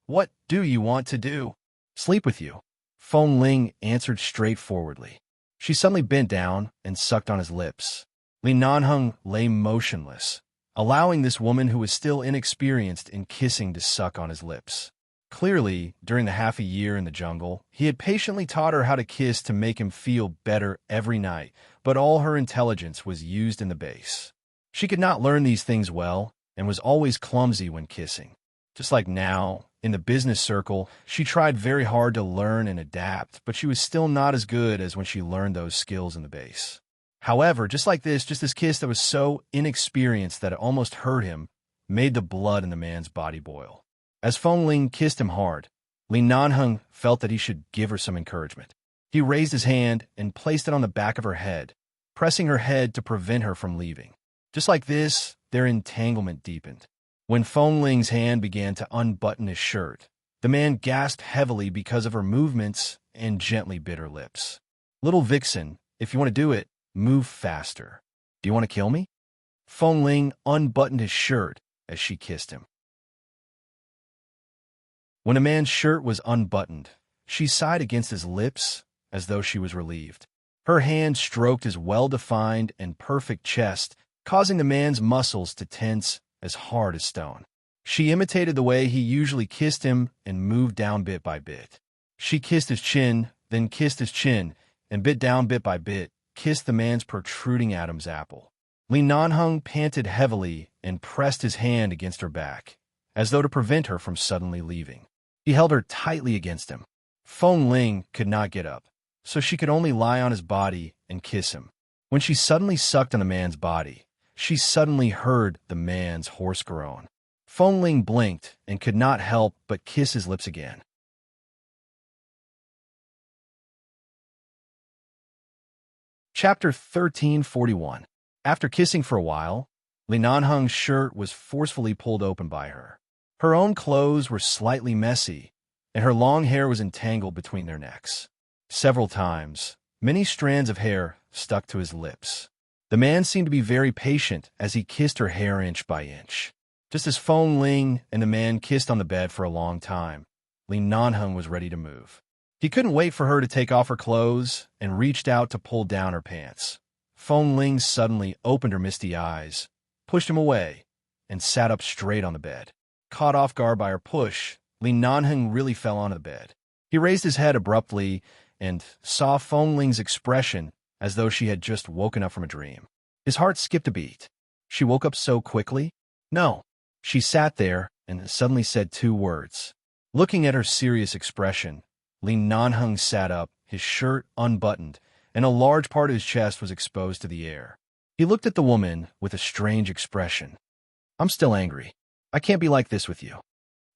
"What do you want to do?" "Sleep with you." Feng Ling answered straightforwardly. She suddenly bent down and sucked on his lips. Li Nanheng lay motionless, allowing this woman who was still inexperienced in kissing to suck on his lips. Clearly, during the half a year in the jungle, he had patiently taught her how to kiss to make him feel better every night, but all her intelligence was used in the base. She could not learn these things well and was always clumsy when kissing. Just like now, in the business circle, she tried very hard to learn and adapt, but she was still not as good as when she learned those skills in the base. However, just this kiss that was so inexperienced that it almost hurt him, made the blood in the man's body boil. As Feng Ling kissed him hard, Li Nanheng felt that he should give her some encouragement. He raised his hand and placed it on the back of her head, pressing her head to prevent her from leaving. Just like this, their entanglement deepened. When Feng Ling's hand began to unbutton his shirt, the man gasped heavily because of her movements and gently bit her lips. "Little vixen, if you want to do it, move faster. Do you want to kill me?" Feng Ling unbuttoned his shirt as she kissed him. When a man's shirt was unbuttoned, she sighed against his lips as though she was relieved. Her hand stroked his well-defined and perfect chest, causing the man's muscles to tense as hard as stone. She imitated the way he usually kissed him and moved down bit by bit. She kissed his chin, then kissed his chin, and bit down bit by bit, kissed the man's protruding Adam's apple. Li Nanheng panted heavily and pressed his hand against her back, as though to prevent her from suddenly leaving. He held her tightly against him. Feng Ling could not get up, so she could only lie on his body and kiss him. When she suddenly sucked on the man's body, she suddenly heard the man's hoarse groan. Feng Ling blinked and could not help but kiss his lips again. Chapter 1341. After kissing for a while, Li Nanheng's shirt was forcefully pulled open by her. Her own clothes were slightly messy, and her long hair was entangled between their necks. Several times, many strands of hair stuck to his lips. The man seemed to be very patient as he kissed her hair inch by inch. Just as Feng Ling and the man kissed on the bed for a long time, Li Nanheng was ready to move. He couldn't wait for her to take off her clothes and reached out to pull down her pants. Feng Ling suddenly opened her misty eyes, pushed him away, and sat up straight on the bed. Caught off guard by her push, Li Nanheng really fell onto the bed. He raised his head abruptly and saw Feng Ling's expression as though she had just woken up from a dream. His heart skipped a beat. She woke up so quickly? No. She sat there and suddenly said two words. Looking at her serious expression, Li Nanheng sat up his shirt unbuttoned, and a large part of his chest was exposed to the air. He looked at the woman with a strange expression. "I'm still angry. I can't be like this with you."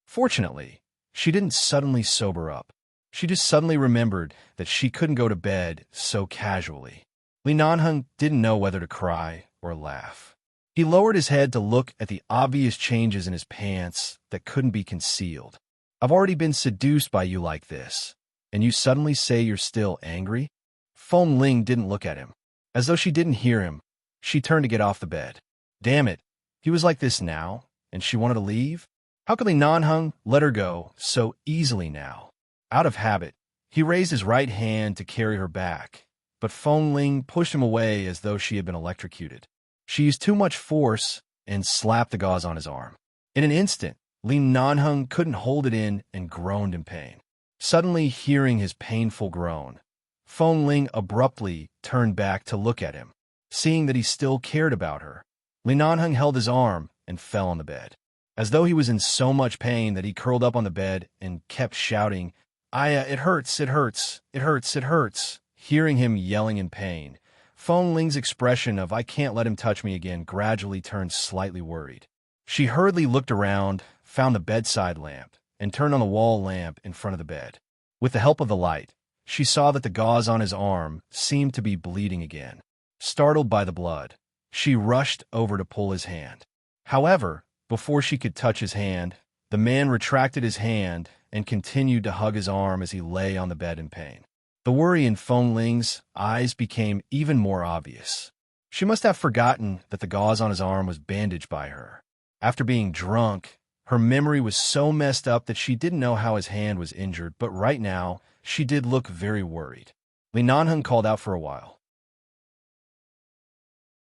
Fortunately, she didn't suddenly sober up. She just suddenly remembered that she couldn't go to bed so casually. Li Nanheng didn't know whether to cry or laugh. He lowered his head to look at the obvious changes in his pants that couldn't be concealed. "I've already been seduced by you like this, and you suddenly say you're still angry?" Feng Ling didn't look at him. As though she didn't hear him, she turned to get off the bed. Damn it, he was like this now, and she wanted to leave? How could Li Nanheng let her go so easily now? Out of habit, he raised his right hand to carry her back, but Feng Ling pushed him away as though she had been electrocuted. She used too much force and slapped the gauze on his arm. In an instant, Li Nanheng couldn't hold it in and groaned in pain. Suddenly hearing his painful groan, Feng Ling abruptly turned back to look at him. Seeing that he still cared about her, Li Nanheng held his arm and fell on the bed. As though he was in so much pain that he curled up on the bed and kept shouting, it hurts, it hurts, it hurts, it hurts." Hearing him yelling in pain, Feng Ling's expression of "I can't let him touch me again" gradually turned slightly worried. She hurriedly looked around, found the bedside lamp, and turned on the wall lamp in front of the bed. With the help of the light, she saw that the gauze on his arm seemed to be bleeding again. Startled by the blood, she rushed over to pull his hand. However, before she could touch his hand, the man retracted his hand and continued to hug his arm as he lay on the bed in pain. The worry in Feng Ling's eyes became even more obvious. She must have forgotten that the gauze on his arm was bandaged by her. After being drunk, her memory was so messed up that she didn't know how his hand was injured, but right now, she did look very worried. Li Nanheng called out for a while.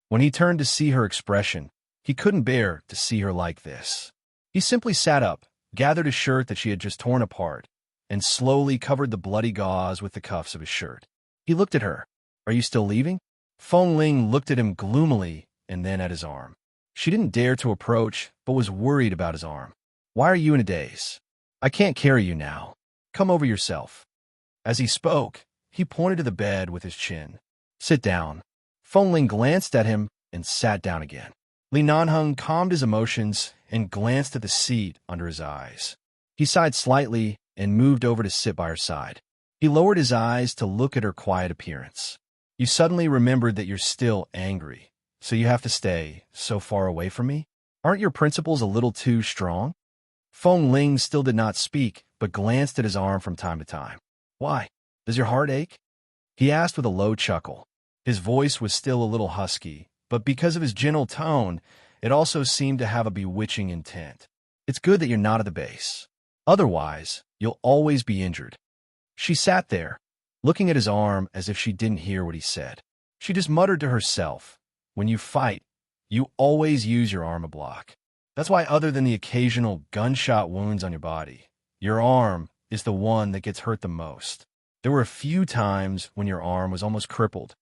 When he turned to see her expression, he couldn't bear to see her like this. He simply sat up, gathered a shirt that she had just torn apart, and slowly covered the bloody gauze with the cuffs of his shirt. He looked at her. "Are you still leaving?" Feng Ling looked at him gloomily and then at his arm. She didn't dare to approach, but was worried about his arm. "Why are you in a daze? I can't carry you now. Come over yourself." As he spoke, he pointed to the bed with his chin. "Sit down." Feng Ling glanced at him and sat down again. Li Nanheng calmed his emotions and glanced at the seat under his eyes. He sighed slightly and moved over to sit by her side. He lowered his eyes to look at her quiet appearance. "You suddenly remembered that you're still angry, so you have to stay so far away from me? Aren't your principles a little too strong?" Feng Ling still did not speak, but glanced at his arm from time to time. "Why? Does your heart ache?" he asked with a low chuckle. His voice was still a little husky, but because of his gentle tone, it also seemed to have a bewitching intent. "It's good that you're not at the base. Otherwise, you'll always be injured." She sat there, looking at his arm as if she didn't hear what he said. She just muttered to herself, "When you fight, you always use your arm a block. That's why other than the occasional gunshot wounds on your body, your arm is the one that gets hurt the most. There were a few times when your arm was almost crippled."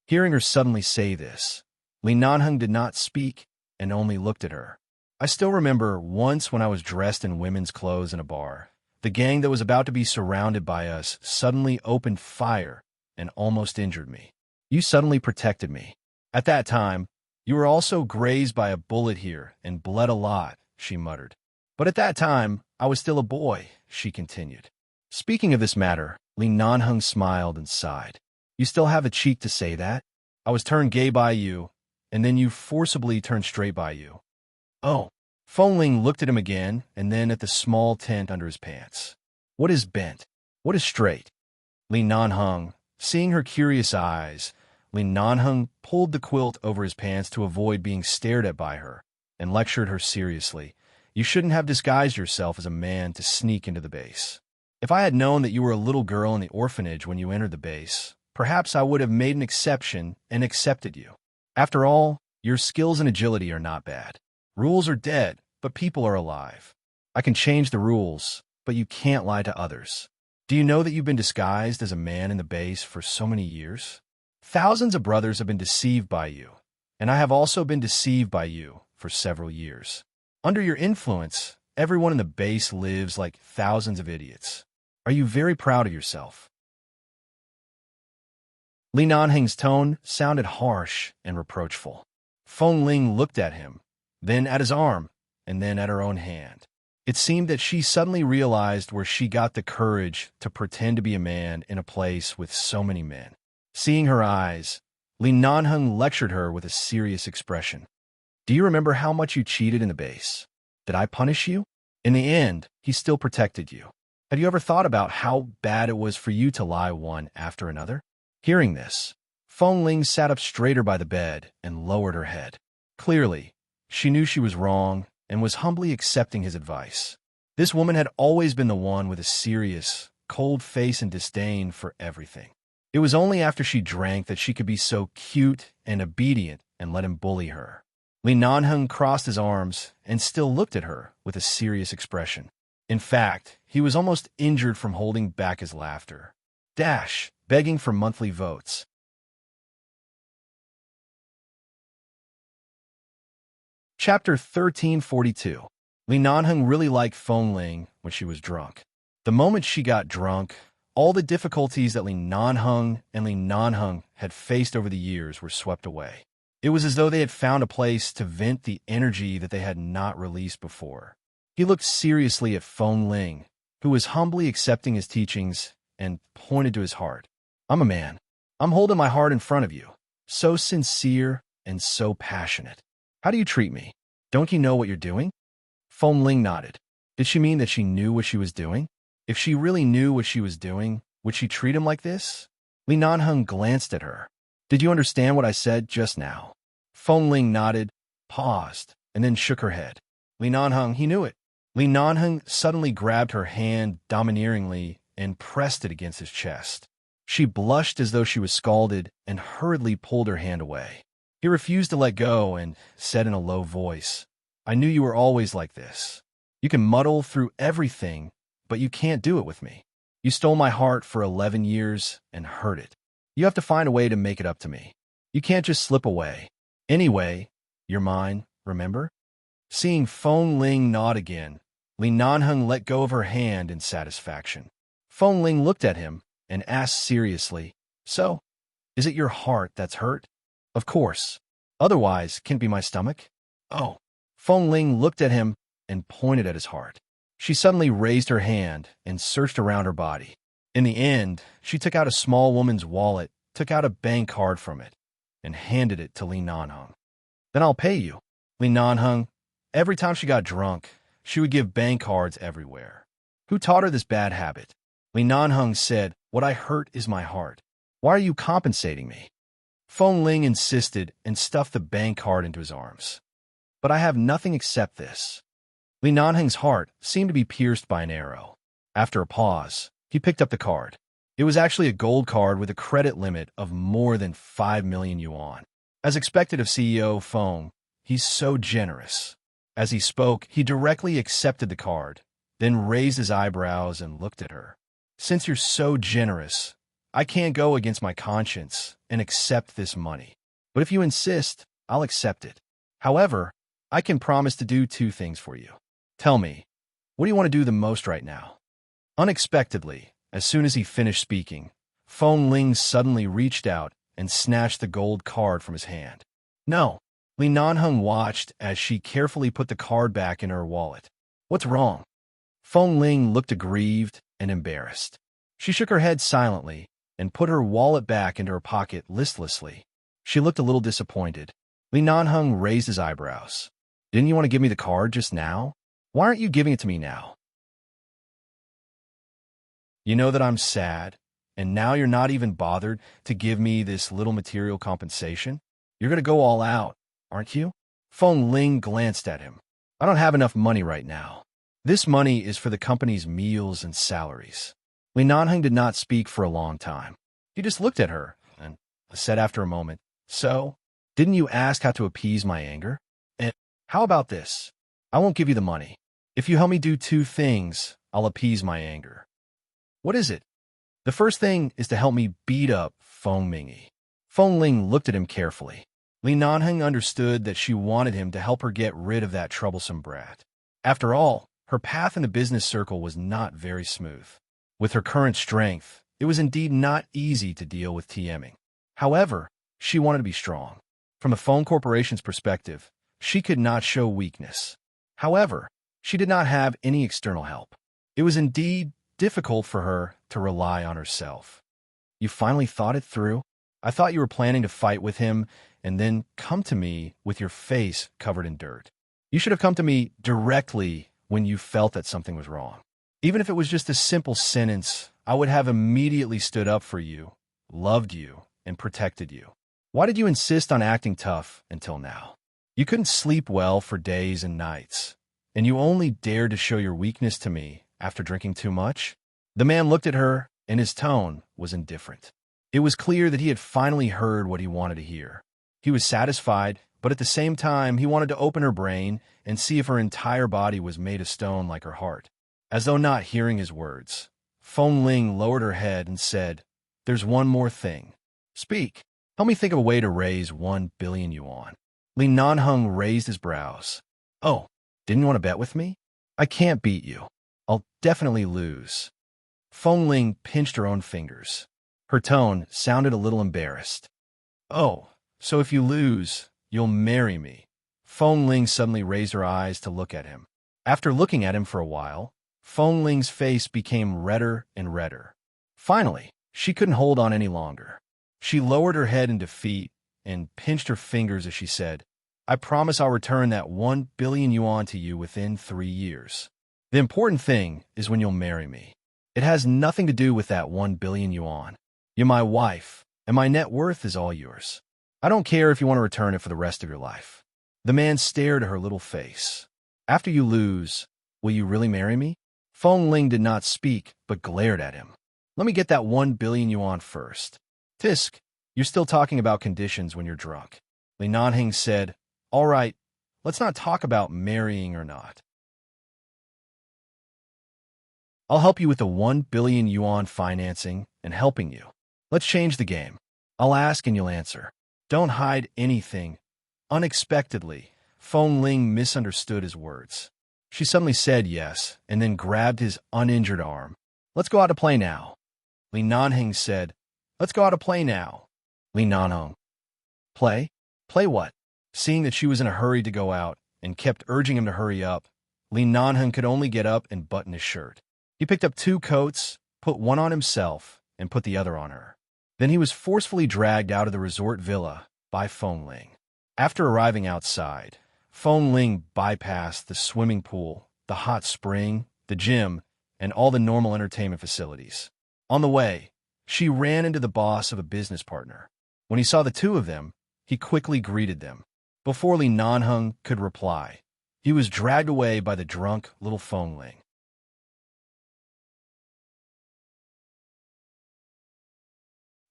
Hearing her suddenly say this, Li Nanheng did not speak and only looked at her. "I still remember once when I was dressed in women's clothes in a bar. The gang that was about to be surrounded by us suddenly opened fire and almost injured me. You suddenly protected me. At that time, you were also grazed by a bullet here and bled a lot," she muttered. "But at that time, I was still a boy," she continued. Speaking of this matter, Li Nanheng smiled and sighed. "You still have the cheek to say that? I was turned gay by you, and then you forcibly turned straight by you." "Oh." Feng Ling looked at him again and then at the small tent under his pants. "What is bent? What is straight?" Li Nanheng, seeing her curious eyes, Li Nanheng pulled the quilt over his pants to avoid being stared at by her, and lectured her seriously. "You shouldn't have disguised yourself as a man to sneak into the base. If I had known that you were a little girl in the orphanage when you entered the base, perhaps I would have made an exception and accepted you. After all, your skills and agility are not bad. Rules are dead, but people are alive. I can change the rules, but you can't lie to others. Do you know that you've been disguised as a man in the base for so many years? Thousands of brothers have been deceived by you, and I have also been deceived by you for several years. Under your influence, everyone in the base lives like thousands of idiots. Are you very proud of yourself?" Li Nanheng's tone sounded harsh and reproachful. Feng Ling looked at him, then at his arm, and then at her own hand. It seemed that she suddenly realized where she got the courage to pretend to be a man in a place with so many men. Seeing her eyes, Li Nanheng lectured her with a serious expression. Do you remember how much you cheated in the base? Did I punish you? In the end, he still protected you. Have you ever thought about how bad it was for you to lie one after another? Hearing this, Feng Ling sat up straighter by the bed and lowered her head. Clearly, she knew she was wrong and was humbly accepting his advice. This woman had always been the one with a serious, cold face and disdain for everything. It was only after she drank that she could be so cute and obedient and let him bully her. Li Nanheng crossed his arms and still looked at her with a serious expression. In fact, he was almost injured from holding back his laughter. Begging for monthly votes. Chapter 1342. Li Nanheng really liked Feng Ling when she was drunk. The moment she got drunk, all the difficulties that Li Nanheng had faced over the years were swept away. It was as though they had found a place to vent the energy that they had not released before. He looked seriously at Feng Ling, who was humbly accepting his teachings, and pointed to his heart. I'm a man. I'm holding my heart in front of you. So sincere and so passionate. How do you treat me? Don't you know what you're doing? Feng Ling nodded. Did she mean that she knew what she was doing? If she really knew what she was doing, would she treat him like this? Li Nanheng glanced at her. Did you understand what I said just now? Feng Ling nodded, paused, and then shook her head. Li Nanheng, he knew it. Li Nanheng suddenly grabbed her hand domineeringly and pressed it against his chest. She blushed as though she was scalded and hurriedly pulled her hand away. He refused to let go and said in a low voice, I knew you were always like this. You can muddle through everything, but you can't do it with me. You stole my heart for 11 years and hurt it. You have to find a way to make it up to me. You can't just slip away. Anyway, you're mine, remember? Seeing Feng Ling nod again, Li Nanheng let go of her hand in satisfaction. Feng Ling looked at him and asked seriously, So, is it your heart that's hurt? Of course. Otherwise, can it be my stomach? Oh. Feng Ling looked at him and pointed at his heart. She suddenly raised her hand and searched around her body. In the end, she took out a small woman's wallet, took out a bank card from it, and handed it to Li Nanheng. Then I'll pay you. Li Nanheng, every time she got drunk, she would give bank cards everywhere. Who taught her this bad habit? Li Nanheng said, What I hurt is my heart. Why are you compensating me? Feng Ling insisted and stuffed the bank card into his arms. But I have nothing except this. Li Nanheng's heart seemed to be pierced by an arrow. After a pause, he picked up the card. It was actually a gold card with a credit limit of more than 5 million yuan. As expected of CEO Feng, he's so generous. As he spoke, he directly accepted the card, then raised his eyebrows and looked at her. Since you're so generous, I can't go against my conscience and accept this money. But if you insist, I'll accept it. However, I can promise to do 2 things for you. Tell me, what do you want to do the most right now? Unexpectedly, as soon as he finished speaking, Feng Ling suddenly reached out and snatched the gold card from his hand. No. Li Nanheng watched as she carefully put the card back in her wallet. What's wrong? Feng Ling looked aggrieved and embarrassed. She shook her head silently and put her wallet back into her pocket listlessly. She looked a little disappointed. Li Nanheng raised his eyebrows. Didn't you want to give me the card just now? Why aren't you giving it to me now? You know that I'm sad, and now you're not even bothered to give me this little material compensation? You're going to go all out, aren't you? Feng Ling glanced at him. I don't have enough money right now. This money is for the company's meals and salaries. Li Nanheng did not speak for a long time. He just looked at her and said after a moment, So, didn't you ask how to appease my anger? And how about this? I won't give you the money. If you help me do 2 things, I'll appease my anger. What is it? The first thing is to help me beat up Feng Mingy. Feng Ling looked at him carefully. Li Nanheng understood that she wanted him to help her get rid of that troublesome brat. After all, her path in the business circle was not very smooth. With her current strength, it was indeed not easy to deal with TMing. However, she wanted to be strong. From the phone corporation's perspective, she could not show weakness. However, she did not have any external help. It was indeed difficult for her to rely on herself. You finally thought it through? I thought you were planning to fight with him and then come to me with your face covered in dirt. You should have come to me directly when you felt that something was wrong. Even if it was just a simple sentence, I would have immediately stood up for you, loved you, and protected you. Why did you insist on acting tough until now? You couldn't sleep well for days and nights, and you only dared to show your weakness to me after drinking too much? The man looked at her, and his tone was indifferent. It was clear that he had finally heard what he wanted to hear. He was satisfied, but at the same time, he wanted to open her brain and see if her entire body was made of stone like her heart. As though not hearing his words, Feng Ling lowered her head and said, "There's one more thing. Speak. Help me think of a way to raise 1 billion yuan. Li Nanheng raised his brows. Oh, didn't you want to bet with me? I can't beat you. I'll definitely lose. Feng Ling pinched her own fingers. Her tone sounded a little embarrassed. Oh, so if you lose, you'll marry me. Feng Ling suddenly raised her eyes to look at him. After looking at him for a while, Feng Ling's face became redder and redder. Finally, she couldn't hold on any longer. She lowered her head in defeat and pinched her fingers as she said, I promise I'll return that 1 billion yuan to you within 3 years. The important thing is when you'll marry me. It has nothing to do with that 1 billion yuan. You're my wife, and my net worth is all yours. I don't care if you want to return it for the rest of your life. The man stared at her little face. After you lose, will you really marry me? Feng Ling did not speak, but glared at him. Let me get that 1 billion yuan first. Tisk, you're still talking about conditions when you're drunk. Li Nanheng said, all right, let's not talk about marrying or not. I'll help you with the 1 billion yuan financing and helping you. Let's change the game. I'll ask and you'll answer. Don't hide anything. Unexpectedly, Feng Ling misunderstood his words. She suddenly said yes, and then grabbed his uninjured arm. Let's go out to play now. Li Nanheng said, let's go out to play now. Li Nanheng. Play? Play what? Seeing that she was in a hurry to go out and kept urging him to hurry up, Li Nanheng could only get up and button his shirt. He picked up 2 coats, put one on himself, and put the other on her. Then he was forcefully dragged out of the resort villa by Feng Ling. After arriving outside, Feng Ling bypassed the swimming pool, the hot spring, the gym, and all the normal entertainment facilities. On the way, she ran into the boss of a business partner. When he saw the two of them, he quickly greeted them. Before Li Nanheng could reply, he was dragged away by the drunk little Feng Ling.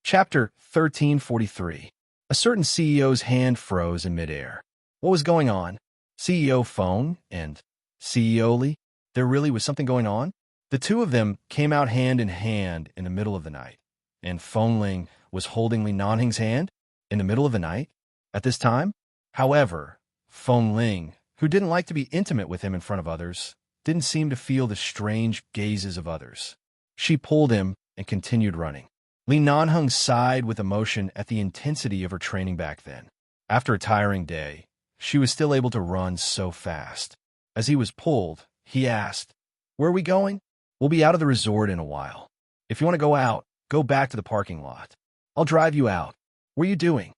Chapter 1343. A certain CEO's hand froze in midair. What was going on? CEO Feng and CEO Li? There really was something going on? The two of them came out hand in hand in the middle of the night, and Feng Ling was holding Li Nanheng's hand in the middle of the night at this time. However, Feng Ling, who didn't like to be intimate with him in front of others, didn't seem to feel the strange gazes of others. She pulled him and continued running. Li Nanheng sighed with emotion at the intensity of her training back then. After a tiring day, she was still able to run so fast. As he was pulled, he asked, Where are we going? We'll be out of the resort in a while. If you want to go out, go back to the parking lot. I'll drive you out. What are you doing?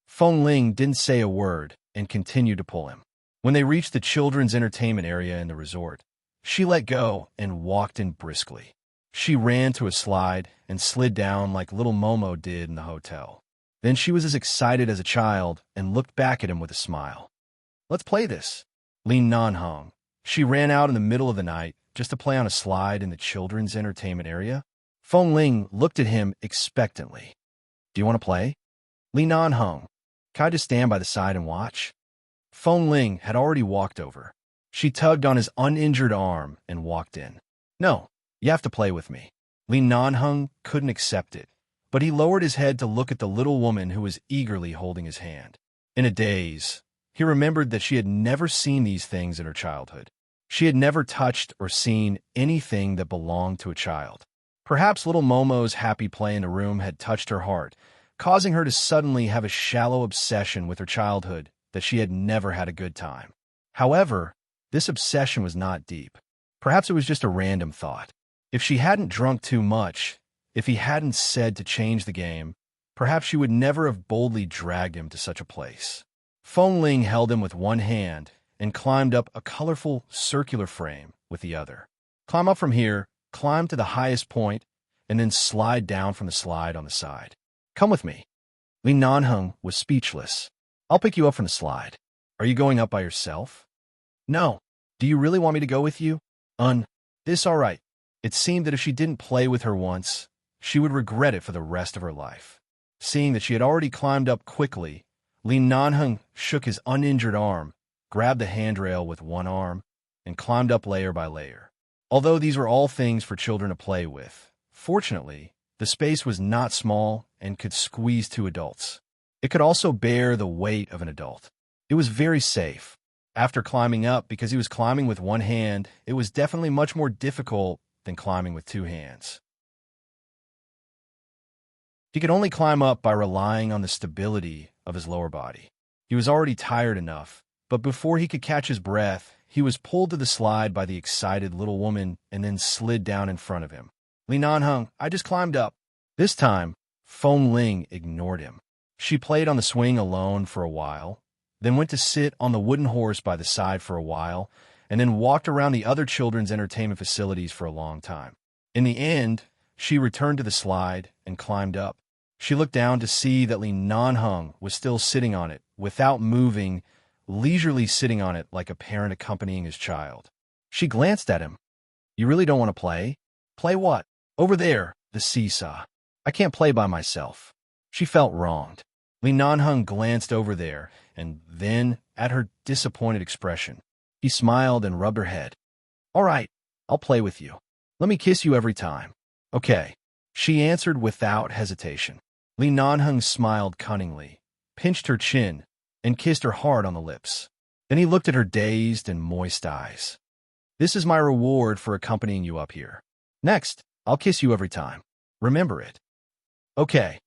Feng Ling didn't say a word and continued to pull him. When they reached the children's entertainment area in the resort, she let go and walked in briskly. She ran to a slide and slid down like little Momo did in the hotel. Then she was as excited as a child and looked back at him with a smile. Let's play this. Li Nanheng. She ran out in the middle of the night just to play on a slide in the children's entertainment area. Feng Ling looked at him expectantly. Do you want to play? Li Nanheng. Can I just stand by the side and watch? Feng Ling had already walked over. She tugged on his uninjured arm and walked in. No. You have to play with me. Li Nanheng couldn't accept it, but he lowered his head to look at the little woman who was eagerly holding his hand. In a daze, he remembered that she had never seen these things in her childhood. She had never touched or seen anything that belonged to a child. Perhaps little Momo's happy play in the room had touched her heart, causing her to suddenly have a shallow obsession with her childhood that she had never had a good time. However, this obsession was not deep. Perhaps it was just a random thought. If she hadn't drunk too much, if he hadn't said to change the game, perhaps she would never have boldly dragged him to such a place. Feng Ling held him with one hand and climbed up a colorful circular frame with the other. Climb up from here, climb to the highest point, and then slide down from the slide on the side. Come with me. Li Nanheng was speechless. I'll pick you up from the slide. Are you going up by yourself? No. Do you really want me to go with you? This all right. It seemed that if she didn't play with her once, she would regret it for the rest of her life. Seeing that she had already climbed up quickly, Li Nanheng shook his uninjured arm, grabbed the handrail with one arm, and climbed up layer by layer. Although these were all things for children to play with, fortunately, the space was not small and could squeeze two adults. It could also bear the weight of an adult. It was very safe. After climbing up, because he was climbing with one hand, it was definitely much more difficult than climbing with two hands. He could only climb up by relying on the stability of his lower body. He was already tired enough, but before he could catch his breath, he was pulled to the slide by the excited little woman and then slid down in front of him. Li Nanheng, I just climbed up. This time, Feng Ling ignored him. She played on the swing alone for a while, then went to sit on the wooden horse by the side for a while, and then walked around the other children's entertainment facilities for a long time. In the end, she returned to the slide and climbed up. She looked down to see that Li Nanheng was still sitting on it, without moving, leisurely sitting on it like a parent accompanying his child. She glanced at him. You really don't want to play? Play what? Over there, the seesaw. I can't play by myself. She felt wronged. Li Nanheng glanced over there, and then at her disappointed expression. He smiled and rubbed her head. All right, I'll play with you. Let me kiss you every time. Okay. She answered without hesitation. Li Nanheng smiled cunningly, pinched her chin, and kissed her hard on the lips. Then he looked at her dazed and moist eyes. This is my reward for accompanying you up here. Next, I'll kiss you every time. Remember it. Okay.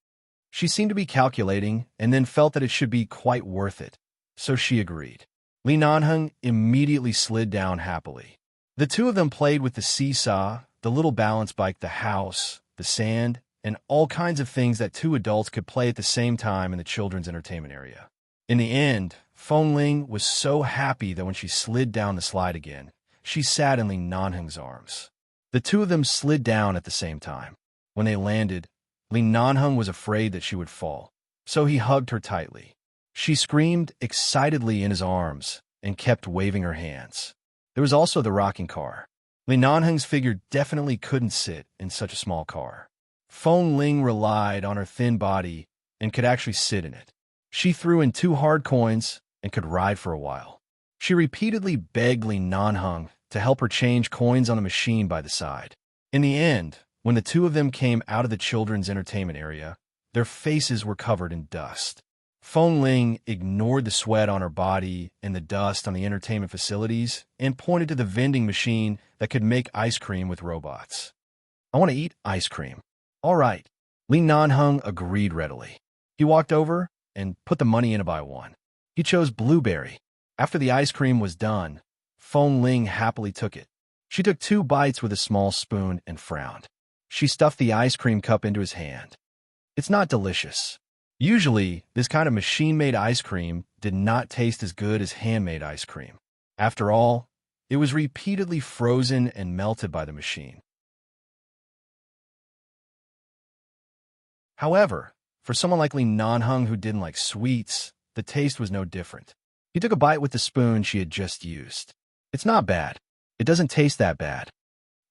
She seemed to be calculating and then felt that it should be quite worth it, so she agreed. Li Nanheng immediately slid down happily. The two of them played with the seesaw, the little balance bike, the house, the sand, and all kinds of things that two adults could play at the same time in the children's entertainment area. In the end, Feng Ling was so happy that when she slid down the slide again, she sat in Li Nanheng's arms. The two of them slid down at the same time. When they landed, Li Nanheng was afraid that she would fall, so he hugged her tightly. She screamed excitedly in his arms and kept waving her hands. There was also the rocking car. Li Nanheng's figure definitely couldn't sit in such a small car. Feng Ling relied on her thin body and could actually sit in it. She threw in 2 hard coins and could ride for a while. She repeatedly begged Li Nanheng to help her change coins on the machine by the side. In the end, when the two of them came out of the children's entertainment area, their faces were covered in dust. Feng Ling ignored the sweat on her body and the dust on the entertainment facilities and pointed to the vending machine that could make ice cream with robots. I want to eat ice cream. All right. Li Nanheng agreed readily. He walked over and put the money in to buy one. He chose blueberry. After the ice cream was done, Feng Ling happily took it. She took 2 bites with a small spoon and frowned. She stuffed the ice cream cup into his hand. It's not delicious. Usually, this kind of machine-made ice cream did not taste as good as handmade ice cream. After all, it was repeatedly frozen and melted by the machine. However, for someone like Li Nanheng who didn't like sweets, the taste was no different. He took a bite with the spoon she had just used. It's not bad. It doesn't taste that bad.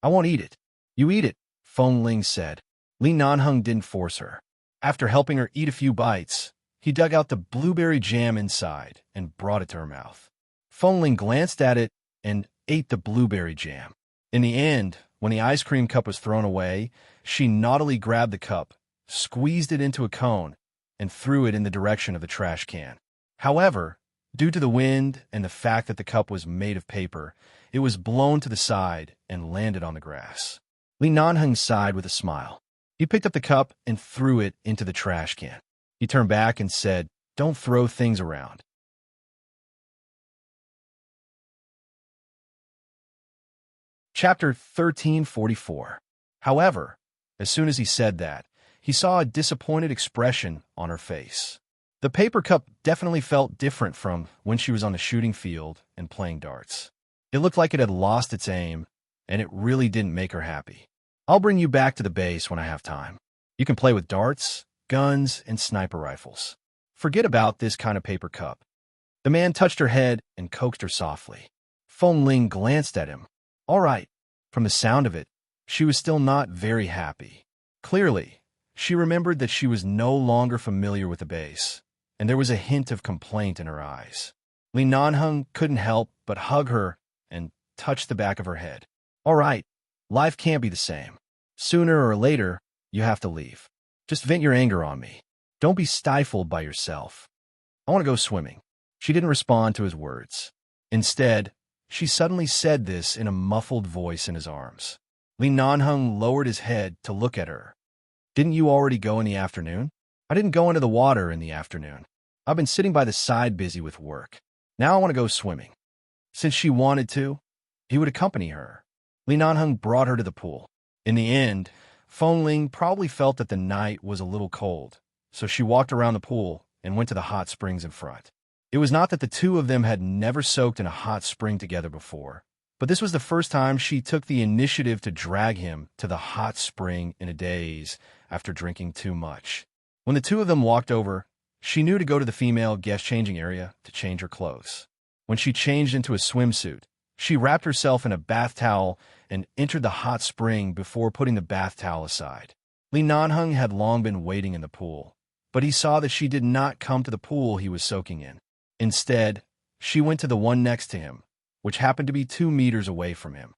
I won't eat it. You eat it, Feng Ling said. Li Nanheng didn't force her. After helping her eat a few bites, he dug out the blueberry jam inside and brought it to her mouth. Feng Ling glanced at it and ate the blueberry jam. In the end, when the ice cream cup was thrown away, she naughtily grabbed the cup, squeezed it into a cone, and threw it in the direction of the trash can. However, due to the wind and the fact that the cup was made of paper, it was blown to the side and landed on the grass. Li Nanheng sighed with a smile. He picked up the cup and threw it into the trash can. He turned back and said, "Don't throw things around." Chapter 1344. However, as soon as he said that, he saw a disappointed expression on her face. The paper cup definitely felt different from when she was on the shooting field and playing darts. It looked like it had lost its aim, and it really didn't make her happy. "I'll bring you back to the base when I have time. You can play with darts, guns, and sniper rifles. Forget about this kind of paper cup." The man touched her head and coaxed her softly. Feng Ling glanced at him. All right. From the sound of it, she was still not very happy. Clearly, she remembered that she was no longer familiar with the base, and there was a hint of complaint in her eyes. Li Nanheng couldn't help but hug her and touch the back of her head. "All right, life can't be the same. Sooner or later, you have to leave. Just vent your anger on me. Don't be stifled by yourself. I want to go swimming." She didn't respond to his words. Instead, she suddenly said this in a muffled voice in his arms. Li Nanheng lowered his head to look at her. "Didn't you already go in the afternoon?" "I didn't go into the water in the afternoon. I've been sitting by the side busy with work. Now I want to go swimming." Since she wanted to, he would accompany her. Li Nanheng brought her to the pool. In the end, Feng Ling probably felt that the night was a little cold, so she walked around the pool and went to the hot springs in front. It was not that the two of them had never soaked in a hot spring together before, but this was the first time she took the initiative to drag him to the hot spring in a daze after drinking too much. When the two of them walked over, she knew to go to the female guest changing area to change her clothes. When she changed into a swimsuit, she wrapped herself in a bath towel and entered the hot spring before putting the bath towel aside. Li Nanheng had long been waiting in the pool, but he saw that she did not come to the pool he was soaking in. Instead, she went to the one next to him, which happened to be 2 meters away from him.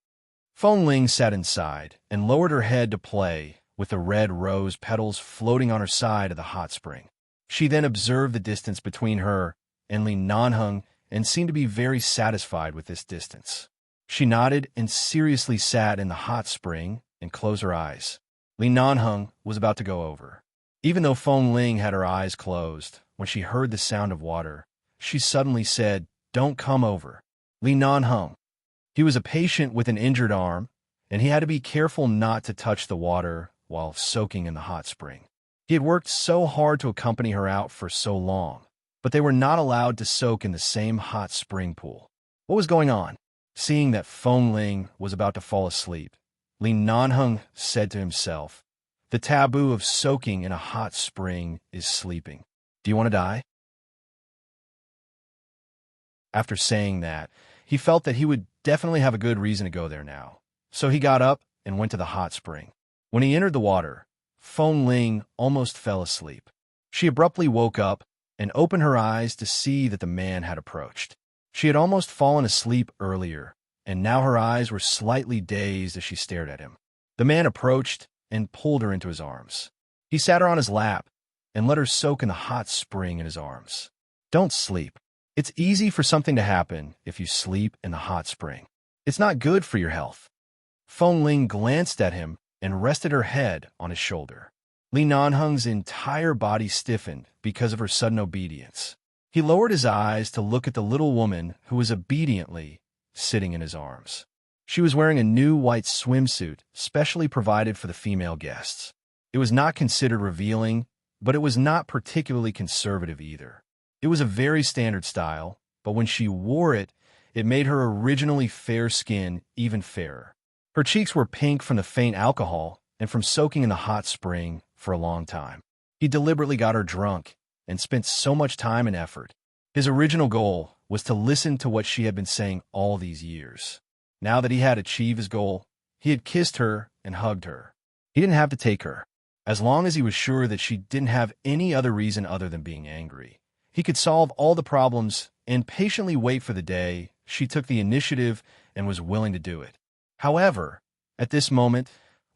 Feng Ling sat inside and lowered her head to play with the red rose petals floating on her side of the hot spring. She then observed the distance between her and Li Nanheng and seemed to be very satisfied with this distance. She nodded and seriously sat in the hot spring and closed her eyes. Li Nanheng was about to go over. Even though Feng Ling had her eyes closed, when she heard the sound of water, she suddenly said, "Don't come over." Li Nanheng. He was a patient with an injured arm, and he had to be careful not to touch the water while soaking in the hot spring. He had worked so hard to accompany her out for so long, but they were not allowed to soak in the same hot spring pool. What was going on? Seeing that Feng Ling was about to fall asleep, Li Nanheng said to himself, "The taboo of soaking in a hot spring is sleeping. Do you want to die?" After saying that, he felt that he would definitely have a good reason to go there now. So he got up and went to the hot spring. When he entered the water, Feng Ling almost fell asleep. She abruptly woke up and opened her eyes to see that the man had approached. She had almost fallen asleep earlier, and now her eyes were slightly dazed as she stared at him. The man approached and pulled her into his arms. He sat her on his lap and let her soak in the hot spring in his arms. "Don't sleep. It's easy for something to happen if you sleep in the hot spring. It's not good for your health." Feng Ling glanced at him and rested her head on his shoulder. Li Nanheng's entire body stiffened because of her sudden obedience. He lowered his eyes to look at the little woman who was obediently sitting in his arms. She was wearing a new white swimsuit specially provided for the female guests. It was not considered revealing, but it was not particularly conservative either. It was a very standard style, but when she wore it, it made her originally fair skin even fairer. Her cheeks were pink from the faint alcohol and from soaking in the hot spring for a long time. He deliberately got her drunk and spent so much time and effort. His original goal was to listen to what she had been saying all these years. Now that he had achieved his goal, he had kissed her and hugged her. He didn't have to take her. As long as he was sure that she didn't have any other reason other than being angry, he could solve all the problems and patiently wait for the day she took the initiative and was willing to do it. However, at this moment,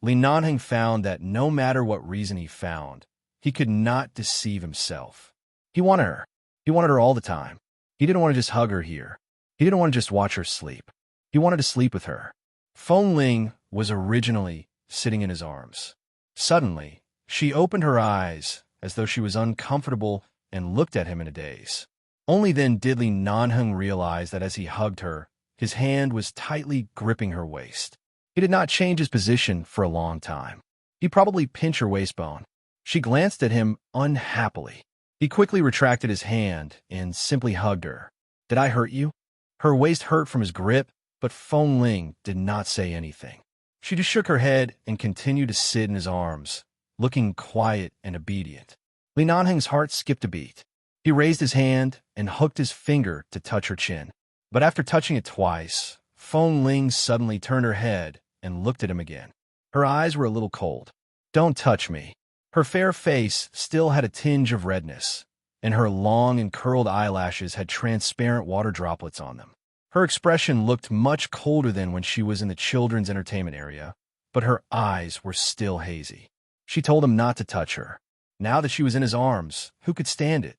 Li Nanheng found that no matter what reason he found, he could not deceive himself. He wanted her. He wanted her all the time. He didn't want to just hug her here. He didn't want to just watch her sleep. He wanted to sleep with her. Feng Ling was originally sitting in his arms. Suddenly, she opened her eyes as though she was uncomfortable and looked at him in a daze. Only then did Li Nanheng realize that as he hugged her, his hand was tightly gripping her waist. He did not change his position for a long time. He probably pinched her waistbone. She glanced at him unhappily. He quickly retracted his hand and simply hugged her. "Did I hurt you?" Her waist hurt from his grip, but Feng Ling did not say anything. She just shook her head and continued to sit in his arms, looking quiet and obedient. Li Nanheng's heart skipped a beat. He raised his hand and hooked his finger to touch her chin. But after touching it twice, Feng Ling suddenly turned her head and looked at him again. Her eyes were a little cold. "Don't touch me." Her fair face still had a tinge of redness, and her long and curled eyelashes had transparent water droplets on them. Her expression looked much colder than when she was in the children's entertainment area, but her eyes were still hazy. She told him not to touch her. Now that she was in his arms, who could stand it?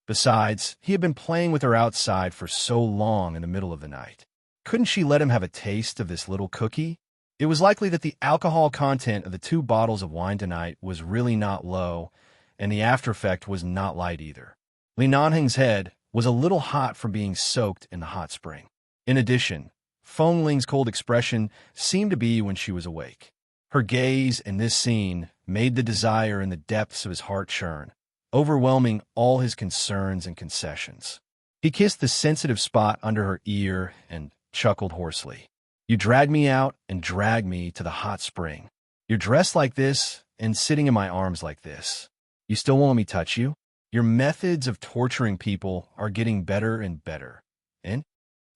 Besides, he had been playing with her outside for so long in the middle of the night. Couldn't she let him have a taste of this little cookie? It was likely that the alcohol content of the 2 bottles of wine tonight was really not low, and the after effect was not light either. Li Nanheng's head was a little hot from being soaked in the hot spring. In addition, Feng Ling's cold expression seemed to be when she was awake. Her gaze in this scene made the desire in the depths of his heart churn, overwhelming all his concerns and concessions. He kissed the sensitive spot under her ear and chuckled hoarsely. "You dragged me out and dragged me to the hot spring. You're dressed like this and sitting in my arms like this. You still won't let me touch you? Your methods of torturing people are getting better and better." And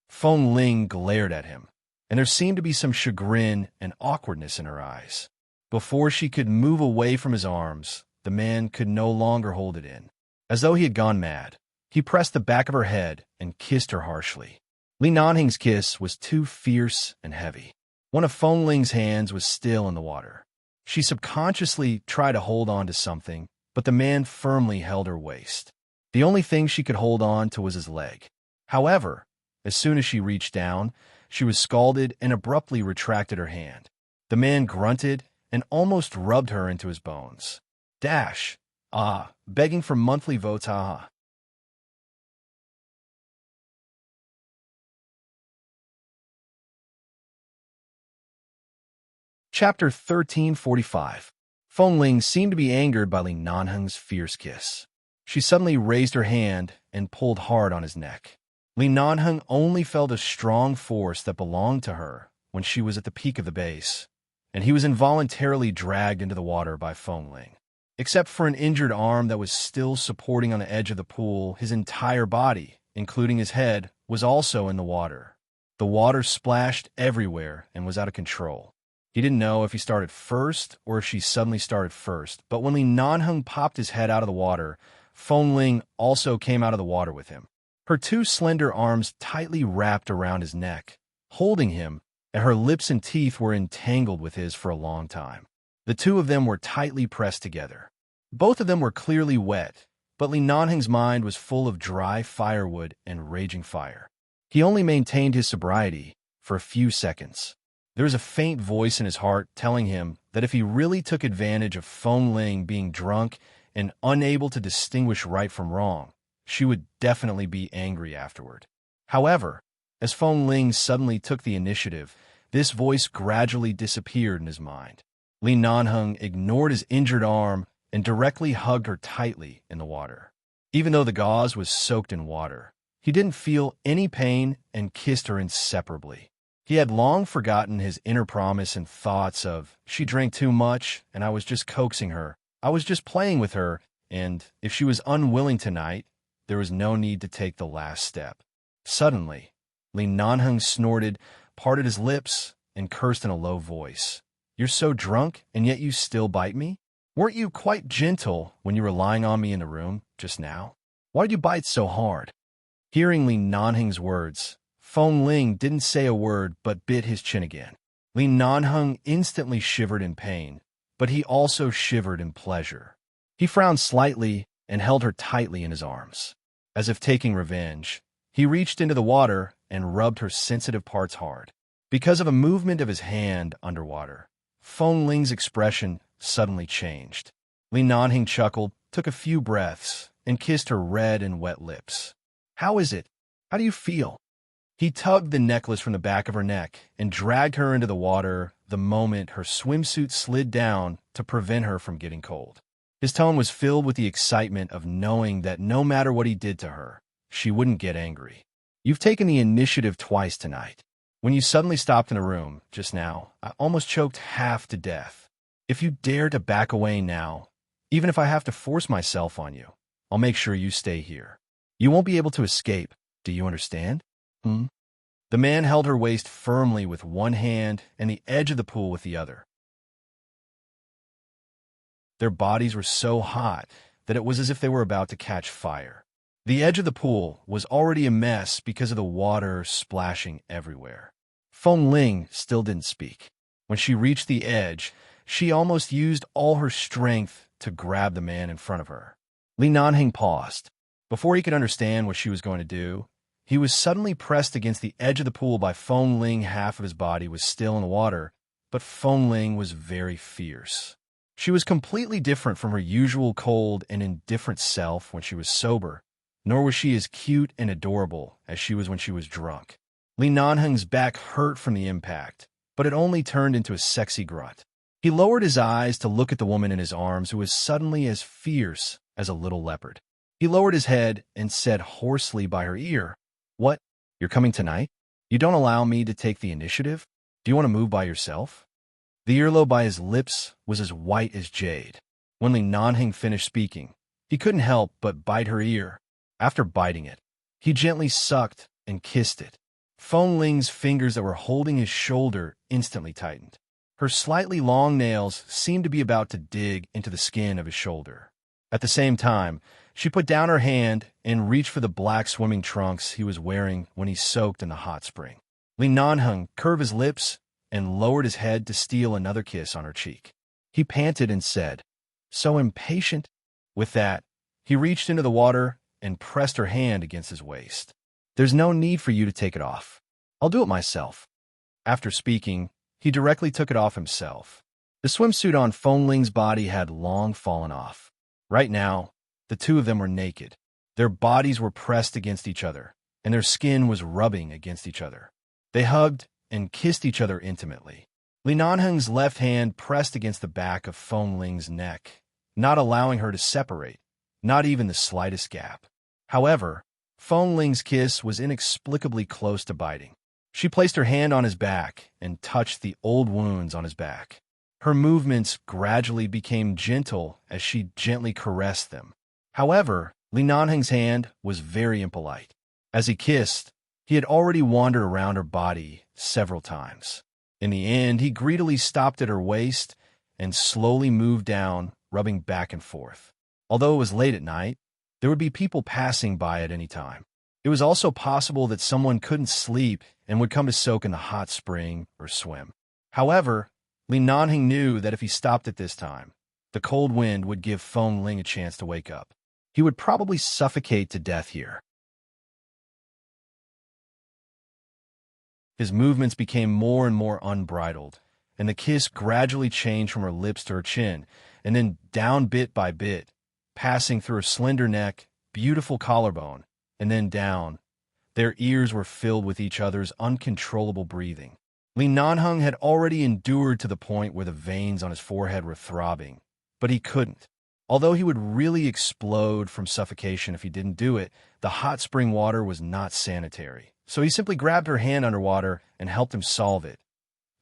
Feng Ling glared at him, and there seemed to be some chagrin and awkwardness in her eyes. Before she could move away from his arms, the man could no longer hold it in. As though he had gone mad, he pressed the back of her head and kissed her harshly. Li Nanheng's kiss was too fierce and heavy. One of Feng Ling's hands was still in the water. She subconsciously tried to hold on to something, but the man firmly held her waist. The only thing she could hold on to was his leg. However, as soon as she reached down, she was scalded and abruptly retracted her hand. The man grunted and almost rubbed her into his bones. Dash. Ah, begging for monthly votes, haha. Chapter 1345. Feng Ling seemed to be angered by Li Nanheng's fierce kiss. She suddenly raised her hand and pulled hard on his neck. Li Nanheng only felt a strong force that belonged to her when she was at the peak of the base, and he was involuntarily dragged into the water by Feng Ling. Except for an injured arm that was still supporting on the edge of the pool, his entire body, including his head, was also in the water. The water splashed everywhere and was out of control. He didn't know if he started first or if she suddenly started first, but when Li Nanheng popped his head out of the water, Feng Ling also came out of the water with him. Her 2 slender arms tightly wrapped around his neck, holding him, and her lips and teeth were entangled with his for a long time. The 2 of them were tightly pressed together. Both of them were clearly wet, but Li Nanheng's mind was full of dry firewood and raging fire. He only maintained his sobriety for a few seconds. There was a faint voice in his heart telling him that if he really took advantage of Feng Ling being drunk and unable to distinguish right from wrong, she would definitely be angry afterward. However, as Feng Ling suddenly took the initiative, this voice gradually disappeared in his mind. Li Nanheng ignored his injured arm and directly hugged her tightly in the water. Even though the gauze was soaked in water, he didn't feel any pain and kissed her inseparably. He had long forgotten his inner promise and thoughts of, she drank too much and I was just coaxing her. I was just playing with her, and if she was unwilling tonight, there was no need to take the last step. Suddenly, Li Nanheng snorted, parted his lips, and cursed in a low voice. "You're so drunk, and yet you still bite me? Weren't you quite gentle when you were lying on me in the room just now? Why did you bite so hard?" Hearing Li Nanheng's words, Feng Ling didn't say a word but bit his chin again. Li Nanheng instantly shivered in pain, but he also shivered in pleasure. He frowned slightly and held her tightly in his arms. As if taking revenge, he reached into the water and rubbed her sensitive parts hard. Because of a movement of his hand underwater, Feng Ling's expression suddenly changed. Li Nanhing chuckled, took a few breaths, and kissed her red and wet lips. "How is it? How do you feel?" He tugged the necklace from the back of her neck and dragged her into the water the moment her swimsuit slid down to prevent her from getting cold. His tone was filled with the excitement of knowing that no matter what he did to her, she wouldn't get angry. "You've taken the initiative twice tonight. When you suddenly stopped in the room just now, I almost choked half to death. If you dare to back away now, even if I have to force myself on you, I'll make sure you stay here. You won't be able to escape. Do you understand?" The man held her waist firmly with one hand and the edge of the pool with the other. Their bodies were so hot that it was as if they were about to catch fire. The edge of the pool was already a mess because of the water splashing everywhere. Feng Ling still didn't speak. When she reached the edge, she almost used all her strength to grab the man in front of her. Li Nanhing paused. Before he could understand what she was going to do, he was suddenly pressed against the edge of the pool by Feng Ling. Half of his body was still in the water, but Feng Ling was very fierce. She was completely different from her usual cold and indifferent self when she was sober, nor was she as cute and adorable as she was when she was drunk. Li Nanheng's back hurt from the impact, but it only turned into a sexy grunt. He lowered his eyes to look at the woman in his arms who was suddenly as fierce as a little leopard. He lowered his head and said hoarsely by her ear, "What? You're coming tonight? You don't allow me to take the initiative? Do you want to move by yourself?" The earlobe by his lips was as white as jade. When Li Nanheng finished speaking, he couldn't help but bite her ear. After biting it, he gently sucked and kissed it. Feng Ling's fingers that were holding his shoulder instantly tightened. Her slightly long nails seemed to be about to dig into the skin of his shoulder. At the same time, she put down her hand and reached for the black swimming trunks he was wearing when he soaked in the hot spring. Li Nanheng curved his lips and lowered his head to steal another kiss on her cheek. He panted and said, "So impatient." With that, he reached into the water and pressed her hand against his waist. "There's no need for you to take it off. I'll do it myself." After speaking, he directly took it off himself. The swimsuit on Feng Ling's body had long fallen off. Right now, the two of them were naked. Their bodies were pressed against each other, and their skin was rubbing against each other. They hugged and kissed each other intimately. Li Nanheng's left hand pressed against the back of Feng Ling's neck, not allowing her to separate, not even the slightest gap. However, Feng Ling's kiss was inexplicably close to biting. She placed her hand on his back and touched the old wounds on his back. Her movements gradually became gentle as she gently caressed them. However, Li Nanheng's hand was very impolite. As he kissed, he had already wandered around her body several times. In the end, he greedily stopped at her waist and slowly moved down, rubbing back and forth. Although it was late at night, there would be people passing by at any time. It was also possible that someone couldn't sleep and would come to soak in the hot spring or swim. However, Li Nanheng knew that if he stopped at this time, the cold wind would give Feng Ling a chance to wake up. He would probably suffocate to death here. His movements became more and more unbridled, and the kiss gradually changed from her lips to her chin, and then down bit by bit, passing through her slender neck, beautiful collarbone, and then down. Their ears were filled with each other's uncontrollable breathing. Li Nanheng had already endured to the point where the veins on his forehead were throbbing, but he couldn't. Although he would really explode from suffocation if he didn't do it, the hot spring water was not sanitary. So he simply grabbed her hand underwater and helped him solve it.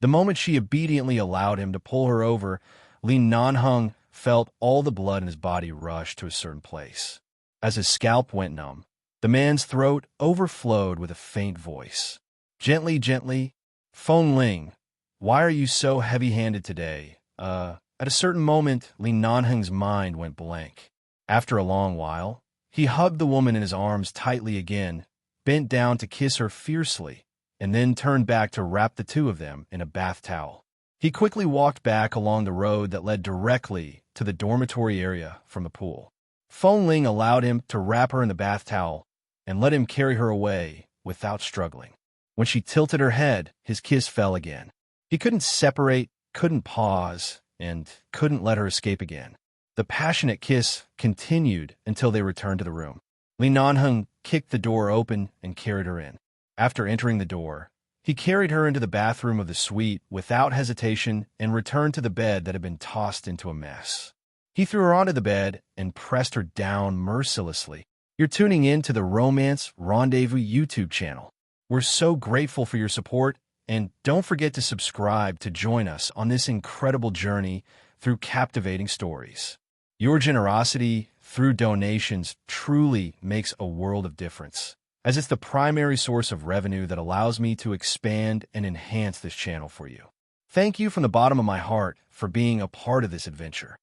The moment she obediently allowed him to pull her over, Li Nanheng felt all the blood in his body rush to a certain place. As his scalp went numb, the man's throat overflowed with a faint voice. "Gently, gently. Feng Ling, why are you so heavy-handed today?" At a certain moment, Li Nanheng's mind went blank. After a long while, he hugged the woman in his arms tightly again, bent down to kiss her fiercely, and then turned back to wrap the two of them in a bath towel. He quickly walked back along the road that led directly to the dormitory area from the pool. Feng Ling allowed him to wrap her in the bath towel and let him carry her away without struggling. When she tilted her head, his kiss fell again. He couldn't separate, couldn't pause. and couldn't let her escape again. The passionate kiss continued until they returned to the room. Li Nanheng kicked the door open and carried her in. After entering the door, he carried her into the bathroom of the suite without hesitation and returned to the bed that had been tossed into a mess. He threw her onto the bed and pressed her down mercilessly. You're tuning in to the Romance Rendezvous YouTube channel. We're so grateful for your support, and don't forget to subscribe to join us on this incredible journey through captivating stories. Your generosity through donations truly makes a world of difference, as it's the primary source of revenue that allows me to expand and enhance this channel for you. Thank you from the bottom of my heart for being a part of this adventure.